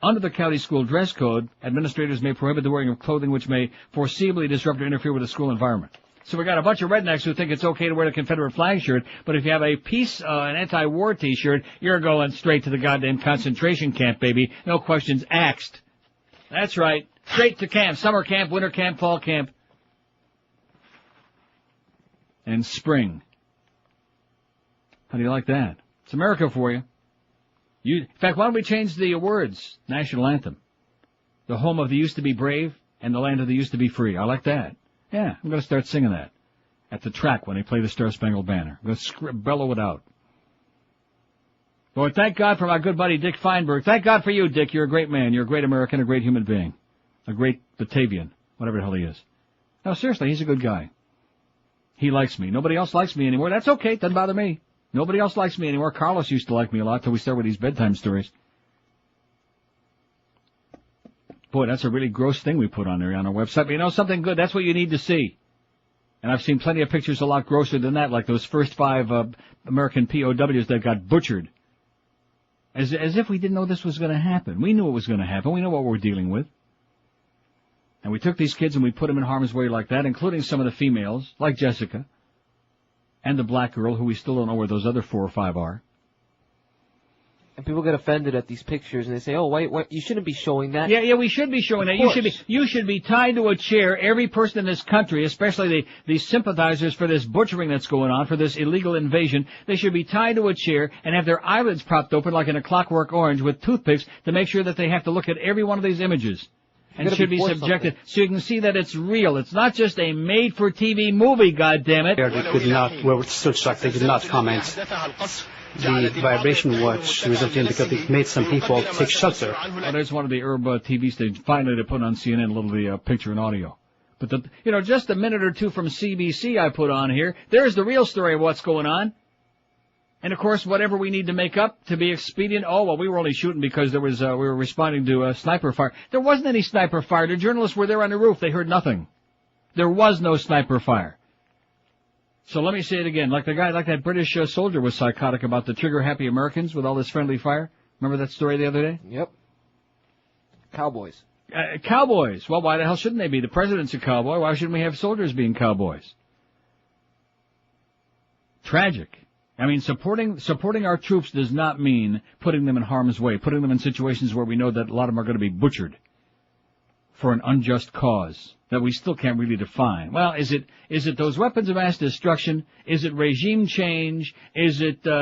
Under the county school dress code, administrators may prohibit the wearing of clothing which may foreseeably disrupt or interfere with the school environment. So we got a bunch of rednecks who think it's okay to wear the Confederate flag shirt, but if you have a an anti-war T-shirt, you're going straight to the goddamn concentration camp, baby. No questions asked. That's right. Straight to camp. Summer camp, winter camp, fall camp. And spring. How do you like that? It's America for you. In fact, why don't we change the words? National anthem. The home of the used to be brave and the land of the used to be free. I like that. Yeah, I'm going to start singing that at the track when they play the Star-Spangled Banner. I'm going to bellow it out. Boy, thank God for my good buddy Dick Feinberg. Thank God for you, Dick. You're a great man. You're a great American, a great human being. A great Batavian. Whatever the hell he is. No, seriously, he's a good guy. He likes me. Nobody else likes me anymore. That's okay. Doesn't bother me. Nobody else likes me anymore. Carlos used to like me a lot till we started with these bedtime stories. Boy, that's a really gross thing we put on there on our website. But you know something good? That's what you need to see. And I've seen plenty of pictures a lot grosser than that, like those first 5 American POWs that got butchered. As if we didn't know this was going to happen. We knew it was going to happen. We know what we're dealing with. And we took these kids and we put them in harm's way like that, including some of the females, like Jessica, and the black girl, who we still don't know where those other 4 or 5 are. And people get offended at these pictures, and they say, "Oh, wait, you shouldn't be showing that." Yeah, we should be showing that. You should be tied to a chair. Every person in this country, especially the sympathizers for this butchering that's going on, for this illegal invasion, they should be tied to a chair and have their eyelids propped open like in A Clockwork Orange with toothpicks to make sure that they have to look at every one of these images. And should be subjected, so you can see that it's real. It's not just a made-for-TV movie, goddammit. Were such like they did not comment. The vibration watch resulted in because it made some people take shelter. Well, there's one of the Herb TV stations. Finally, they put on CNN a little of the picture and audio. But just a minute or two from CBC I put on here, there's the real story of what's going on. And of course, whatever we need to make up to be expedient, we were only shooting because we were responding to a sniper fire. There wasn't any sniper fire. The journalists were there on the roof. They heard nothing. There was no sniper fire. So let me say it again. Like that British soldier was psychotic about the trigger-happy Americans with all this friendly fire. Remember that story the other day? Yep. Cowboys. Cowboys. Well, why the hell shouldn't they be? The president's a cowboy. Why shouldn't we have soldiers being cowboys? Tragic. I mean, supporting our troops does not mean putting them in harm's way, putting them in situations where we know that a lot of them are going to be butchered for an unjust cause that we still can't really define. Well, is it those weapons of mass destruction? Is it regime change? Is it freedom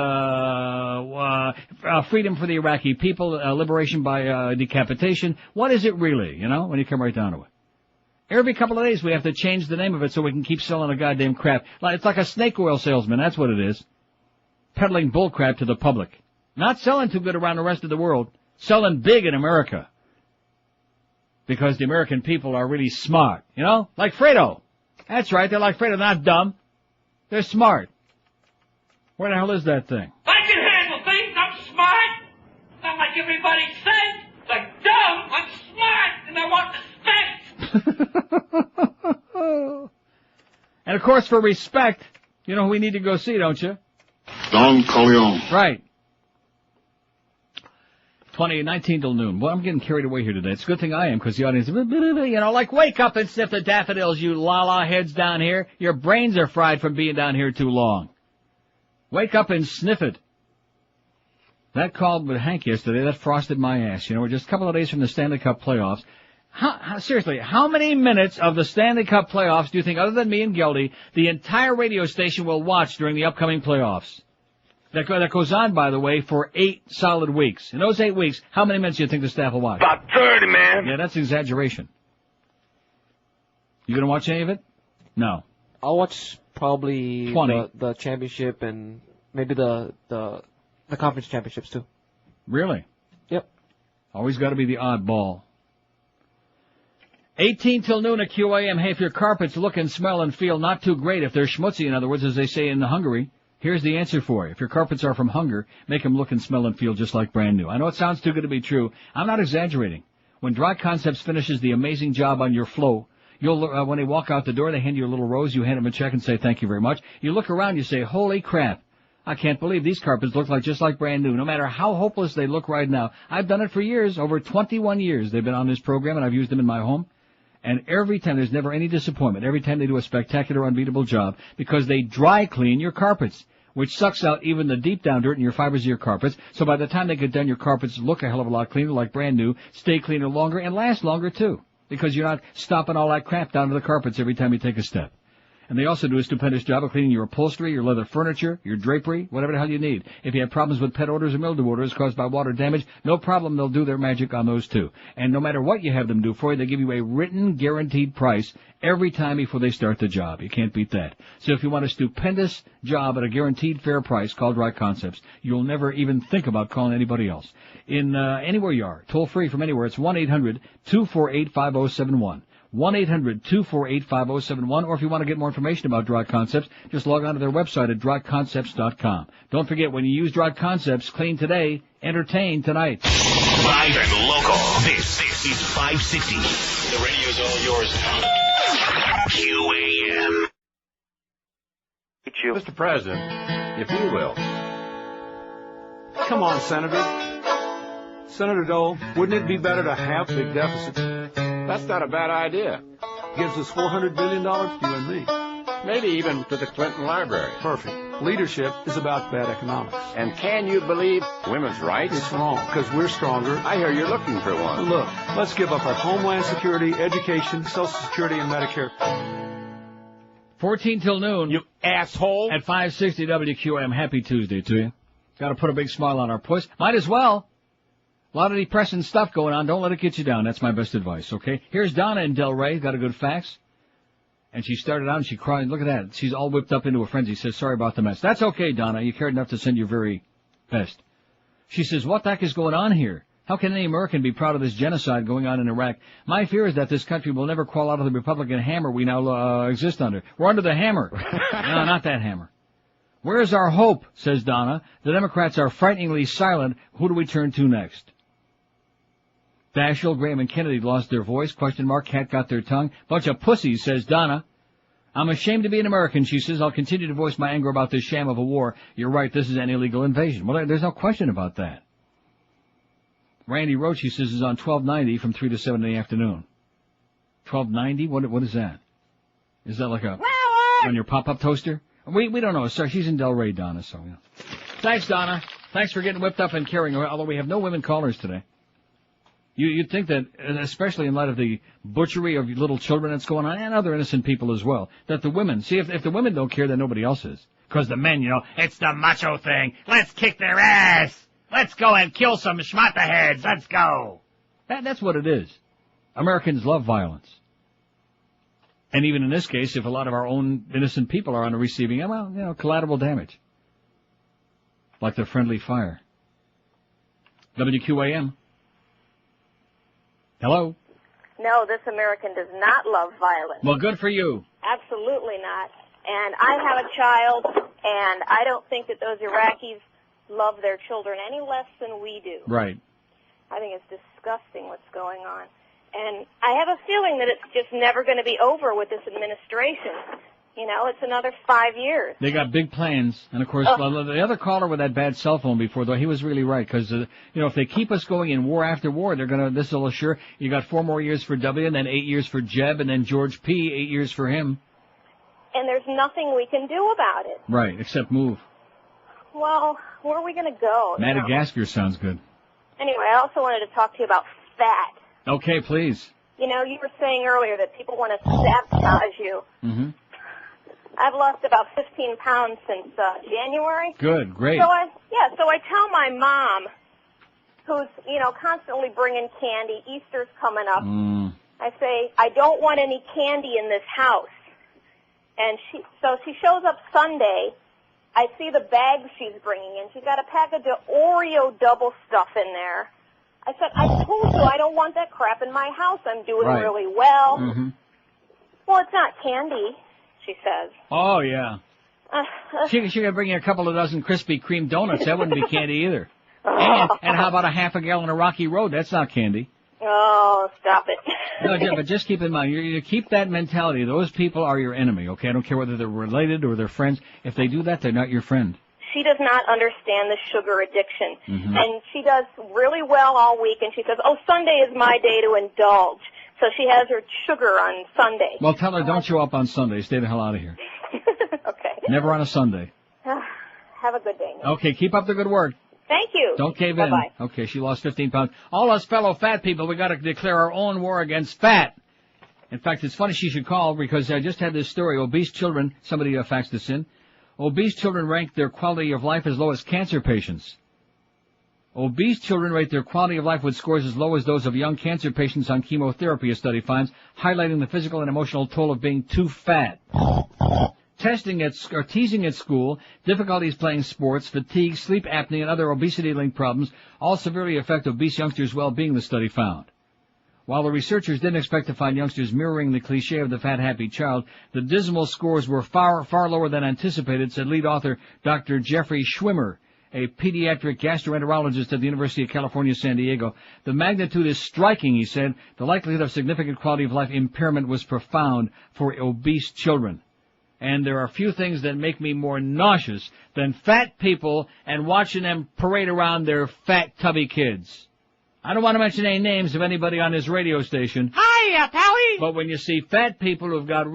for the Iraqi people, liberation by decapitation? What is it really, when you come right down to it? Every couple of days we have to change the name of it so we can keep selling a goddamn crap. It's like a snake oil salesman, that's what it is. Peddling bullcrap to the public. Not selling too good around the rest of the world. Selling big in America. Because the American people are really smart. Like Fredo. That's right, they're like Fredo, not dumb. They're smart. Where the hell is that thing? I can handle things, I'm smart. Not like everybody says. Like dumb, I'm smart, and I want respect. And of course, for respect, you know who we need to go see, don't you? Don Corleone. Right. 19 till noon. Well, I'm getting carried away here today. It's a good thing I am, because the audience, like, wake up and sniff the daffodils, you la-la heads down here. Your brains are fried from being down here too long. Wake up and sniff it. That call with Hank yesterday, that frosted my ass. We're just a couple of days from the Stanley Cup playoffs. Seriously, how many minutes of the Stanley Cup playoffs do you think, other than me and Geldy, the entire radio station will watch during the upcoming playoffs? That goes on, by the way, for 8 solid weeks. In those 8 weeks, how many minutes do you think the staff will watch? About 30, man. Yeah, that's exaggeration. You gonna watch any of it? No. I'll watch probably 20. The championship and maybe the conference championships too. Really? Yep. Always got to be the oddball. 18 till noon at QAM. Hey, if your carpets look and smell and feel not too great, if they're schmutzy, in other words, as they say in Hungary, here's the answer for you. If your carpets are from hunger, make them look and smell and feel just like brand new. I know it sounds too good to be true. I'm not exaggerating. When Dry Concepts finishes the amazing job on your flow, you'll when they walk out the door, they hand you a little rose, you hand them a check and say thank you very much. You look around, you say, holy crap, I can't believe these carpets look just like brand new, no matter how hopeless they look right now. I've done it for years, over 21 years they've been on this program, and I've used them in my home. And every time, there's never any disappointment. Every time they do a spectacular, unbeatable job, because they dry clean your carpets, which sucks out even the deep down dirt in your fibers of your carpets. So by the time they get done, your carpets look a hell of a lot cleaner, like brand new, stay cleaner longer, and last longer too. Because you're not stomping all that crap down to the carpets every time you take a step. And they also do a stupendous job of cleaning your upholstery, your leather furniture, your drapery, whatever the hell you need. If you have problems with pet odors or mildew odors caused by water damage, no problem, they'll do their magic on those too. And no matter what you have them do for you, they give you a written, guaranteed price every time before they start the job. You can't beat that. So if you want a stupendous job at a guaranteed fair price called Dry Concepts, you'll never even think about calling anybody else. In anywhere you are, toll free from anywhere, it's 1-800-248-5071. 1-800-248-5071, or if you want to get more information about Dry Concepts, just log on to their website at dryconcepts.com. Don't forget, when you use Dry Concepts, clean today, entertain tonight. Live and local. This is 560. The radio's all yours now. QAM. Mr. President, if you will. Come on, Senator. Senator Dole, wouldn't it be better to have big deficits? That's not a bad idea. Gives us $400 billion, you and me. Maybe even to the Clinton Library. Perfect. Leadership is about bad economics. And can you believe women's rights? It's wrong, because we're stronger. I hear you're looking for one. Look, let's give up our Homeland Security, education, Social Security, and Medicare. 14 till noon. You asshole. At 560 WQAM. Happy Tuesday to you. Got to put a big smile on our puss. Might as well. A lot of depressing stuff going on. Don't let it get you down. That's my best advice, okay? Here's Donna in Delray. Got a good fax. And she started out and she cried. Look at that. She's all whipped up into a frenzy. Says, sorry about the mess. That's okay, Donna. You cared enough to send your very best. She says, what the heck is going on here? How can any American be proud of this genocide going on in Iraq? My fear is that this country will never crawl out of the Republican hammer we now exist under. We're under the hammer. No, not that hammer. Where's our hope, says Donna. The Democrats are frighteningly silent. Who do we turn to next? Daschle, Graham, and Kennedy lost their voice. Question mark. Cat got their tongue. Bunch of pussies, says Donna. I'm ashamed to be an American, she says. I'll continue to voice my anger about this sham of a war. You're right, this is an illegal invasion. Well, there's no question about that. Randy Roach, he says, is on 1290 from 3 to 7 in the afternoon. 1290? What is that? Is that like on your pop-up toaster? We don't know. Sorry, she's in Delray, Donna, so, yeah. Thanks, Donna. Thanks for getting whipped up and carrying her, although we have no women callers today. You'd think that, especially in light of the butchery of little children that's going on, and other innocent people as well, that the women, see, if the women don't care, then nobody else is. Because the men, it's the macho thing. Let's kick their ass. Let's go and kill some schmata heads. Let's go. That's what it is. Americans love violence. And even in this case, if a lot of our own innocent people are on the receiving end, well, collateral damage. Like the friendly fire. WQAM. Hello? No, this American does not love violence. Well, good for you. Absolutely not. And I have a child, and I don't think that those Iraqis love their children any less than we do. Right. I think it's disgusting what's going on. And I have a feeling that it's just never going to be over with this administration. It's another 5 years. They got big plans. And, of course, the other caller with that bad cell phone before, though, he was really right. Because, if they keep us going in war after war, this will assure, you got 4 more years for W, and then 8 years for Jeb, and then George P., 8 years for him. And there's nothing we can do about it. Right, except move. Well, where are we going to go? Madagascar sounds good. Anyway, I also wanted to talk to you about fat. Okay, please. You were saying earlier that people want to sabotage you. Mm-hmm. I've lost about 15 pounds since January. Good, great. So I tell my mom, who's, constantly bringing candy, Easter's coming up. I say, I don't want any candy in this house. And she shows up Sunday. I see the bags she's bringing in. She's got a package of Oreo double stuff in there. I said, I told you I don't want that crap in my house. I'm doing really well. Mm-hmm. Well, it's not candy, she says. Oh, yeah. She could bring you a couple of dozen Krispy Kreme donuts. That wouldn't be candy either. And how about a half a gallon of Rocky Road? That's not candy. Oh, stop it. No, but just keep in mind, you keep that mentality. Those people are your enemy, okay? I don't care whether they're related or they're friends. If they do that, they're not your friend. She does not understand the sugar addiction. Mm-hmm. And she does really well all week, and she says, Sunday is my day to indulge. So she has her sugar on Sunday. Well, tell her don't show up on Sunday. Stay the hell out of here. Okay. Never on a Sunday. Have a good day. Okay, keep up the good work. Thank you. Don't cave in. Bye-bye. Okay, she lost 15 pounds. All us fellow fat people, we got to declare our own war against fat. In fact, it's funny she should call because I just had this story. Obese children, somebody faxed this in. Obese children rank their quality of life as low as cancer patients. Obese children rate their quality of life with scores as low as those of young cancer patients on chemotherapy, a study finds, highlighting the physical and emotional toll of being too fat. Teasing at school, difficulties playing sports, fatigue, sleep apnea, and other obesity-linked problems all severely affect obese youngsters' well-being, the study found. While the researchers didn't expect to find youngsters mirroring the cliché of the fat, happy child, the dismal scores were far, far lower than anticipated, said lead author Dr. Jeffrey Schwimmer, a pediatric gastroenterologist at the University of California, San Diego. The magnitude is striking, he said. The likelihood of significant quality of life impairment was profound for obese children. And there are few things that make me more nauseous than fat people and watching them parade around their fat, tubby kids. I don't want to mention any names of anybody on this radio station. Hiya, Pally! But when you see fat people who've got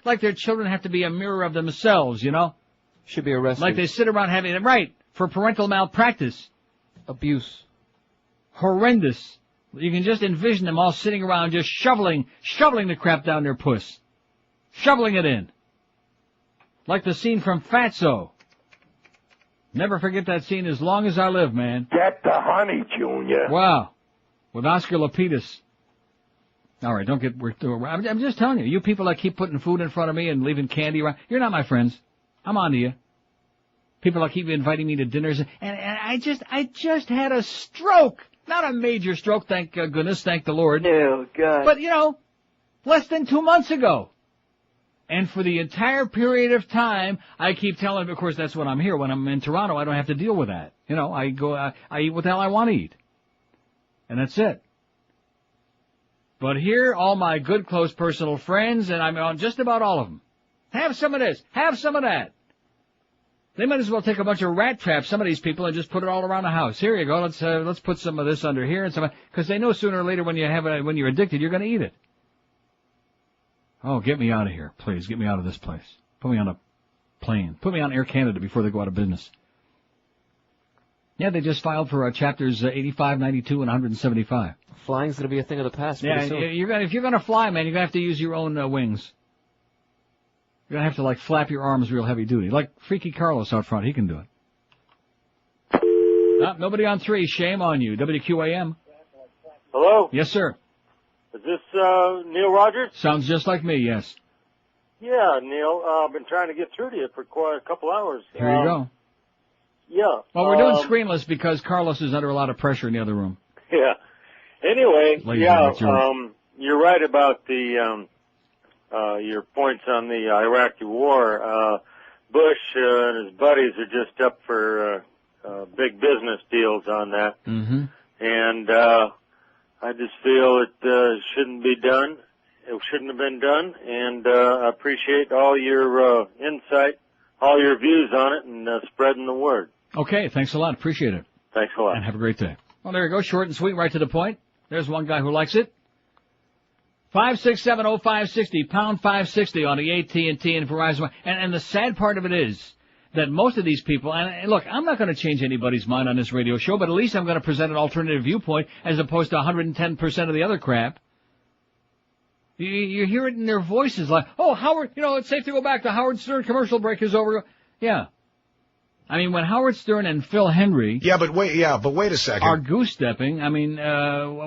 like their children have to be a mirror of themselves, Should be arrested. Like they sit around having it right for parental malpractice. Abuse. Horrendous. You can just envision them all sitting around just shoveling the crap down their puss. Shoveling it in. Like the scene from Fatso. Never forget that scene as long as I live, man. Get the honey, Junior. Wow. With Oscar Lapidus. All right, don't get worked over. I'm just telling you, you people that keep putting food in front of me and leaving candy around, you're not my friends. I'm on to you. People that keep inviting me to dinners, and I just had a stroke. Not a major stroke, thank goodness, thank the Lord. Oh, God. But, less than 2 months ago. And for the entire period of time, I keep telling him, of course, that's when I'm here. When I'm in Toronto, I don't have to deal with that. I go, I eat what the hell I want to eat. And that's it. But here, all my good, close personal friends, and I'm on just about all of them. Have some of this. Have some of that. They might as well take a bunch of rat traps, some of these people, and just put it all around the house. Here you go. Let's put some of this under here and some, because they know sooner or later when you're addicted, you're going to eat it. Oh, get me out of here, please. Get me out of this place. Put me on a plane. Put me on Air Canada before they go out of business. Yeah, they just filed for chapters 85, 92, and 175. Flying's going to be a thing of the past. Yeah, soon. if you're going to fly, man, you're going to have to use your own wings. You're going to have to, flap your arms real heavy duty. Like Freaky Carlos out front. He can do it. Nobody on 3. Shame on you. WQAM. Hello? Yes, sir. Is this Neil Rogers? Sounds just like me, yes. Yeah, Neil. I've been trying to get through to you for quite a couple hours. Here you go. Yeah. Well, we're doing screenless because Carlos is under a lot of pressure in the other room. Yeah. Anyway, you're right about the your points on the Iraqi war. Bush and his buddies are just up for big business deals on that. Mm-hmm. And I just feel it shouldn't be done. It shouldn't have been done. And I appreciate all your insight, all your views on it, and spreading the word. Okay, thanks a lot. Appreciate it. Thanks a lot. And have a great day. Well, there you go. Short and sweet, right to the point. There's one guy who likes it. 5670560, pound 560 on the AT&T and Verizon. And the sad part of it is that most of these people, and look, I'm not going to change anybody's mind on this radio show, but at least I'm going to present an alternative viewpoint as opposed to 110% of the other crap. You hear it in their voices like, oh, Howard, it's safe to go back. The Howard Stern commercial break is over. Yeah. I mean, when Howard Stern and Phil Hendrie... but wait a second. ...are goose-stepping, I mean,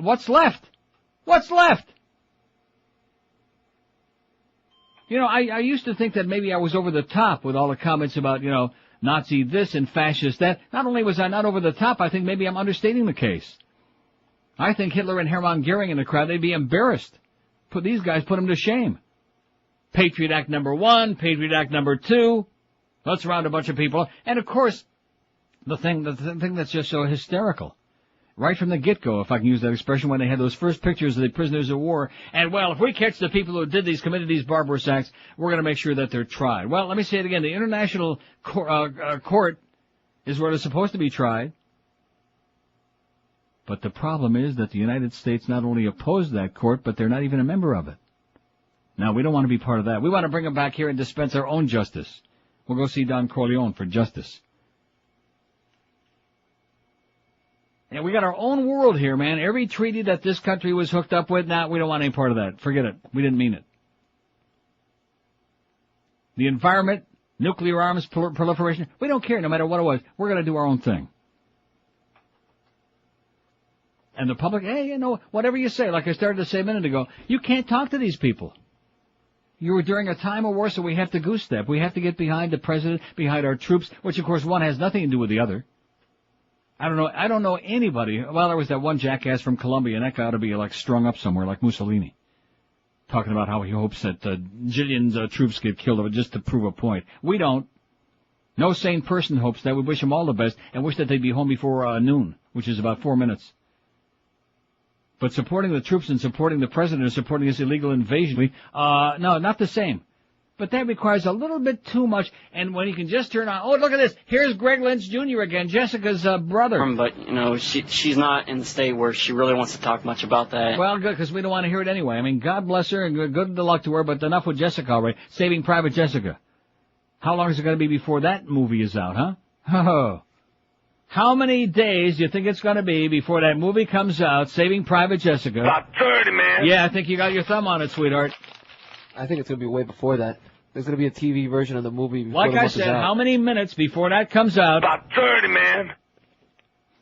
what's left? What's left? I used to think that maybe I was over the top with all the comments about, Nazi this and fascist that. Not only was I not over the top, I think maybe I'm understating the case. I think Hitler and Hermann Goering in the crowd, they'd be embarrassed. These guys put them to shame. Patriot Act number 1, Patriot Act number 2. Let's round a bunch of people. And of course, the thing that's just so hysterical. Right from the get-go, if I can use that expression, when they had those first pictures of the prisoners of war. And, well, if we catch the people who committed these barbarous acts, we're going to make sure that they're tried. Well, let me say it again. The International Court is where they're supposed to be tried. But the problem is that the United States not only opposed that court, but they're not even a member of it. Now, we don't want to be part of that. We want to bring them back here and dispense our own justice. We'll go see Don Corleone for justice. And we got our own world here, man. Every treaty that this country was hooked up with, we don't want any part of that. Forget it. We didn't mean it. The environment, nuclear arms proliferation, we don't care no matter what it was. We're going to do our own thing. And the public, whatever you say, like I started to say a minute ago, you can't talk to these people. You were during a time of war, so we have to goose step. We have to get behind the president, behind our troops, which of course one has nothing to do with the other. I don't know anybody. Well, there was that one jackass from Colombia, and that guy ought to be strung up somewhere like Mussolini. Talking about how he hopes that Jillian's troops get killed just to prove a point. We don't. No sane person hopes that. We wish them all the best and wish that they'd be home before noon, which is about 4 minutes. But supporting the troops and supporting the president and supporting this illegal invasion, no, not the same. But that requires a little bit too much, and when you can just turn on, oh, look at this, here's Greg Lynch Jr. again, Jessica's brother. But, she's not in the state where she really wants to talk much about that. Well, good, because we don't want to hear it anyway. I mean, God bless her, and good luck to her, but enough with Jessica already. Saving Private Jessica. How long is it going to be before that movie is out, huh? Oh. How many days do you think it's going to be before that movie comes out, Saving Private Jessica? About 30, man. Yeah, I think you got your thumb on it, sweetheart. I think it's going to be way before that. There's going to be a TV version of the movie before like the I month said, is out. how many minutes before that comes out? About 30, man.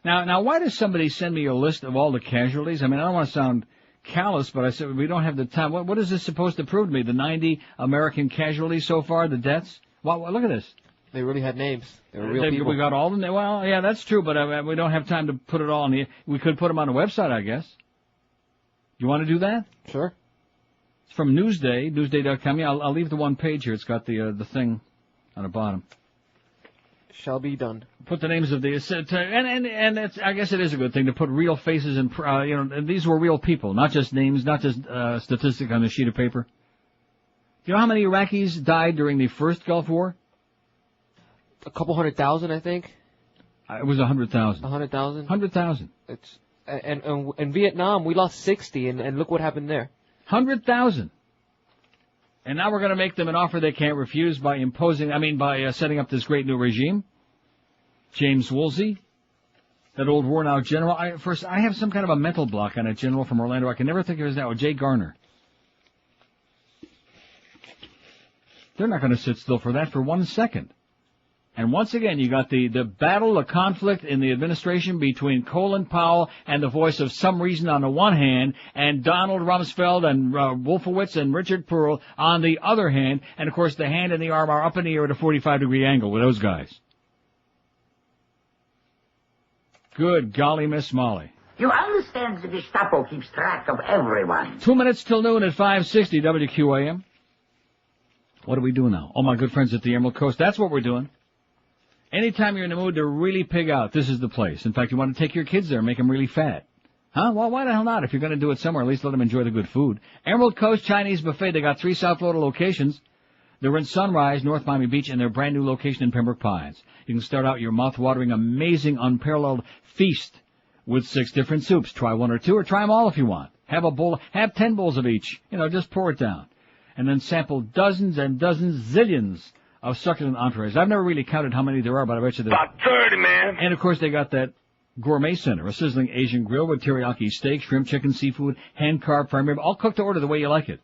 Now, why does somebody send me a list of all the casualties? I mean, I don't want to sound callous, but I said we don't have the time. What is this supposed to prove to me? The 90 American casualties so far, the deaths? Well, look at this. They really had names. They were real people. We got all the well, yeah, that's true, but we don't have time to put it all on the. We could put them on a website, I guess. You want to do that? Sure. It's from Newsday, newsday.com. Yeah, I'll leave the one page here. It's got the thing on the bottom. Shall be done. Put the names of these, and it's, I guess it is a good thing to put real faces and and these were real people, not just names, not just statistic on a sheet of paper. Do you know how many Iraqis died during the first Gulf War? A couple 100,000, I think. It was 100,000. 100,000. 100,000. It's and in Vietnam we lost 60, and look what happened there. 100,000. And now we're going to make them an offer they can't refuse by setting up this great new regime. James Woolsey, that old worn-out general. I have some kind of a mental block on a general from Orlando. I can never think of his name. Oh, Jay Garner. They're not going to sit still for that for 1 second. And once again, you got the battle, the conflict in the administration between Colin Powell and the voice of some reason on the one hand, and Donald Rumsfeld and Wolfowitz and Richard Pearl on the other hand, and of course the hand and the arm are up in the air at a 45-degree angle with those guys. Good golly, Miss Molly. You understand the Gestapo keeps track of everyone. 2 minutes till noon at 560 WQAM. What do we do now? Oh, my good friends at the Emerald Coast, that's what we're doing. Anytime you're in the mood to really pig out, this is the place. In fact, you want to take your kids there and make them really fat. Huh? Well, why the hell not? If you're going to do it somewhere, at least let them enjoy the good food. Emerald Coast Chinese Buffet, they got 3 South Florida locations. They're in Sunrise, North Miami Beach, and their brand new location in Pembroke Pines. You can start out your mouth-watering, amazing, unparalleled feast with 6 different soups. Try 1 or 2, or try them all if you want. Have 10 bowls of each. Just pour it down. And then sample dozens and dozens, zillions of succulent entrees. I've never really counted how many there are, but I bet you there are. About 30, man. And, of course, they got that gourmet center, a sizzling Asian grill with teriyaki steak, shrimp, chicken, seafood, hand-carved prime rib, all cooked to order the way you like it.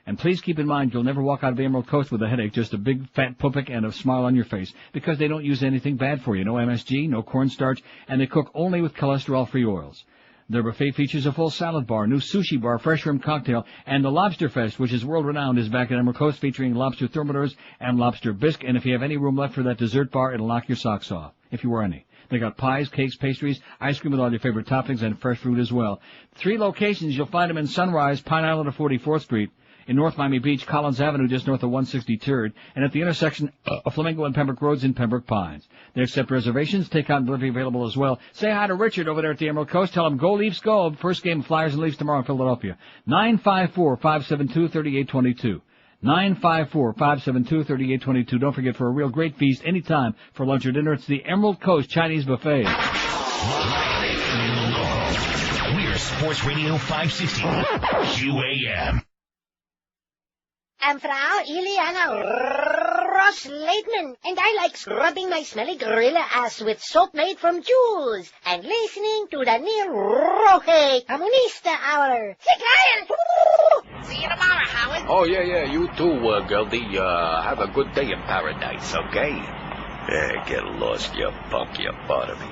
And please keep in mind, you'll never walk out of the Emerald Coast with a headache, just a big fat pupik and a smile on your face, because they don't use anything bad for you. No MSG, no cornstarch, and they cook only with cholesterol-free oils. Their buffet features a full salad bar, new sushi bar, fresh shrimp cocktail, and the Lobster Fest, which is world-renowned, is back at Emerald Coast, featuring lobster thermidors and lobster bisque. And if you have any room left for that dessert bar, it'll knock your socks off, if you were any. They got pies, cakes, pastries, ice cream with all your favorite toppings, and fresh fruit as well. 3 locations. You'll find them in Sunrise, Pine Island of 44th Street, in North Miami Beach, Collins Avenue, just north of 163rd, and at the intersection of Flamingo and Pembroke Roads in Pembroke Pines. They accept reservations, take-out and delivery available as well. Say hi to Richard over there at the Emerald Coast. Tell him, go Leafs go. First game, Flyers and Leafs tomorrow in Philadelphia. 954-572-3822. 954-572-3822. Don't forget, for a real great feast anytime for lunch or dinner, it's the Emerald Coast Chinese Buffet. We're Sports Radio 560 QAM. I'm Frau Iliana Ross-Leitman, and I like scrubbing my smelly gorilla ass with soap made from jewels and listening to the Neil Roque Comunista Hour. See you tomorrow, Howard. Oh, yeah, you too, Gertie. Have a good day in paradise, okay? Yeah, get lost, you punk, you bottomy.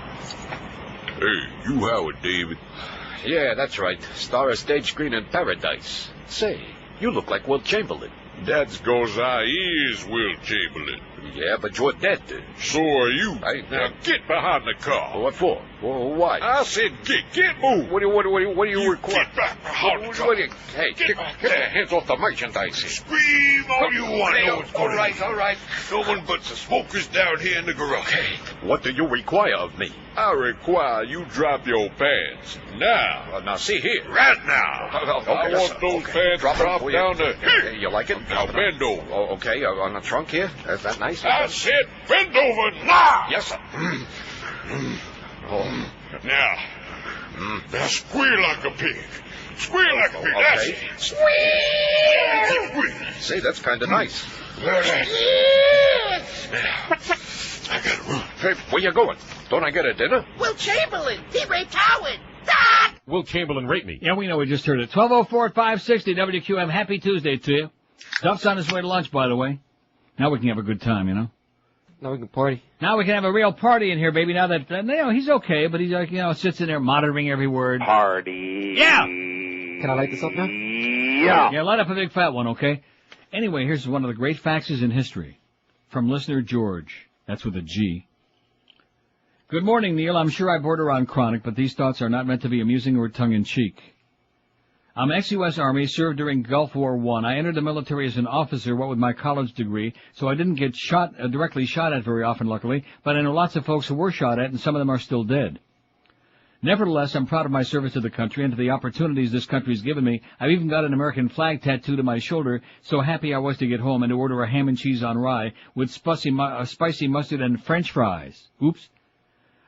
Hey, you Howard, David. Yeah, that's right. Star of stage screen in paradise. Say, you look like Wilt Chamberlain. That's 'cause I is Will Chamberlain. Yeah, but you're dead. So are you. Now get behind the car. What for? Well, why? I said get moved. What do you require? Get back behind the car. Hey, get your hands off the merchandise. Scream all you want. I know what's going on. All right. No one but the smokers down here in the garage. Hey, what do you require of me? I require you drop your pants. Now. Now, see here. Right now. I want those pants dropped down there. Here. You like it? Now bend over. Oh, okay, on the trunk here. Is that nice? I said bend over now. Yes, sir. Now squeal like a pig. Squeal like a pig. Okay. That's it. Squeal. Say, that's kind of nice. Now, I gotta run. Hey, where you going? Don't I get a dinner? Will Chamberlain, he raped Howard. Will Chamberlain rape me? Yeah, we know, we just heard it. 12:04 at 560 WQM. Happy Tuesday to you. Duff's on his way to lunch, by the way. Now we can have a good time, Now we can party. Now we can have a real party in here, baby. Now that, he's okay, but he's like, sits in there monitoring every word. Party. Yeah! Can I light this up now? Yeah. Yeah, light up a big fat one, okay? Anyway, here's one of the great faxes in history. From listener George. That's with a G. Good morning, Neil. I'm sure I border on chronic, but these thoughts are not meant to be amusing or tongue-in-cheek. I'm ex-U.S. Army, served during Gulf War I. I entered the military as an officer, what with my college degree, so I didn't get directly shot at very often, luckily, but I know lots of folks who were shot at, and some of them are still dead. Nevertheless, I'm proud of my service to the country and to the opportunities this country's given me. I've even got an American flag tattooed to my shoulder, so happy I was to get home and to order a ham and cheese on rye with spicy mustard and French fries. Oops.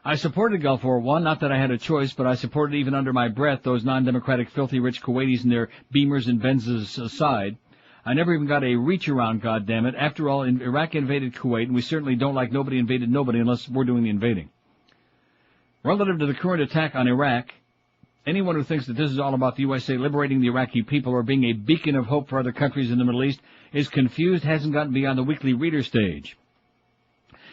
I supported Gulf War I, not that I had a choice, but I supported even under my breath those non-democratic, filthy rich Kuwaitis and their Beamers and Benzes aside. I never even got a reach around, goddammit. After all, Iraq invaded Kuwait, and we certainly don't like nobody invaded nobody unless we're doing the invading. Relative to the current attack on Iraq, anyone who thinks that this is all about the USA liberating the Iraqi people or being a beacon of hope for other countries in the Middle East is confused, hasn't gotten beyond the weekly reader stage.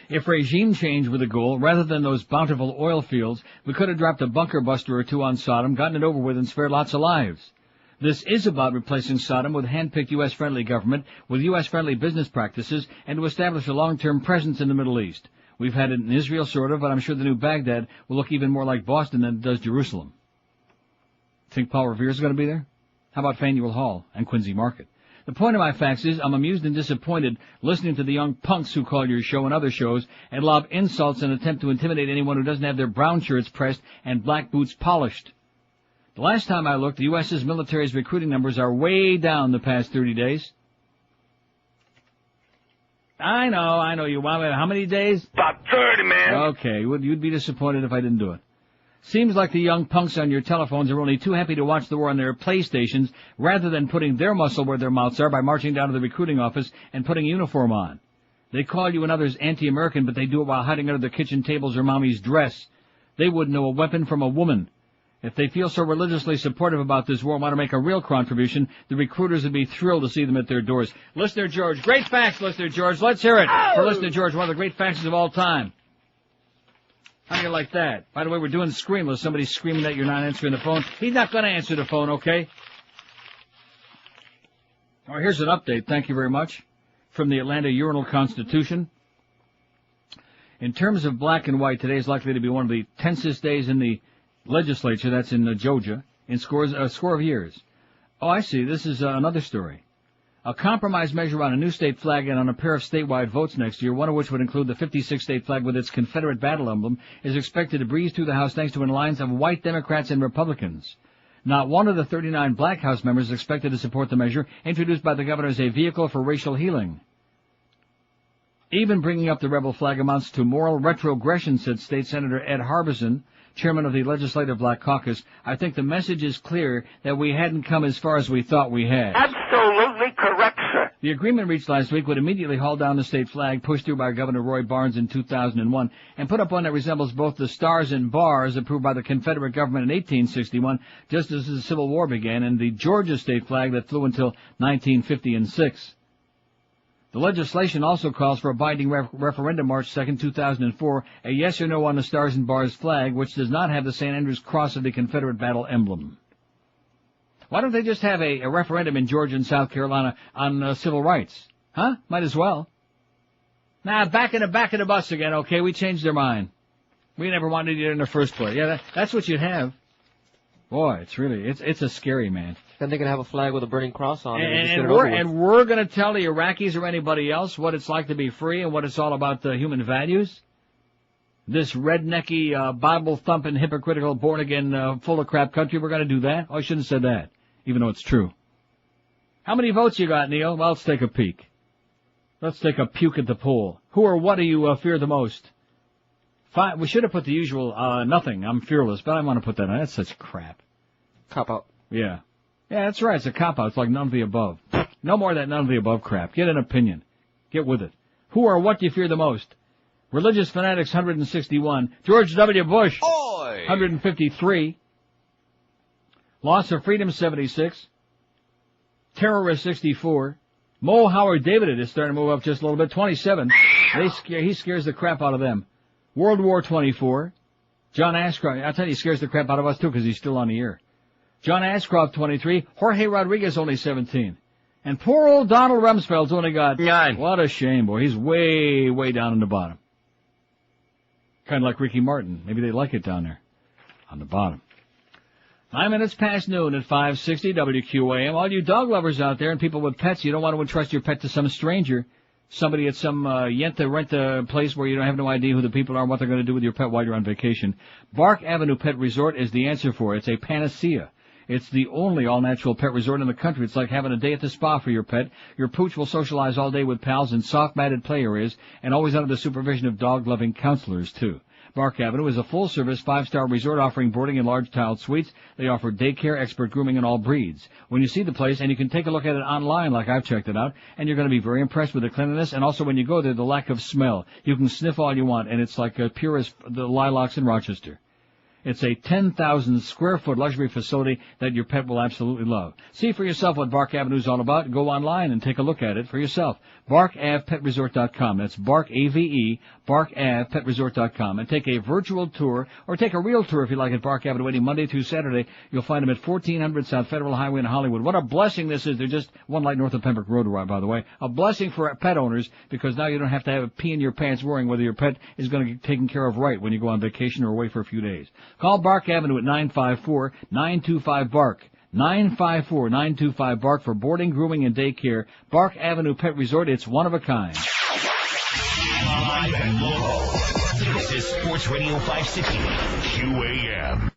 If regime change were the goal, rather than those bountiful oil fields, we could have dropped a bunker buster or two on Saddam, gotten it over with, and spared lots of lives. This is about replacing Saddam with hand-picked U.S.-friendly government, with U.S.-friendly business practices, and to establish a long-term presence in the Middle East. We've had it in Israel, sort of, but I'm sure the new Baghdad will look even more like Boston than it does Jerusalem. Think Paul Revere's going to be there? How about Faneuil Hall and Quincy Market? The point of my facts is I'm amused and disappointed listening to the young punks who call your show and other shows and lob insults and attempt to intimidate anyone who doesn't have their brown shirts pressed and black boots polished. The last time I looked, the U.S.'s military's recruiting numbers are way down the past 30 days. I know, you want how many days? About 30, man. Okay, you'd be disappointed if I didn't do it. Seems like the young punks on your telephones are only too happy to watch the war on their PlayStations rather than putting their muscle where their mouths are by marching down to the recruiting office and putting a uniform on. They call you and others anti-American, but they do it while hiding under their kitchen tables or mommy's dress. They wouldn't know a weapon from a woman. If they feel so religiously supportive about this war and want to make a real contribution, the recruiters would be thrilled to see them at their doors. Listener George, great facts, Listener George. Let's hear it. For Listener George, one of the great facts of all time. How do you like that? By the way, we're doing Screamless. Somebody's screaming that you're not answering the phone. He's not going to answer the phone, okay? All right, here's an update. Thank you very much. From the Atlanta Journal-Constitution. In terms of black and white, today is likely to be one of the tensest days in the legislature. That's in Georgia. In a score of years. Oh, I see. This is another story. A compromise measure on a new state flag and on a pair of statewide votes next year, one of which would include the 56th state flag with its Confederate battle emblem, is expected to breeze through the House thanks to an alliance of white Democrats and Republicans. Not one of the 39 black House members is expected to support the measure, introduced by the governor as a vehicle for racial healing. Even bringing up the rebel flag amounts to moral retrogression, said State Senator Ed Harbison, chairman of the Legislative Black Caucus. I think the message is clear that we hadn't come as far as we thought we had. Absolutely correct, sir. The agreement reached last week would immediately haul down the state flag pushed through by Governor Roy Barnes in 2001 and put up one that resembles both the stars and bars approved by the Confederate government in 1861, just as the Civil War began, and the Georgia state flag that flew until 1950 and 6. The legislation also calls for a binding referendum March 2nd, 2004, a yes or no on the Stars and Bars flag, which does not have the St. Andrew's Cross of the Confederate battle emblem. Why don't they just have a referendum in Georgia and South Carolina on civil rights? Huh? Might as well. Nah, back in the bus again, okay? We changed their mind. We never wanted you in the first place. Yeah, that's what you'd have. Boy, it's a scary, man. Then they can have a flag with a burning cross on it. And we're going to tell the Iraqis or anybody else what it's like to be free and what it's all about, the human values? This rednecky, Bible-thumping, hypocritical, born-again, full-of-crap country, we're going to do that? Oh, I shouldn't have said that, even though it's true. How many votes you got, Neil? Well, let's take a peek. Let's take a puke at the poll. Who or what do you fear the most? We should have put the usual, nothing. I'm fearless, but I want to put that on. That's such crap. Cop-out. Yeah. Yeah, that's right. It's a cop-out. It's like none of the above. No more of that none of the above crap. Get an opinion. Get with it. Who or what do you fear the most? Religious fanatics, 161. George W. Bush, 153. Loss of freedom, 76. Terrorist, 64. Mo Howard David is starting to move up just a little bit, 27. He scares the crap out of them. World War 24. John Ashcroft, I'll tell you, he scares the crap out of us too because he's still on the air. John Ashcroft, 23. Jorge Rodriguez, only 17. And poor old Donald Rumsfeld's only got 9. What a shame, boy. He's way, way down in the bottom. Kind of like Ricky Martin. Maybe they like it down there on the bottom. 9 minutes past noon at 560 WQAM. All you dog lovers out there and people with pets, you don't want to entrust your pet to some stranger. Somebody at some rent a place where you don't have no idea who the people are and what they're going to do with your pet while you're on vacation. Bark Avenue Pet Resort is the answer for it. It's a panacea. It's the only all-natural pet resort in the country. It's like having a day at the spa for your pet. Your pooch will socialize all day with pals in soft matted play areas and always under the supervision of dog-loving counselors, too. Bark Avenue is a full-service 5-star resort offering boarding in large tiled suites. They offer daycare, expert grooming, and all breeds. When you see the place, and you can take a look at it online like I've checked it out, and you're going to be very impressed with the cleanliness, and also when you go there, the lack of smell. You can sniff all you want, and it's like pure as the lilacs in Rochester. It's a 10,000 square foot luxury facility that your pet will absolutely love. See for yourself what Bark Avenue is all about. Go online and take a look at it for yourself. BarkAvePetResort.com. That's Bark, A-V-E, BarkAvePetResort.com. And take a virtual tour, or take a real tour if you like at Bark Avenue, any Monday through Saturday. You'll find them at 1400 South Federal Highway in Hollywood. What a blessing this is. They're just one light north of Pembroke Road, by the way. A blessing for pet owners, because now you don't have to have a pee in your pants worrying whether your pet is going to get taken care of right when you go on vacation or away for a few days. Call Bark Avenue at 954-925-BARK. 954-925-BARK for boarding, grooming, and daycare. Bark Avenue Pet Resort, it's one of a kind. Live and local. This is Sports Radio 560 QAM.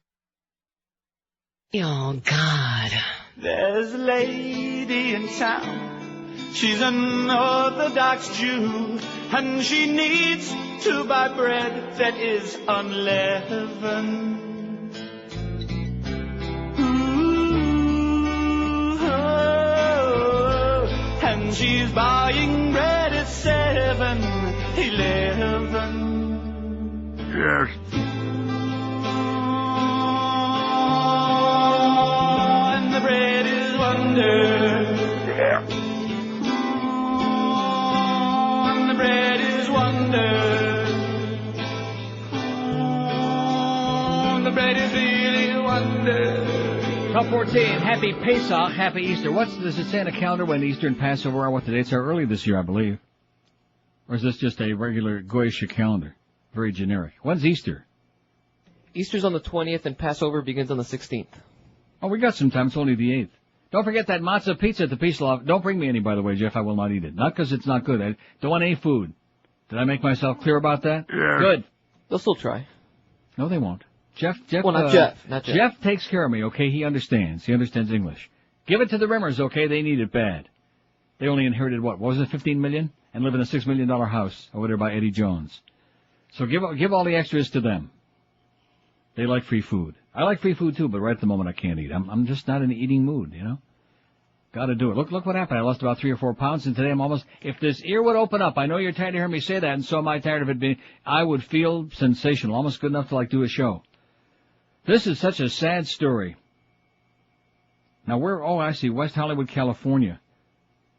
Oh, God. There's a lady in town. She's an Orthodox Jew, and she needs to buy bread that is unleavened. And she's buying bread at 7-Eleven. Yes. And the bread is wonder. Yeah. And the bread is wonder. And the bread is really wonder. Top 14, Happy Pesach, Happy Easter. Does it say on the calendar when Easter and Passover are, what the dates are? Early this year, I believe. Or is this just a regular Goyish calendar? Very generic. When's Easter? Easter's on the 20th and Passover begins on the 16th. Oh, we got some time. It's only the 8th. Don't forget that matzah pizza at the Peace Loft. Don't bring me any, by the way, Jeff. I will not eat it. Not because it's not good. I don't want any food. Did I make myself clear about that? Yeah. Good. They'll still try. No, they won't. Jeff. Well, not Jeff. Jeff takes care of me, okay? He understands. He understands English. Give it to the Rimmers, okay? They need it bad. They only inherited what was it, $15 million? And live in a $6 million house over there by Eddie Jones. So give all the extras to them. They like free food. I like free food too, but right at the moment I can't eat. I'm just not in the eating mood, you know? Gotta do it. Look what happened. I lost about 3 or 4 pounds, and today I'm almost, if this ear would open up, I know you're tired of hearing me say that, and so am I tired of it being, I would feel sensational, almost good enough to like do a show. This is such a sad story. Now I see, West Hollywood, California.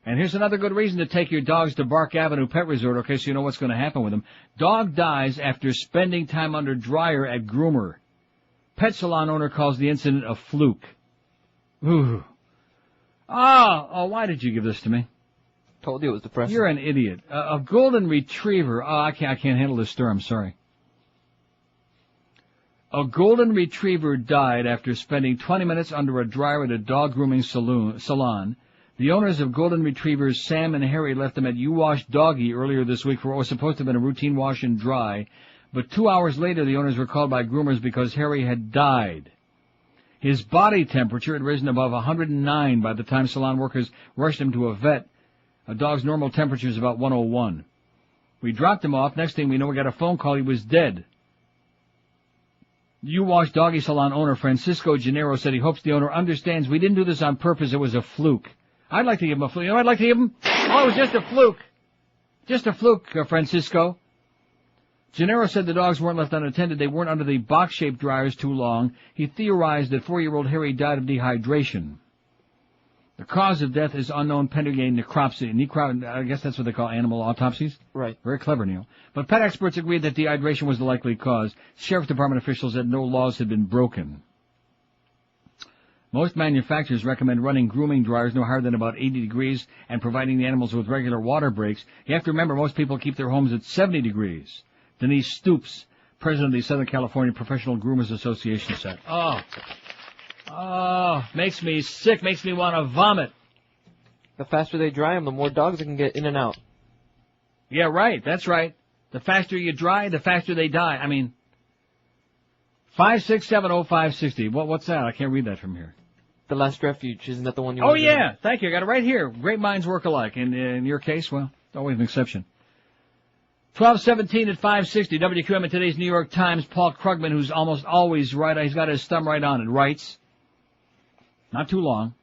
And here's another good reason to take your dogs to Bark Avenue Pet Resort, okay, so you know what's going to happen with them. Dog dies after spending time under dryer at groomer. Pet salon owner calls the incident a fluke. Ooh. Oh, why did you give this to me? Told you it was depressing. You're an idiot. A golden retriever. Oh, I can't handle this stir. I'm sorry. A golden retriever died after spending 20 minutes under a dryer at a dog grooming salon. The owners of golden retrievers Sam and Harry left them at You Wash Doggy earlier this week for what was supposed to have been a routine wash and dry. But 2 hours later, the owners were called by groomers because Harry had died. His body temperature had risen above 109 by the time salon workers rushed him to a vet. A dog's normal temperature is about 101. We dropped him off. Next thing we know, we got a phone call. He was dead. You Wash Doggy Salon owner Francisco Gennaro said he hopes the owner understands we didn't do this on purpose. It was a fluke. I'd like to give him a fluke. You know what I'd like to give him? Oh, it was just a fluke. Just a fluke, Francisco. Gennaro said the dogs weren't left unattended. They weren't under the box-shaped dryers too long. He theorized that 4-year-old Harry died of dehydration. The cause of death is unknown, pending necropsy. I guess that's what they call animal autopsies. Right. Very clever, Neil. But pet experts agreed that dehydration was the likely cause. Sheriff's Department officials said no laws had been broken. Most manufacturers recommend running grooming dryers no higher than about 80 degrees and providing the animals with regular water breaks. You have to remember most people keep their homes at 70 degrees. Denise Stoops, president of the Southern California Professional Groomers Association, said. Oh, makes me sick, makes me want to vomit. The faster they dry them, the more dogs they can get in and out. Yeah, right, that's right. The faster you dry, the faster they die. I mean, 5670560. What's that? I can't read that from here. The Last Refuge, isn't that the one you Oh, want to yeah, thank you. I got it right here. Great minds work alike. In your case, well, always an exception. 12:17 at 560. WQM in today's New York Times. Paul Krugman, who's almost always right, he's got his thumb right on it, writes, not too long.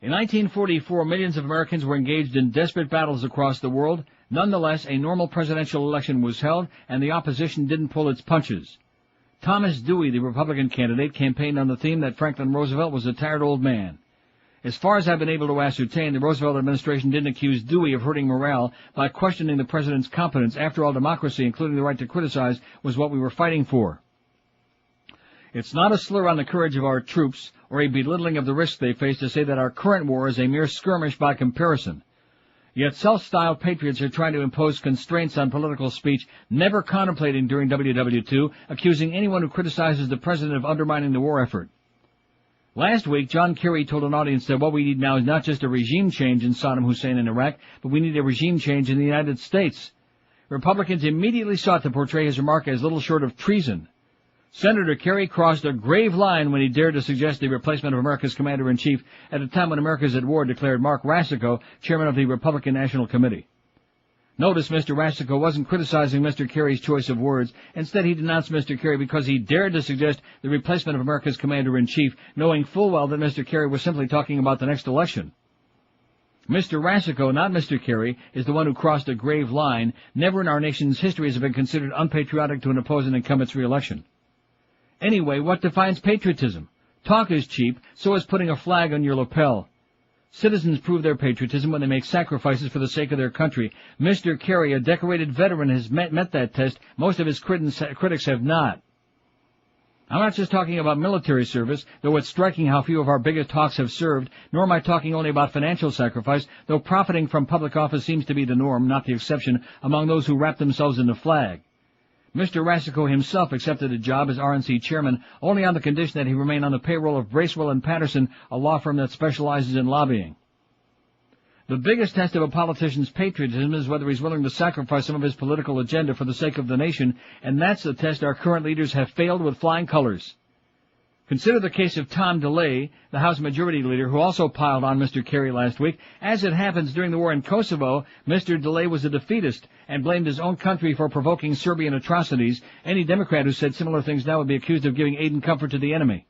In 1944, millions of Americans were engaged in desperate battles across the world. Nonetheless, a normal presidential election was held, and the opposition didn't pull its punches. Thomas Dewey, the Republican candidate, campaigned on the theme that Franklin Roosevelt was a tired old man. As far as I've been able to ascertain, the Roosevelt administration didn't accuse Dewey of hurting morale by questioning the president's competence. After all, democracy, including the right to criticize, was what we were fighting for. It's not a slur on the courage of our troops or a belittling of the risks they face to say that our current war is a mere skirmish by comparison. Yet self-styled patriots are trying to impose constraints on political speech, never contemplating during WW2, accusing anyone who criticizes the president of undermining the war effort. Last week, John Kerry told an audience that what we need now is not just a regime change in Saddam Hussein in Iraq, but we need a regime change in the United States. Republicans immediately sought to portray his remark as little short of treason. Senator Kerry crossed a grave line when he dared to suggest the replacement of America's commander-in-chief at a time when America is at war, declared Mark Racicot, chairman of the Republican National Committee. Notice Mr. Racicot wasn't criticizing Mr. Kerry's choice of words. Instead, he denounced Mr. Kerry because he dared to suggest the replacement of America's commander-in-chief, knowing full well that Mr. Kerry was simply talking about the next election. Mr. Racicot, not Mr. Kerry, is the one who crossed a grave line. Never in our nation's history has it been considered unpatriotic to oppose an incumbent's re-election. Anyway, what defines patriotism? Talk is cheap, so is putting a flag on your lapel. Citizens prove their patriotism when they make sacrifices for the sake of their country. Mr. Kerry, a decorated veteran, has met that test. Most of his critics have not. I'm not just talking about military service, though it's striking how few of our biggest hawks have served, nor am I talking only about financial sacrifice, though profiting from public office seems to be the norm, not the exception, among those who wrap themselves in the flag. Mr. Racicot himself accepted a job as RNC chairman only on the condition that he remain on the payroll of Bracewell and Patterson, a law firm that specializes in lobbying. The biggest test of a politician's patriotism is whether he's willing to sacrifice some of his political agenda for the sake of the nation, and that's the test our current leaders have failed with flying colors. Consider the case of Tom DeLay, the House Majority Leader, who also piled on Mr. Kerry last week. As it happens, during the war in Kosovo, Mr. DeLay was a defeatist and blamed his own country for provoking Serbian atrocities. Any Democrat who said similar things now would be accused of giving aid and comfort to the enemy.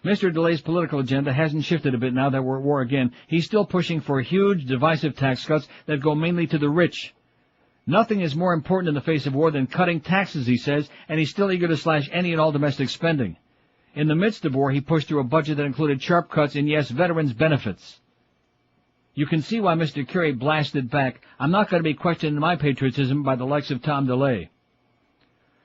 Mr. DeLay's political agenda hasn't shifted a bit now that we're at war again. He's still pushing for huge, divisive tax cuts that go mainly to the rich. Nothing is more important in the face of war than cutting taxes, he says, and he's still eager to slash any and all domestic spending. In the midst of war, he pushed through a budget that included sharp cuts in, yes, veterans' benefits. You can see why Mr. Kerry blasted back. I'm not going to be questioning my patriotism by the likes of Tom DeLay.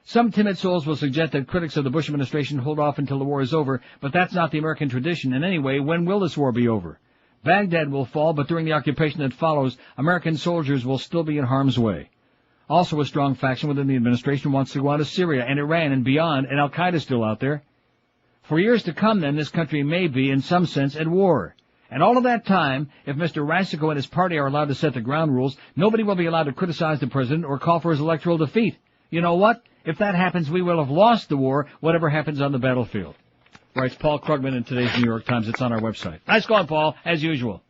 Some timid souls will suggest that critics of the Bush administration hold off until the war is over, but that's not the American tradition. And anyway, when will this war be over? Baghdad will fall, but during the occupation that follows, American soldiers will still be in harm's way. Also, a strong faction within the administration wants to go out of Syria and Iran and beyond, and Al-Qaeda is still out there. For years to come, then, this country may be, in some sense, at war. And all of that time, if Mr. Racicot and his party are allowed to set the ground rules, nobody will be allowed to criticize the president or call for his electoral defeat. You know what? If that happens, we will have lost the war, whatever happens on the battlefield. Writes Paul Krugman in today's New York Times. It's on our website. Nice going, Paul, as usual.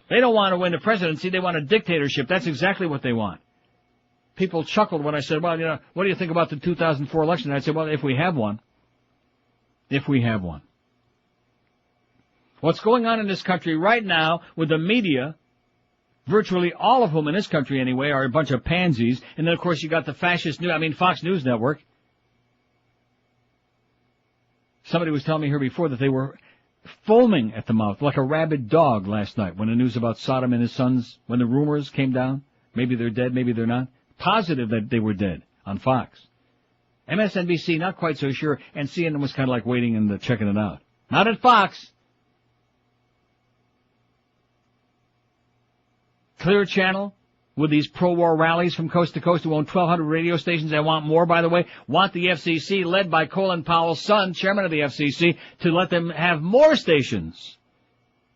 They don't want to win the presidency. They want a dictatorship. That's exactly what they want. People chuckled when I said, well, what do you think about the 2004 election? I said, well, if we have one. If we have one. What's going on in this country right now with the media, virtually all of whom in this country anyway are a bunch of pansies, and then of course you got the fascist Fox News Network. Somebody was telling me here before that they were foaming at the mouth like a rabid dog last night when the news about Saddam and his sons, when the rumors came down, maybe they're dead, maybe they're not, positive that they were dead on Fox. MSNBC, not quite so sure, and CNN was kind of like waiting and checking it out. Not at Fox. Clear Channel, with these pro-war rallies from coast to coast who own 1,200 radio stations and want more, by the way, want the FCC, led by Colin Powell's son, chairman of the FCC, to let them have more stations,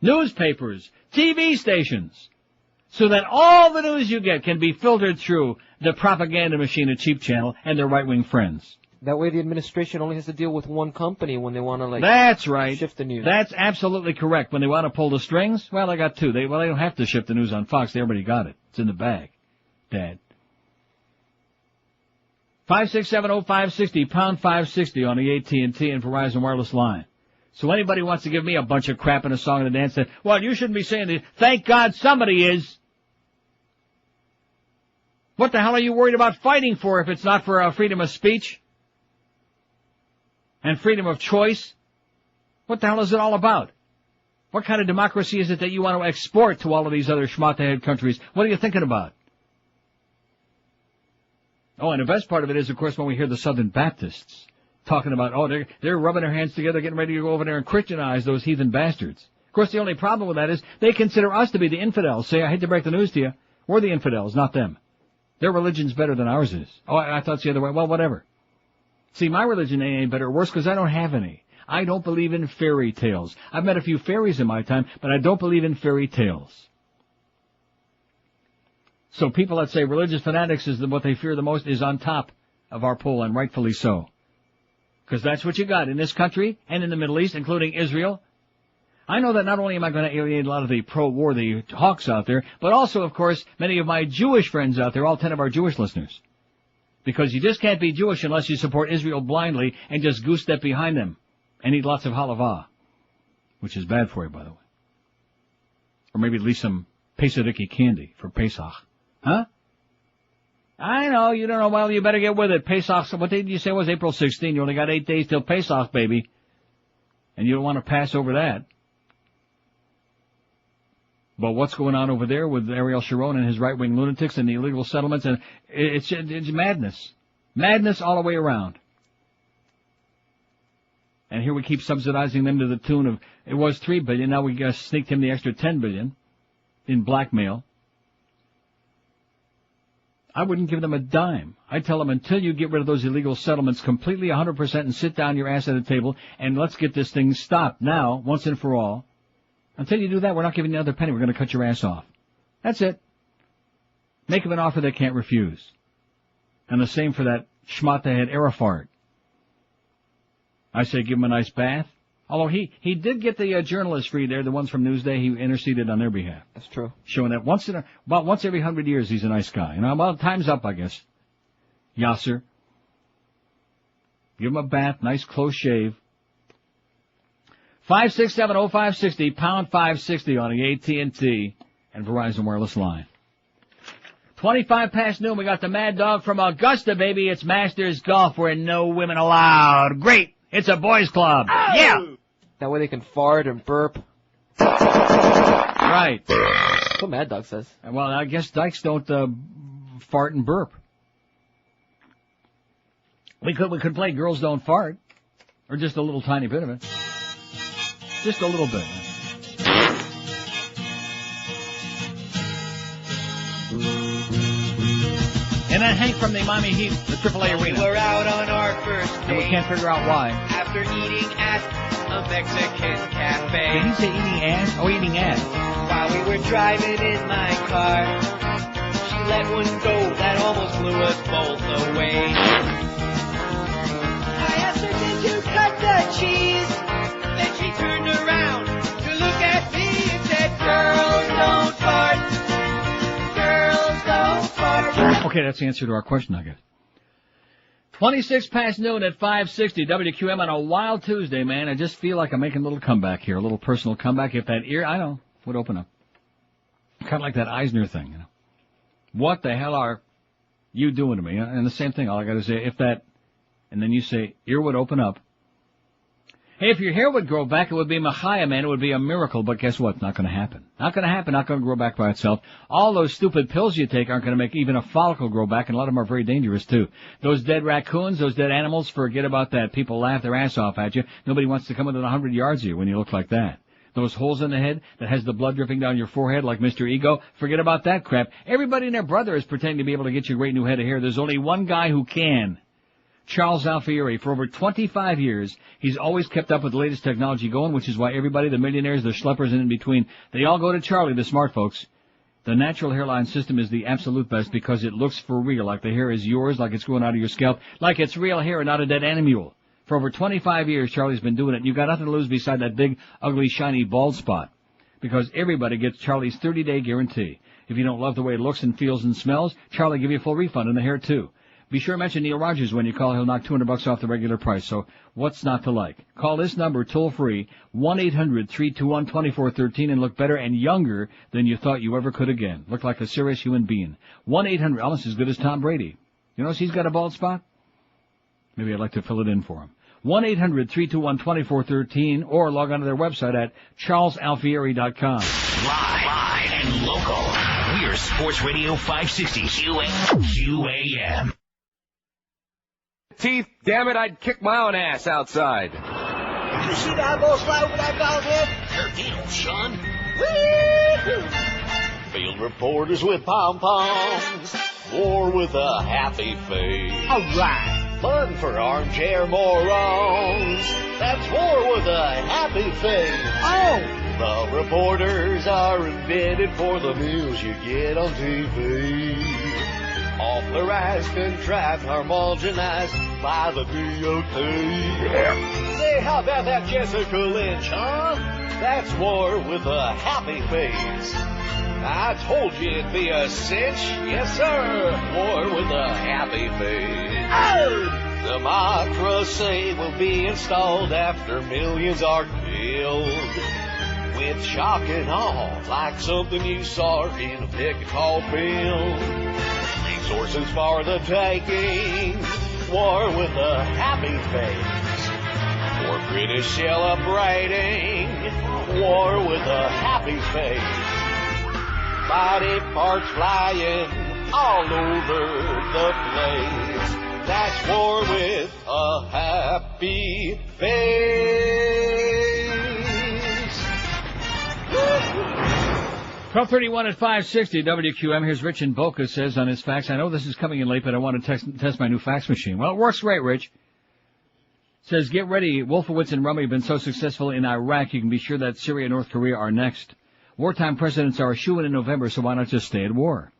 newspapers, TV stations, so that all the news you get can be filtered through the propaganda machine of Cheap Channel and their right-wing friends. That way the administration only has to deal with one company when they want to, That's right. shift the news. That's absolutely correct. When they want to pull the strings, well, they got two. They don't have to shift the news on Fox. They already got it. It's in the bag. Dad. 5670560, pound 560 on the AT&T and Verizon wireless line. So anybody wants to give me a bunch of crap in a song and a dance that, well, you shouldn't be saying that. Thank God somebody is. What the hell are you worried about fighting for if it's not for freedom of speech and freedom of choice? What the hell is it all about? What kind of democracy is it that you want to export to all of these other schmata-head countries? What are you thinking about? Oh, and the best part of it is, of course, when we hear the Southern Baptists talking about, oh, they're rubbing their hands together, getting ready to go over there and Christianize those heathen bastards. Of course, the only problem with that is they consider us to be the infidels. Say, I hate to break the news to you, we're the infidels, not them. Their religion's better than ours is. Oh, I thought it's the other way. Well, whatever. See, my religion ain't better or worse because I don't have any. I don't believe in fairy tales. I've met a few fairies in my time, but I don't believe in fairy tales. So people that say religious fanatics is what they fear the most is on top of our poll, and rightfully so. Because that's what you got in this country and in the Middle East, including Israel. I know that not only am I going to alienate a lot of the pro-war, the hawks out there, but also, of course, many of my Jewish friends out there, all 10 of our Jewish listeners. Because you just can't be Jewish unless you support Israel blindly and just goose-step behind them and eat lots of halava, which is bad for you, by the way. Or maybe at least some Pesach candy for Pesach. Huh? I know, you don't know, well, you better get with it. Pesach, what day did you say was April 16? You only got 8 days till Pesach, baby. And you don't want to pass over that. But what's going on over there with Ariel Sharon and his right-wing lunatics and the illegal settlements? And it's madness. Madness all the way around. And here we keep subsidizing them to the tune of, it was $3 billion, now we sneaked him the extra $10 billion in blackmail. I wouldn't give them a dime. I'd tell them until you get rid of those illegal settlements completely 100% and sit down your ass at a table and let's get this thing stopped now, once and for all. Until you do that, we're not giving you another penny. We're going to cut your ass off. That's it. Make them an offer they can't refuse. And the same for that schmata-head Arafat. I say give him a nice bath. Although he did get the journalists free there, the ones from Newsday. He interceded on their behalf. That's true. Showing that about once every 100 years he's a nice guy. You know, well, time's up, I guess. Yasser. Give him a bath, nice close shave. 5670560, pound 560 on the AT&T and Verizon wireless line. 25 past noon, we got the Mad Dog from Augusta, baby. It's Masters Golf where no women allowed. Great. It's a boys club. Oh! Yeah. That way they can fart and burp. Right. That's what Mad Dog says. Well, I guess dykes don't fart and burp. We could play Girls Don't Fart. Or just a little tiny bit of it. Just a little bit. And then Hank from the Miami Heat, the AAA arena. We were out on our first date. And we can't figure out why. After eating at a Mexican cafe. Did he say eating ass? Oh, eating ass. While we were driving in my car, she let one go that almost blew us both away. I asked her, did you cut the cheese? Then she turned around to look at me and said, girls don't fart. Girls don't fart. Okay, that's the answer to our question, I guess. 26 past noon at 560 WQM on a wild Tuesday, man. I just feel like I'm making a little comeback here, a little personal comeback. If that ear, I know, would open up. Kind of like that Eisner thing, you know. What the hell are you doing to me? And the same thing, all I got to say, if that, and then you say, ear would open up. Hey, if your hair would grow back, it would be Machaya, man. It would be a miracle, but guess what? Not going to happen. Not going to happen. Not going to grow back by itself. All those stupid pills you take aren't going to make even a follicle grow back, and a lot of them are very dangerous, too. Those dead raccoons, those dead animals, forget about that. People laugh their ass off at you. Nobody wants to come within 100 yards of you when you look like that. Those holes in the head that has the blood dripping down your forehead like Mr. Ego, forget about that crap. Everybody and their brother is pretending to be able to get you a great new head of hair. There's only one guy who can. Charles Alfieri. For over 25 years, he's always kept up with the latest technology going, which is why everybody, the millionaires, the schleppers, and in between, they all go to Charlie, the smart folks. The natural hairline system is the absolute best because it looks for real, like the hair is yours, like it's growing out of your scalp, like it's real hair and not a dead animal. For over 25 years, Charlie's been doing it. You've got nothing to lose beside that big, ugly, shiny bald spot. Because everybody gets Charlie's 30-day guarantee. If you don't love the way it looks and feels and smells, Charlie will give you a full refund in the hair, too. Be sure to mention Neil Rogers when you call. He'll knock $200 off the regular price. So what's not to like? Call this number toll-free, 1-800-321-2413, and look better and younger than you thought you ever could again. Look like a serious human being. 1-800, almost as good as Tom Brady. You notice he's got a bald spot? Maybe I'd like to fill it in for him. 1-800-321-2413, or log on to their website at charlesalfieri.com. Live and local. We're Sports Radio 560 QAM. Teeth, damn it, I'd kick my own ass outside. You see that ball slide over that bald head? Sure deal, Sean. Woo-hoo! Field reporters with pom-poms, war with a happy face. All right. Fun for armchair morons, that's war with a happy face. Oh! The reporters are invented for the news you get on TV. Authorized, contrived, homogenized by the DOT. Yeah. Say, how about that Jessica Lynch, huh? That's war with a happy face. I told you it'd be a cinch. Yes, sir. War with a happy face. Oh! Democracy will be installed after millions are killed. With shock and awe, like something you saw in a picket called Bill. Resources for the taking, war with a happy face. For British celebrating, war with a happy face. Body parts flying all over the place. That's war with a happy face. 12:31 at 560 WQM. Here's Rich in Boca says on his fax, I know this is coming in late, but I want to test my new fax machine. Well, it works great, Rich. Says, get ready. Wolfowitz and Rummy have been so successful in Iraq, you can be sure that Syria and North Korea are next. Wartime presidents are eschewing in November, so why not just stay at war?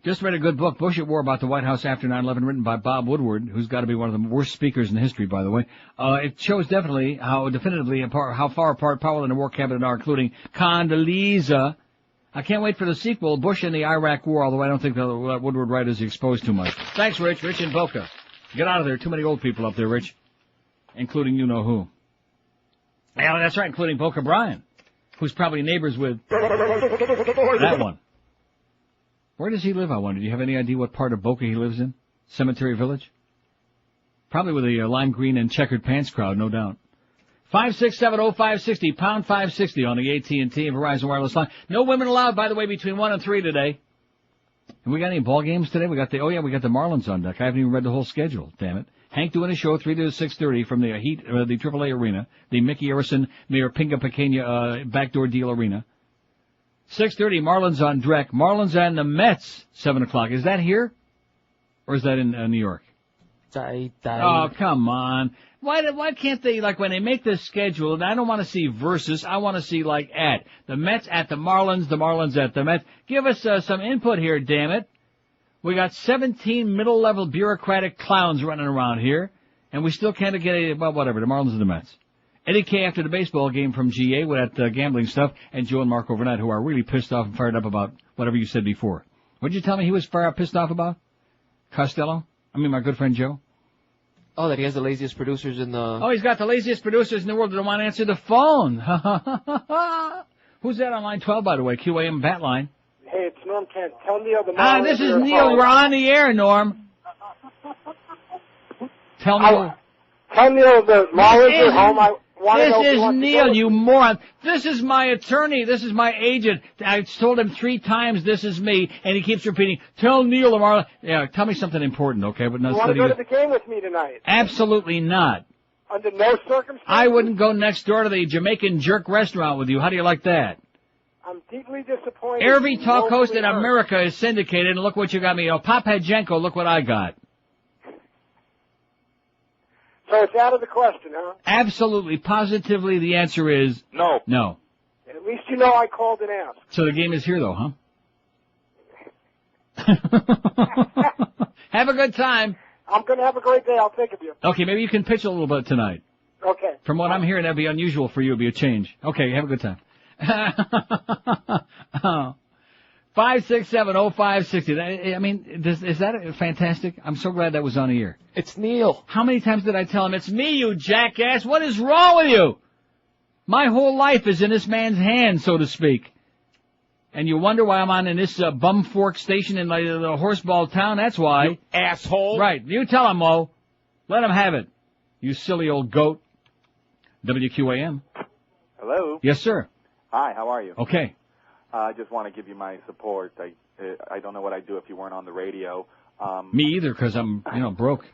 Just read a good book, Bush at War, about the White House after 9/11, written by Bob Woodward, who's got to be one of the worst speakers in history, by the way. It shows definitively how far apart Powell and the War Cabinet are, including Condoleezza. I can't wait for the sequel, Bush and the Iraq War, although I don't think that Woodward Wright is exposed too much. Thanks, Rich. Rich in Boca. Get out of there. Too many old people up there, Rich. Including you-know-who. Yeah, that's right, including Boca Brian, who's probably neighbors with that one. Where does he live, I wonder? Do you have any idea what part of Boca he lives in? Cemetery Village? Probably with a lime green and checkered pants crowd, no doubt. 5670560, pound 560 on the AT&T and Verizon wireless line. No women allowed, by the way, between 1 and 3 today. And we got any ball games today? We got the Marlins on deck. I haven't even read the whole schedule, damn it. Hank doing a show 3 to 6:30 from the the AAA arena, the Mickey Arison, Mayor Pinga Pequeña, backdoor deal arena. 6:30, Marlins on Drek. Marlins and the Mets, 7 o'clock. Is that here? Or is that in New York? Oh, come on. Why can't they, like, when they make this schedule, and I don't want to see versus, I want to see, like, at. The Mets at the Marlins at the Mets. Give us some input here, damn it. We got 17 middle-level bureaucratic clowns running around here, and we still can't get well, whatever, the Marlins and the Mets. Eddie K after the baseball game from GA with that gambling stuff, and Joe and Mark overnight, who are really pissed off and fired up about whatever you said before. What did you tell me he was pissed off about? Costello? I mean, my good friend Joe? Oh, that he has the laziest producers in the... Oh, he's got the laziest producers in the world that don't want to answer the phone. Who's that on line 12, by the way? QAM bat line. Hey, it's Norm Kent. Tell Neil the Marlins... this is Neil. We're on the air, Norm. Tell Neil the Marlins are home. I want to know This is Neil, you moron. This is my attorney. This is my agent. I told him 3 times this is me, and he keeps repeating, tell Neil the Marlins... Yeah, tell me something important, okay? But no, you want to go to the game with me tonight? Absolutely not. Under no circumstances. I wouldn't go next door to the Jamaican Jerk restaurant with you. How do you like that? I'm deeply disappointed. Every talk host Woefully in hurt. America is syndicated, and look what you got me. Oh, Pop Hadjenko, look what I got. So it's out of the question, huh? Absolutely, positively, the answer is no. No. At least you know I called and asked. So the game is here, though, huh? Have a good time. I'm going to have a great day. I'll think of you. Okay, maybe you can pitch a little bit tonight. Okay. From what I'm hearing, that'd be unusual for you. It'd be a change. Okay, have a good time. 5670560. I mean, is that fantastic? I'm so glad that was on the air. It's Neil. How many times did I tell him, it's me, you jackass? What is wrong with you? My whole life is in this man's hands, so to speak. And you wonder why I'm on in this bumfork station in the horseball town? That's why. You asshole. Right. You tell him, Mo. Let him have it. You silly old goat. WQAM. Hello. Yes, sir. Hi, how are you? Okay. I just want to give you my support. I don't know what I'd do if you weren't on the radio. Me either, because I'm, broke.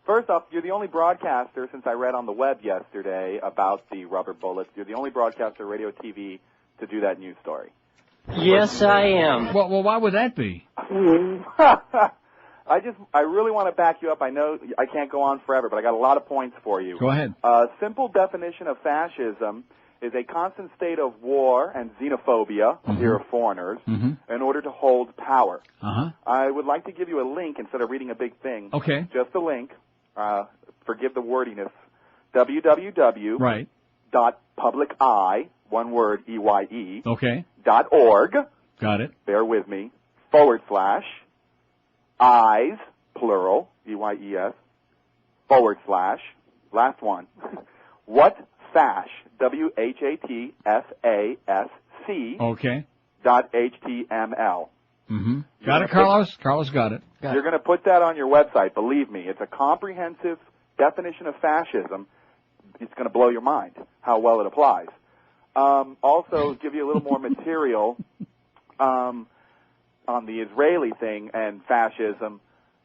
First off, you're the only broadcaster, since I read on the web yesterday about the rubber bullets, you're the only broadcaster, radio, TV, to do that news story. Yes, I am. Well, why would that be? I really want to back you up. I know I can't go on forever, but I got a lot of points for you. Go ahead. Simple definition of fascism is a constant state of war and xenophobia, fear of foreigners, in order to hold power. I would like to give you a link instead of reading a big thing. Okay. Just a link. Forgive the wordiness. www.publiceye, one word, EYE. Okay. .org. Got it. Bear with me. / eyes, plural, EYES, / last one. What fash, WHATFASC. Okay. .html. Got it, Carlos? Carlos got it. You're going to put that on your website. Believe me, it's a comprehensive definition of fascism. It's going to blow your mind how well it applies. Also, give you a little more material on the Israeli thing and fascism.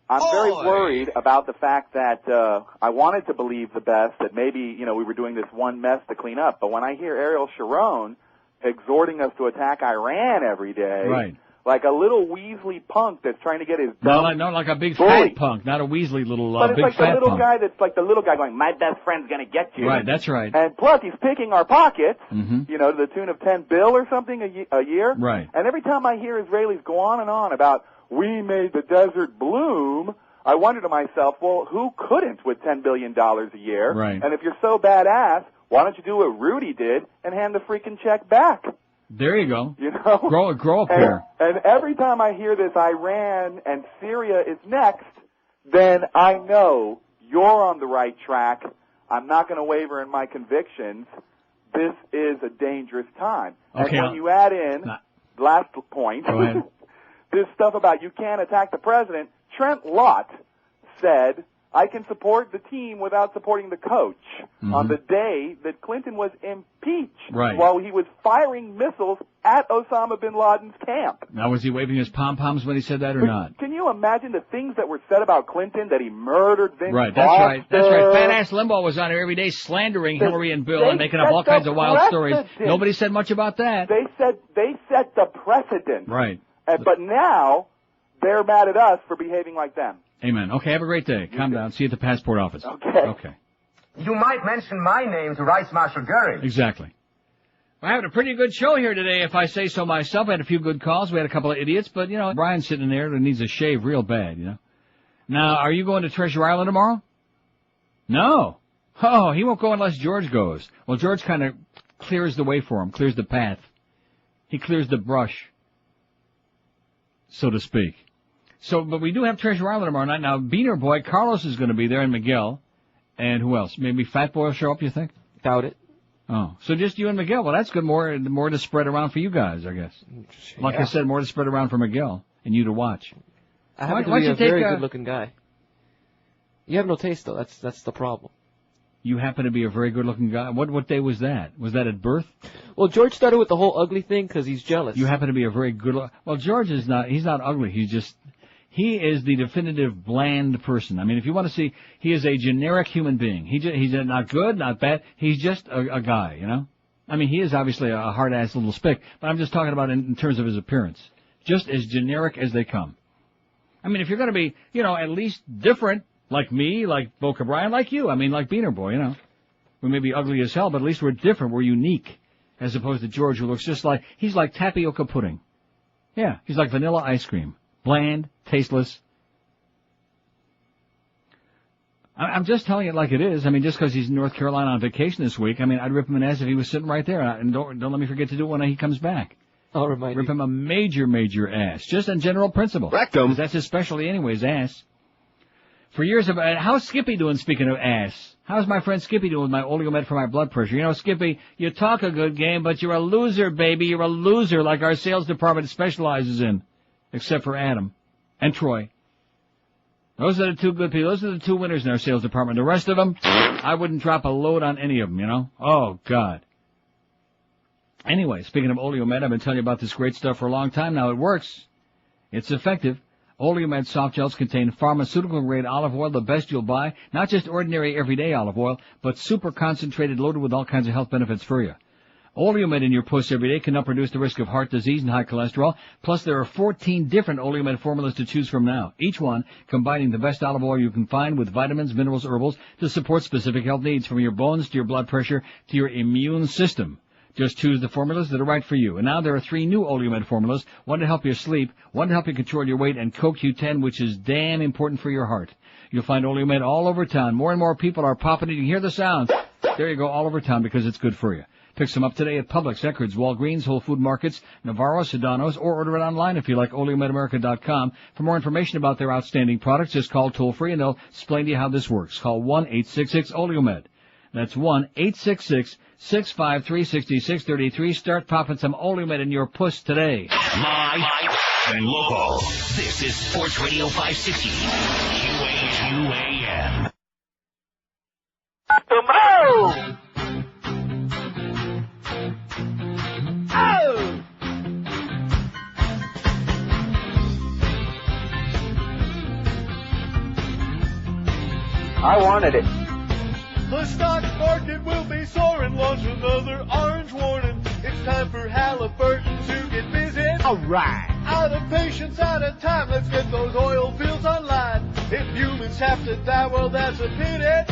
I'm very worried about the fact that I wanted to believe the best, that maybe, we were doing this one mess to clean up. But when I hear Ariel Sharon exhorting us to attack Iran every day, right, like a little Weasley punk that's trying to get his no, like a big fat punk, not a Weasley little but it's big like fat the little punk. guy that's like the little guy going, my best friend's going to get you. Right, that's right. And plus, he's picking our pockets, to the tune of $10 billion or something a year. Right. And every time I hear Israelis go on and on about, we made the desert bloom, I wonder to myself, well, who couldn't with $10 billion a year? Right. And if you're so badass, why don't you do what Rudy did and hand the freaking check back? There you go. Grow up here. And every time I hear this Iran and Syria is next, then I know you're on the right track. I'm not going to waver in my convictions. This is a dangerous time. Okay, and when you add in, last point, go ahead. This stuff about you can't attack the president, Trent Lott said, I can support the team without supporting the coach on the day that Clinton was impeached while he was firing missiles at Osama bin Laden's camp. Now, was he waving his pom-poms when he said that or not? Can you imagine the things that were said about Clinton, that he murdered Vince Right, Foster? that's right. Fat-ass Limbaugh was on here every day slandering Hillary and Bill and making up all kinds of wild stories. Nobody said much about that. They set the precedent. Right. But now, they're mad at us for behaving like them. Amen. Okay, have a great day. Calm down. See you at the passport office. Okay. You might mention my name to Vice Marshal Goering. Exactly. We're having a pretty good show here today, if I say so myself. I had a few good calls. We had a couple of idiots, but, Brian's sitting there that needs a shave real bad, Now, are you going to Treasure Island tomorrow? No. Oh, he won't go unless George goes. Well, George kind of clears the way for him, clears the path. He clears the brush, so to speak. So, but we do have Treasure Island tomorrow night. Now, Beaner Boy, Carlos is going to be there, and Miguel. And who else? Maybe Fat Boy will show up, you think? Doubt it. Oh, so just you and Miguel. Well, that's good. More to spread around for you guys, I guess. Like I said, more to spread around for Miguel and you to watch. I happen to be a very good-looking guy. You have no taste, though. That's the problem. You happen to be a very good-looking guy. What day was that? Was that at birth? Well, George started with the whole ugly thing because he's jealous. You happen to be a very good. Well, George is not. He's not ugly. He is the definitive bland person. I mean, if you want to see, he is a generic human being. He's not good, not bad. He's just a guy, you know? I mean, he is obviously a hard-ass little spick, but I'm just talking about in terms of his appearance. Just as generic as they come. I mean, if you're going to be, you know, at least different, like me, like Boca Brian, like you, I mean, like Beaner Boy, you know. We may be ugly as hell, but at least we're different, we're unique. As opposed to George, who looks just like, he's like tapioca pudding. Yeah, he's like vanilla ice cream. Bland, tasteless. I'm just telling it like it is. I mean, just because he's in North Carolina on vacation this week, I mean, I'd rip him an ass if he was sitting right there. And don't let me forget to do it when he comes back. I'll remind Rip him a major ass. Just on general principle. Rectum. That's his specialty anyways, ass. For years of, how's Skippy doing speaking of ass? How's my friend Skippy doing with my Oleomed for my blood pressure? You know, Skippy, you talk a good game, but you're a loser, baby. You're a loser like our sales department specializes in. Except for Adam. And Troy. Those are the two good people. Those are the two winners in our sales department. The rest of them, I wouldn't drop a load on any of them, you know? Oh, God. Anyway, speaking of Oleomed, I've been telling you about this great stuff for a long time now. It works. It's effective. Oleomed soft gels contain pharmaceutical-grade olive oil, the best you'll buy. Not just ordinary everyday olive oil, but super concentrated, loaded with all kinds of health benefits for you. Oleomed in your puss every day can help reduce the risk of heart disease and high cholesterol. Plus, there are 14 different Oleomed formulas to choose from now. Each one combining the best olive oil you can find with vitamins, minerals, herbals to support specific health needs, from your bones to your blood pressure to your immune system. Just choose the formulas that are right for you. And now there are 3 new Oleomed formulas, one to help you sleep, one to help you control your weight, and CoQ10, which is damn important for your heart. You'll find Oleomed all over town. More and more people are popping it. You can hear the sound. There you go, all over town, because it's good for you. Pick some up today at Publix, Eckerd's, Walgreens, Whole Food Markets, Navarro, Sedano's, or order it online if you like, OleomedAmerica.com. For more information about their outstanding products, just call toll-free and they'll explain to you how this works. Call 1-866-OLEOMED. That's 1-866-653-6633. Start popping some Oleomed in your puss today. Live and local. This is Sports Radio 560. QAQAM. Tomorrow! Oh! I wanted it. The stock market will be soaring, launch another orange warning. It's time for Halliburton to get busy. All right. Out of patience, out of time, let's get those oil fields online. If humans have to die, well, that's a pity.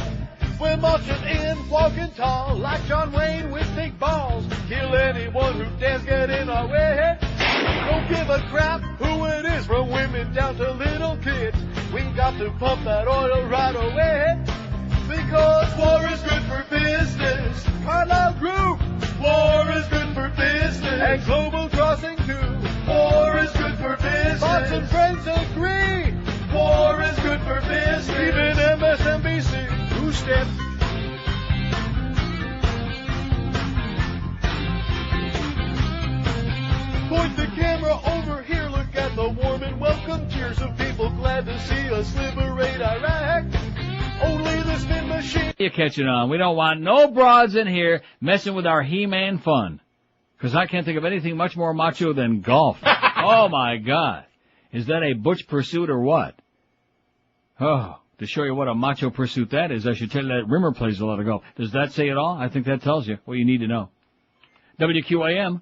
We're marching in, walking tall, like John Wayne with big balls. Kill anyone who dares get in our way. Don't give a crap who it is, from women down to little kids. We got to pump that oil right away. Because war is good for business. Carlisle Group. War is good for business. And Global Crossing too. War is good for business. Fox and Friends agree. War is good for business. Even MSNBC. Who steps? Point the camera over here. Look at the warm and welcome cheers of people glad to see us liberate Iraq. Only the spin machine. You catching on. We don't want no broads in here messing with our He-Man fun. Because I can't think of anything much more macho than golf. Oh, my God. Is that a butch pursuit or what? Oh, to show you what a macho pursuit that is, I should tell you that Rimmer plays a lot of golf. Does that say it all? I think that tells you what you need to know. WQAM.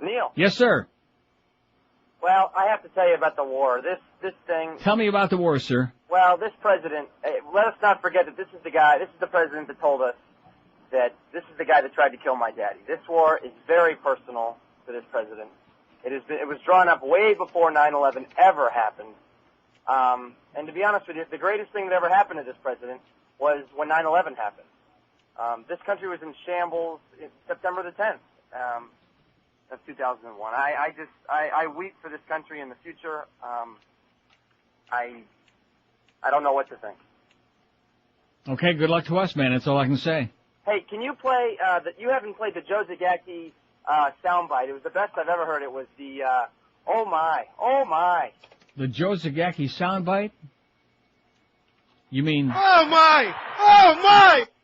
Neil. Yes, sir. Well, I have to tell you about the war. This thing. Tell me about the war, sir. Well, this president, let us not forget that this is the president that told us that this is the guy that tried to kill my daddy. This war is very personal to this president. It was drawn up way before 9/11 ever happened. And to be honest with you, the greatest thing that ever happened to this president was when 9/11 happened. This country was in shambles in September the 10th. Of 2001. I weep for this country in the future. I don't know what to think. Okay, good luck to us, man. That's all I can say. Hey, can you play you haven't played the Joe Zagacki soundbite. It was the best I've ever heard. It was the oh my. The Joe Zagacki soundbite? You mean? Oh my!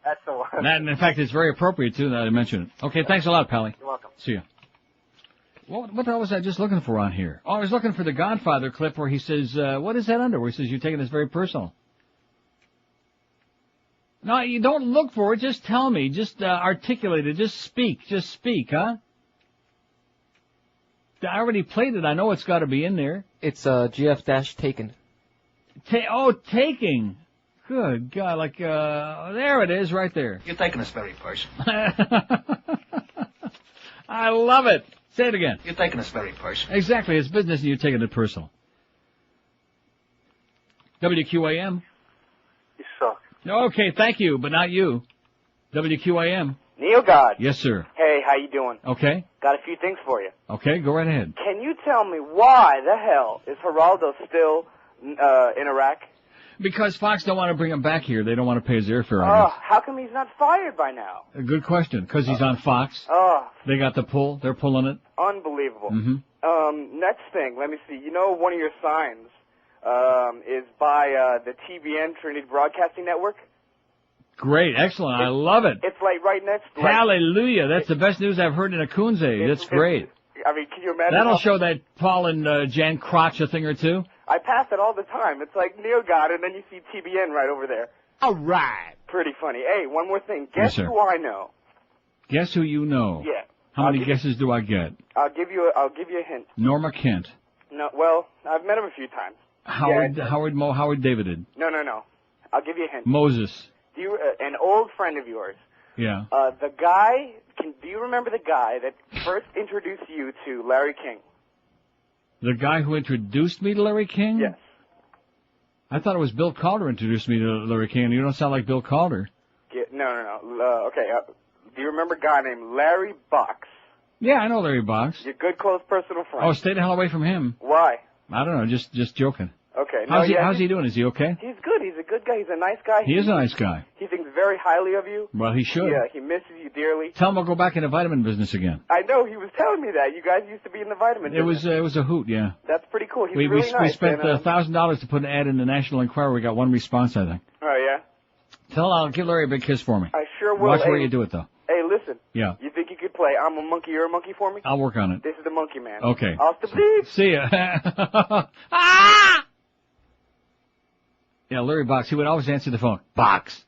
That's the one. That, in fact, it's very appropriate too that I mentioned it. Okay, thanks a lot, Pally. You're welcome. See ya. What the hell was I just looking for on here? Oh, I was looking for the Godfather clip where he says, what is that under? Where he says, you're taking this very personal. No, you don't look for it. Just tell me. Just articulate it. Just speak. Just speak, huh? I already played it. I know it's got to be in there. It's GF-taken. Taking. Good God. Like, there it is right there. You're taking this very personal. I love it. Say it again. You're taking this very personal. Exactly. It's business and you're taking it personal. WQAM. You suck. Okay, thank you, but not you. WQAM. Neil God. Yes, sir. Hey, how you doing? Okay. Got a few things for you. Okay, go right ahead. Can you tell me why the hell is Geraldo still in Iraq? Because Fox don't want to bring him back here. They don't want to pay his airfare. How come he's not fired by now? A good question. Because he's on Fox. They got the pull. They're pulling it. Unbelievable. Mm-hmm. Next thing, let me see. You know, one of your signs is by the TBN, Trinity Broadcasting Network. Great. Excellent. I love it. It's like right next to... Hallelujah. That's the best news I've heard in a coon's age. That's great. I mean, can you imagine? That'll show that Paul and Jan Crotch a thing or two. I pass it all the time. It's like Neil God, and then you see TBN right over there. All right. Pretty funny. Hey, one more thing. Guess Yes, sir. who I know? Guess who you know? Yeah. How many guesses do I get? I'll give you a hint. Norma Kent. No, well, I've met him a few times. Howard Davided. No. I'll give you a hint. Moses. Do you, an old friend of yours. Yeah. The guy. Do you remember the guy that first introduced you to Larry King? The guy who introduced me to Larry King? Yes. I thought it was Bill Calder introduced me to Larry King, and you don't sound like Bill Calder. No. Okay. Do you remember a guy named Larry Box? Yeah, I know Larry Box. Your good, close personal friend. Oh, stay the hell away from him. Why? I don't know, just joking. Okay. How's he doing? Is he okay? He's good. He's a good guy. He's a nice guy. He is a nice guy. He thinks very highly of you. Well, he should. Yeah, he misses you dearly. Tell him I'll go back in the vitamin business again. I know, he was telling me that. You guys used to be in the vitamin business. It was a hoot, yeah. That's pretty cool. He's we really nice. We spent $1,000 to put an ad in the National Enquirer. We got one response, I think. Oh, yeah? Tell him I'll give Larry a big kiss for me. I sure will. Watch where you do it, though. Hey, listen. Yeah. You think you could play I'm a Monkey, You're a Monkey for me? I'll work on it. This is the Monkey Man. Okay. See ya. Ah! Yeah, Larry Box, he would always answer the phone. Box.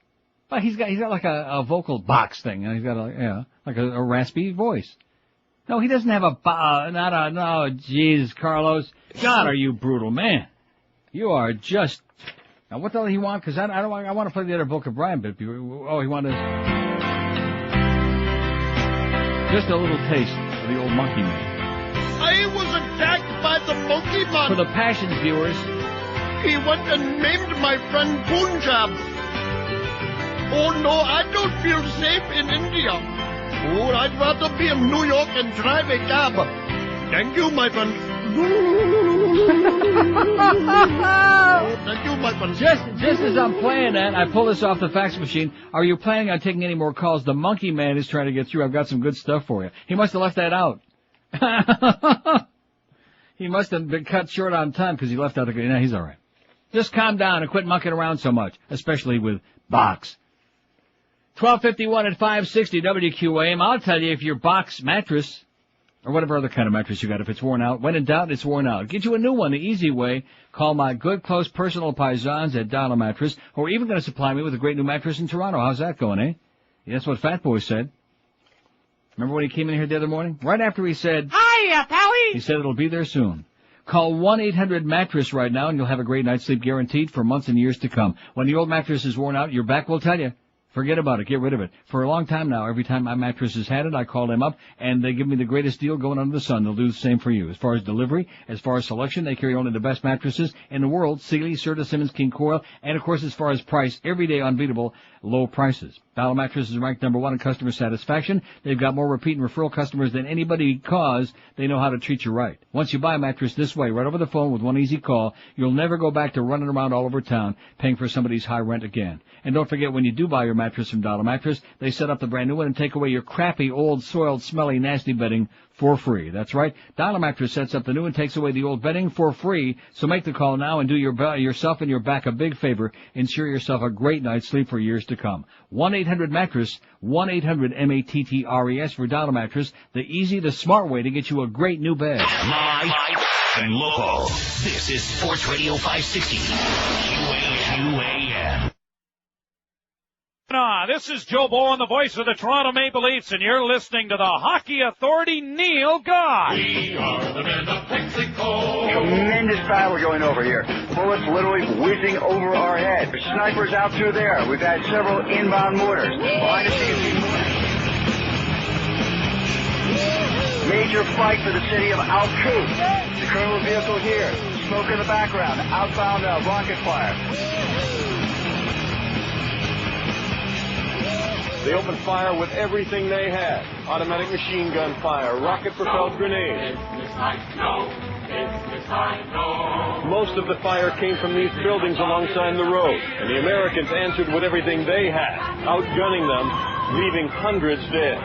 But he's got like a vocal box thing. He's got like a raspy voice. No, he doesn't have no, jeez, Carlos. God, are you brutal, man. You are just, now what the hell do he want? Cause I want to play the other Boca Brian bit. Oh, he wanted, just a little taste of the old Monkey Man. I was attacked by the Monkey Man. For the Passions viewers. He went and maimed my friend Punjab. Oh no, I don't feel safe in India. Oh, I'd rather be in New York and drive a cab. Thank you, my friend. Thank you, my friend. Just as I'm playing that, I pull this off the fax machine. Are you planning on taking any more calls? The Monkey Man is trying to get through. I've got some good stuff for you. He must have left that out. He must have been cut short on time because he left out the... No, he's all right. Just calm down and quit mucking around so much, especially with Box. 1251 at 560 WQAM. I'll tell you if your Box mattress, or whatever other kind of mattress you got, if it's worn out, when in doubt, it's worn out. Get you a new one the easy way. Call my good, close personal paisans at Dollar Mattress, who are even going to supply me with a great new mattress in Toronto. How's that going, eh? Yeah, that's what Fat Boy said. Remember when he came in here the other morning? Right after he said, Hiya, Pally! He said it'll be there soon. Call 1-800-MATTRESS right now and you'll have a great night's sleep guaranteed for months and years to come. When the old mattress is worn out, your back will tell you. Forget about it. Get rid of it. For a long time now, every time my mattress has had it, I call them up, and they give me the greatest deal going under the sun. They'll do the same for you. As far as delivery, as far as selection, they carry only the best mattresses in the world, Sealy, Serta, Simmons, King Coil, and of course, as far as price, everyday unbeatable low prices. Dollar Mattress is ranked number one in customer satisfaction. They've got more repeat and referral customers than anybody because they know how to treat you right. Once you buy a mattress this way, right over the phone with one easy call, you'll never go back to running around all over town paying for somebody's high rent again. And don't forget, when you do buy your mattress from Dollar Mattress, they set up the brand new one and take away your crappy, old, soiled, smelly, nasty bedding for free. That's right. Dial Mattress sets up the new and takes away the old bedding for free. So make the call now and do yourself and your back a big favor. Ensure yourself a great night's sleep for years to come. 1-800-MATTRESS, 1-800-MATTRES for Dial Mattress. The easy, the smart way to get you a great new bed. Live and local. This is Sports Radio 560. QAM. This is Joe Bowen, the voice of the Toronto Maple Leafs, and you're listening to the Hockey Authority, Neil Goss. We are the men of Mexico. Tremendous style we're going over here. Bullets literally whizzing over our head. There's snipers out through there. We've had several inbound mortars. Behind us, major fight for the city of Alcout. The criminal vehicle here. Smoke in the background. Outbound rocket fire. They opened fire with everything they had. Automatic machine gun fire, rocket-propelled grenades. Most of the fire came from these buildings alongside the road, and the Americans answered with everything they had, outgunning them, leaving hundreds dead.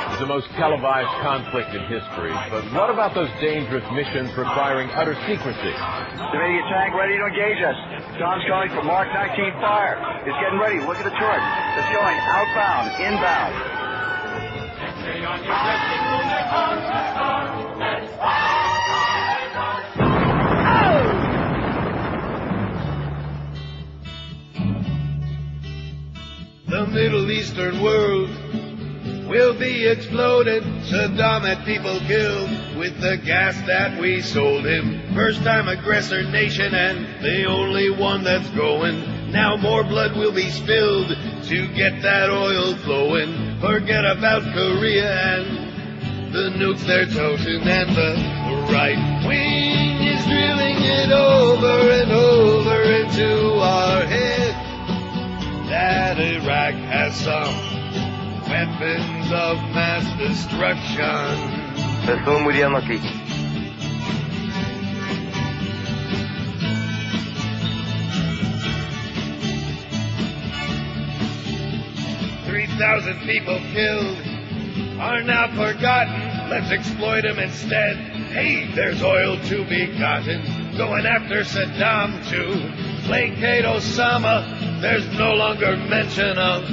It's the most televised conflict in history, but what about those dangerous missions requiring utter secrecy? Division tank ready to engage us. Tom's calling for Mark 19 fire. It's getting ready. Look at the chart. It's going outbound, inbound. The Middle Eastern world will be exploded. Saddam had people killed with the gas that we sold him. First time aggressor nation and the only one that's going. Now more blood will be spilled to get that oil flowing. Forget about Korea and the nukes they're toting. And the right wing is drilling it over and over into our heads. That Iraq has some weapons of mass destruction. Estoy muriendo aquí. $3,000 people killed are now forgotten. Let's exploit them instead. Hey, there's oil to be gotten. Going after Saddam to placate Osama. There's no longer mention of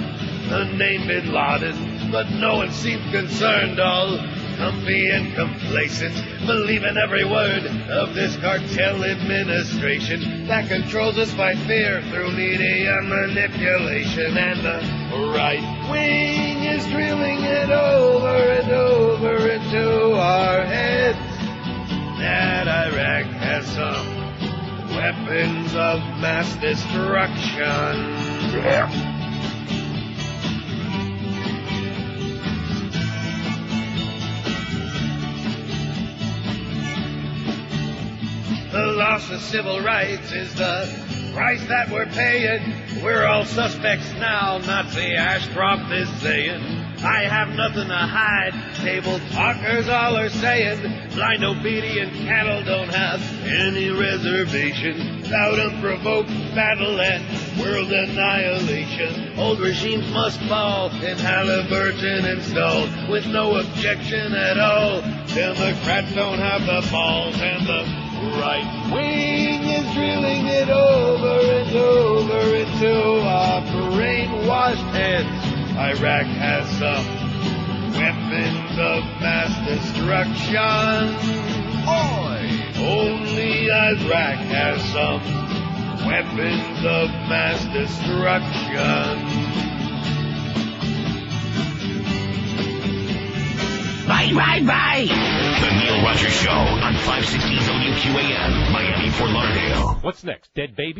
the name Bin Laden, but no one seems concerned, all comfy and complacent, believing every word of this cartel administration that controls us by fear through media manipulation. And the right wing is drilling it over and over into our heads. That Iraq has some weapons of mass destruction. Yeah. The loss of civil rights is the price that we're paying. We're all suspects now, Nazi Ashcroft is saying. I have nothing to hide, table talkers all are saying. Blind obedient cattle don't have any reservation. Without unprovoked battle and world annihilation. Old regimes must fall and Halliburton installed with no objection at all. Democrats don't have the balls and the right wing is drilling it over and over into our brainwashed heads. Iraq has some weapons of mass destruction. Oi! Only Iraq has some weapons of mass destruction. Bye. The Neil Rogers Show on 560 WQAM, Miami, Fort Lauderdale. What's next, dead baby?